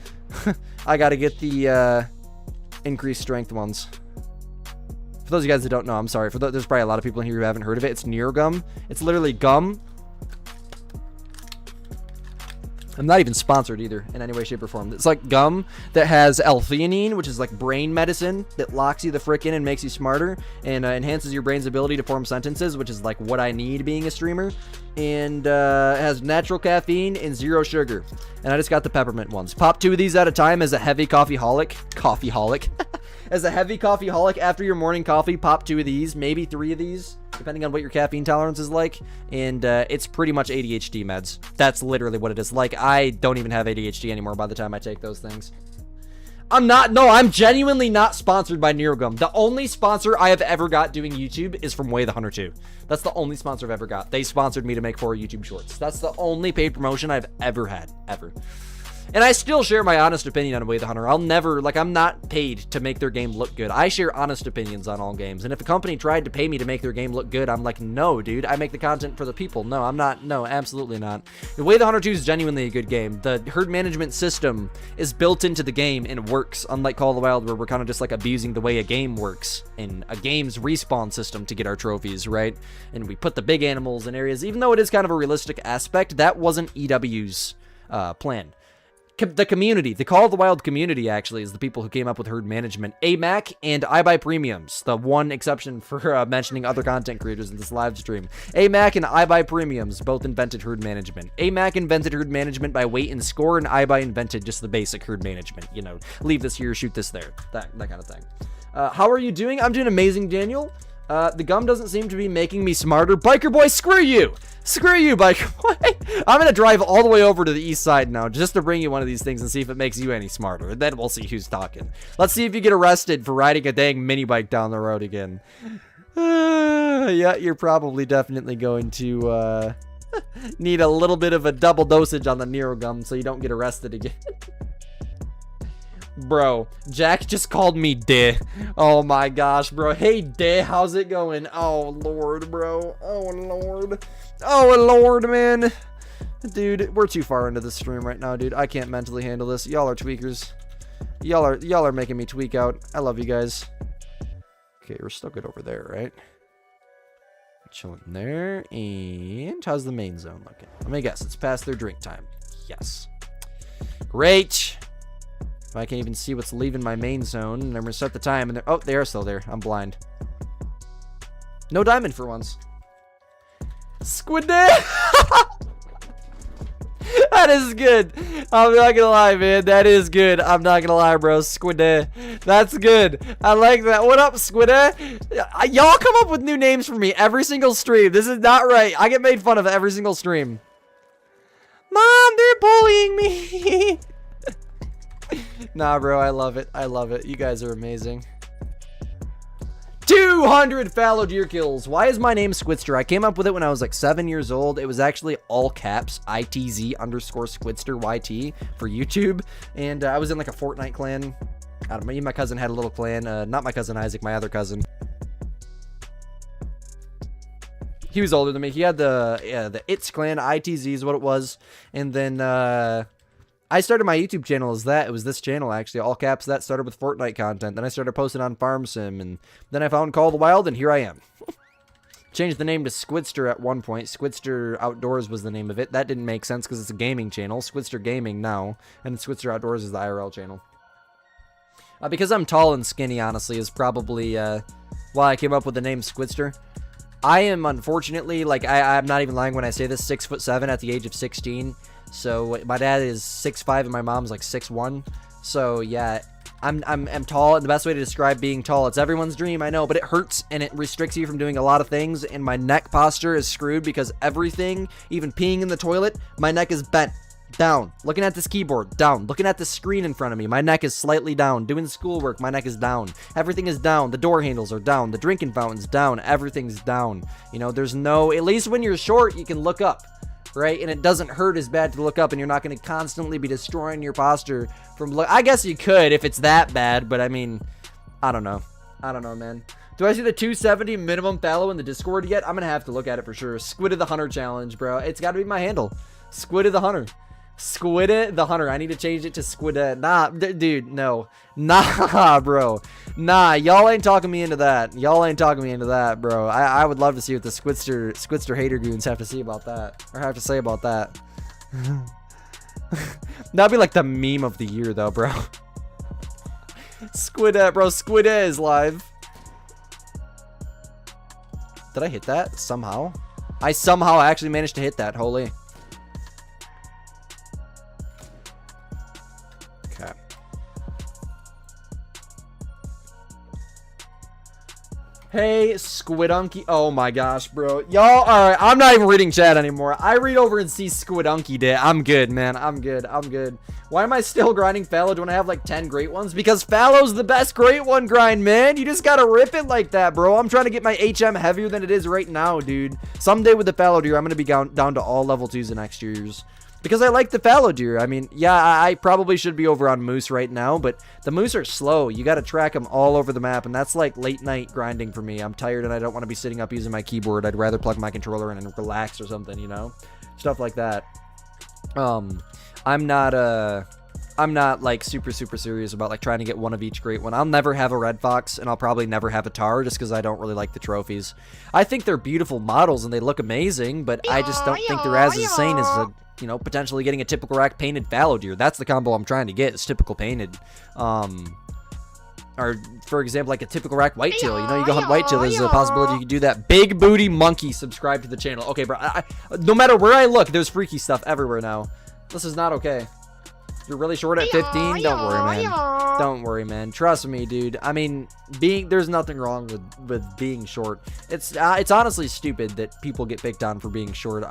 I gotta get the increased strength ones. For those of you guys that don't know, I'm sorry. There's probably a lot of people in here who haven't heard of it. It's Neurogum. It's literally gum. I'm not even sponsored either in any way, shape, or form. It's like gum that has L-theanine, which is like brain medicine that locks you the frick in and makes you smarter and enhances your brain's ability to form sentences, which is like what I need being a streamer. And it has natural caffeine and zero sugar. And I just got the peppermint ones. Pop 2 of these at a time as a heavy coffeeholic. As a heavy coffee holic, after your morning coffee, pop 2 of these, maybe 3 of these, depending on what your caffeine tolerance is like. And it's pretty much ADHD meds. That's literally what it is. Like, I don't even have ADHD anymore by the time I take those things. I'm genuinely not sponsored by NeuroGum. The only sponsor I have ever got doing YouTube is from theHunter 2. That's the only sponsor I've ever got. They sponsored me to make 4 YouTube shorts. That's the only paid promotion I've ever had, ever. And I still share my honest opinion on theHunter. I'll never, like, I'm not paid to make their game look good. I share honest opinions on all games. And if a company tried to pay me to make their game look good, I'm like, no, dude, I make the content for the people. No, I'm not. No, absolutely not. theHunter 2 is genuinely a good game. The herd management system is built into the game and works, unlike Call of the Wild, where we're kind of just like abusing the way a game works in a game's respawn system to get our trophies, right? And we put the big animals in areas, even though it is kind of a realistic aspect, that wasn't EW's plan. The community, the Call of the Wild community, actually, is the people who came up with herd management. AMAC and iBuyPremiums, the one exception for mentioning other content creators in this live stream. AMAC and iBuyPremiums both invented herd management. AMAC invented herd management by weight and score, and iBuy invented just the basic herd management. You know, leave this here, shoot this there, that kind of thing. How are you doing? I'm doing amazing, Daniel. The gum doesn't seem to be making me smarter. Biker boy, screw you! Screw you, biker boy! I'm gonna drive all the way over to the east side now just to bring you one of these things and see if it makes you any smarter. And then we'll see who's talking. Let's see if you get arrested for riding a dang mini bike down the road again. Yeah, you're probably definitely going to need a little bit of a double dosage on the NeuroGum so you don't get arrested again. Bro, Jack just called me De. Oh my gosh, bro. Hey, De, how's it going? Oh, Lord, bro. Oh, Lord. Oh, Lord, man. Dude, we're too far into the stream right now, dude. I can't mentally handle this. Y'all are tweakers. Y'all are making me tweak out. I love you guys. Okay, we're still good over there, right? Chilling there. And how's the main zone looking? Let me guess. It's past their drink time. Yes. Great. I can't even see what's leaving my main zone. And I'm going to set the time. And oh, they are still there. I'm blind. No diamond for once. Squid Day! That is good. I'm not going to lie, man. That is good. I'm not going to lie, bro. Squid Day. That's good. I like that. What up, Squid Day? Y'all come up with new names for me every single stream. This is not right. I get made fun of every single stream. Mom, they're bullying me. Nah, bro, I love it. I love it. You guys are amazing. 200 fallow deer kills. Why is my name Squidster? I came up with it when I was like 7 years old. It was actually all caps, ITZ_Squidster YT for YouTube. And I was in like a Fortnite clan. I don't know, me and my cousin had a little clan. Not my cousin Isaac, my other cousin. He was older than me. He had the It's clan, ITZ is what it was. And then I started my YouTube channel as that. It was this channel, actually. All caps. That started with Fortnite content. Then I started posting on Farm Sim. And then I found Call of the Wild, and here I am. Changed the name to Squidster at one point. Squidster Outdoors was the name of it. That didn't make sense because it's a gaming channel. Squidster Gaming now. And Squidster Outdoors is the IRL channel. Because I'm tall and skinny, honestly, is probably why I came up with the name Squidster. I am, unfortunately, like, I'm not even lying when I say this, 6'7" at the age of 16. So my dad is 6'5" and my mom's like 6'1". So yeah, I'm tall, and the best way to describe being tall, it's everyone's dream, I know, but it hurts and it restricts you from doing a lot of things, and my neck posture is screwed because everything, even peeing in the toilet, my neck is bent down. Looking at this keyboard, down. Looking at the screen in front of me, my neck is slightly down. Doing schoolwork, my neck is down. Everything is down. The door handles are down. The drinking fountain's down. Everything's down. You know, there's no, at least when you're short, you can look up. Right? And it doesn't hurt as bad to look up, and you're not going to constantly be destroying your posture from I guess you could if it's that bad, but I mean, I don't know. I don't know, man. Do I see the 270 minimum fallow in the Discord yet? I'm going to have to look at it for sure. Squid of the Hunter challenge, bro. It's got to be my handle. Squid of the Hunter. Squid the Hunter. I need to change it to Squid. Nah, dude, no. Nah, bro. Nah, y'all ain't talking me into that. Y'all ain't talking me into that, bro. I would love to see what the Squidster hater goons have to see about that. Or have to say about that. That'd be like the meme of the year, though, bro. Squid, bro. Squid is live. Did I hit that? Somehow? I somehow actually managed to hit that. Holy. Hey, Squidunky. Oh my gosh, bro. Y'all, alright, I'm not even reading chat anymore. I read over and see Squidunky did. I'm good, man. I'm good. Why am I still grinding fallow? Do I have like 10 great ones? Because fallow's the best great one grind, man. You just gotta rip it like that, bro. I'm trying to get my HM heavier than it is right now, dude. Someday with the fallow deer, I'm gonna be down to all level 2s in next year's. Because I like the fallow deer. I mean, yeah, I probably should be over on moose right now, but the moose are slow. You got to track them all over the map, and that's like late night grinding for me. I'm tired and I don't want to be sitting up using my keyboard. I'd rather plug my controller in and relax or something, you know? Stuff like that. I'm not like super serious about like trying to get one of each great one. I'll never have a red fox, and I'll probably never have a tar just because I don't really like the trophies. I think they're beautiful models and they look amazing, but I just don't think they're as insane as a, you know, potentially getting a typical rack painted fallow deer. That's the combo I'm trying to get, is typical painted. Or, for example, like a typical rack whitetail. You know, you go hunt whitetail, there's a possibility you can do that. Big Booty Monkey, subscribe to the channel. Okay, bro, no matter where I look, there's freaky stuff everywhere now. This is not okay. You're really short at 15? Don't worry, man. Don't worry, man. Trust me, dude. I mean, there's nothing wrong with being short. It's honestly stupid that people get picked on for being short.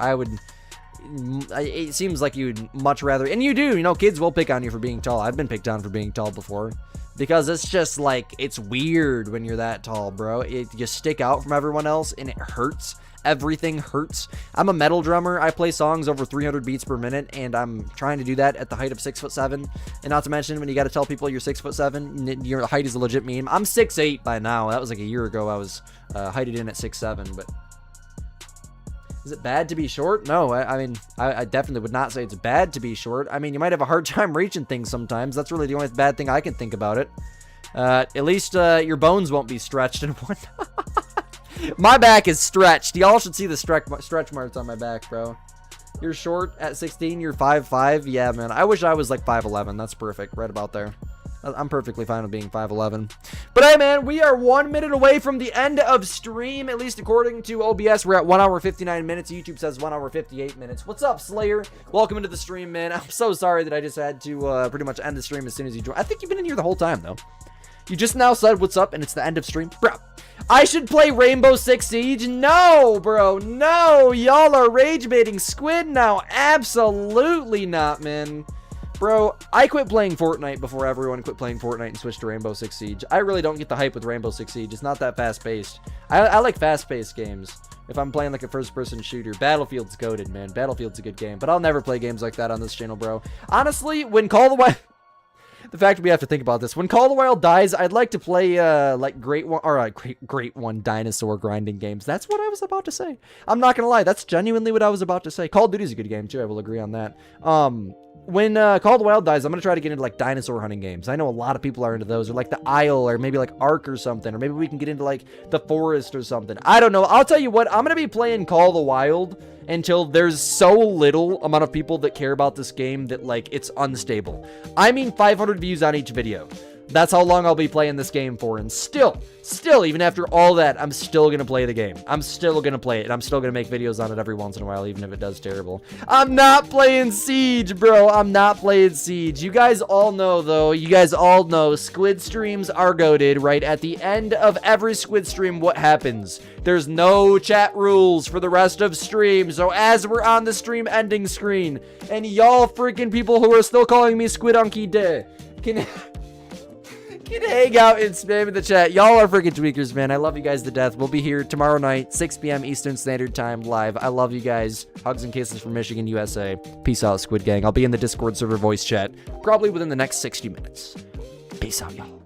It seems like you'd much rather, and you do, you know, kids will pick on you for being tall. I've been picked on for being tall before, because it's just like, it's weird when you're that tall, bro. You stick out from everyone else and it hurts. Everything hurts. I'm a metal drummer. I play songs over 300 beats per minute, and I'm trying to do that at the height of 6'7". And not to mention, when you got to tell people you're 6'7", your height is a legit meme. I'm 6'8" by now. That was like a year ago. I was heighted in at 6'7", but is it bad to be short? No, I mean, I definitely would not say it's bad to be short. I mean, you might have a hard time reaching things sometimes. That's really the only bad thing I can think about it. At least your bones won't be stretched and whatnot. My back is stretched. Y'all should see the stretch marks on my back, bro. You're short at 16. You're 5'5". Yeah, man. I wish I was like 5'11". That's perfect. Right about there. I'm perfectly fine with being 5'11". But hey, man, we are 1 minute away from the end of stream, at least according to OBS. We're at 1 hour 59 minutes. YouTube says 1 hour 58 minutes. What's up, Slayer? Welcome into the stream, man. I'm so sorry that I just had to pretty much end the stream as soon as you joined. I think you've been in here the whole time, though. You just now said what's up, and it's the end of stream. Bro, I should play Rainbow Six Siege? No, bro, no. Y'all are rage baiting Squid now. Absolutely not, man. Bro, I quit playing Fortnite before everyone quit playing Fortnite and switched to Rainbow Six Siege. I really don't get the hype with Rainbow Six Siege. It's not that fast-paced. I like fast-paced games. If I'm playing like a first-person shooter, Battlefield's goated, man. Battlefield's a good game, but I'll never play games like that on this channel, bro. Honestly, when Call of the Wild... The fact we have to think about this. When Call of the Wild dies, I'd like to play, like, Great One dinosaur grinding games. That's what I was about to say. I'm not gonna lie. That's genuinely what I was about to say. Call of Duty's a good game, too. I will agree on that. When Call of the Wild dies, I'm gonna try to get into, like, dinosaur hunting games. I know a lot of people are into those. Or, like, the Isle, or maybe, like, Ark or something. Or maybe we can get into, like, the Forest or something. I don't know. I'll tell you what. I'm gonna be playing Call of the Wild until there's so little amount of people that care about this game that, like, it's unstable. I mean 500 views on each video. That's how long I'll be playing this game for, and still, even after all that, I'm still gonna play the game. I'm still gonna play it, and I'm still gonna make videos on it every once in a while, even if it does terrible. I'm not playing Siege, bro. I'm not playing Siege. You guys all know, though. You guys all know Squid streams are goated, right? At the end of every Squid stream, what happens? There's no chat rules for the rest of stream, so as we're on the stream ending screen, and y'all freaking people who are still calling me Squidunky Day, can hang out and spam in the chat. Y'all are freaking tweakers, man. I love you guys to death. We'll be here tomorrow night, 6 p.m. Eastern Standard Time, live. I love you guys. Hugs and kisses from Michigan, USA. Peace out, Squid Gang. I'll be in the Discord server voice chat probably within the next 60 minutes. Peace out, y'all.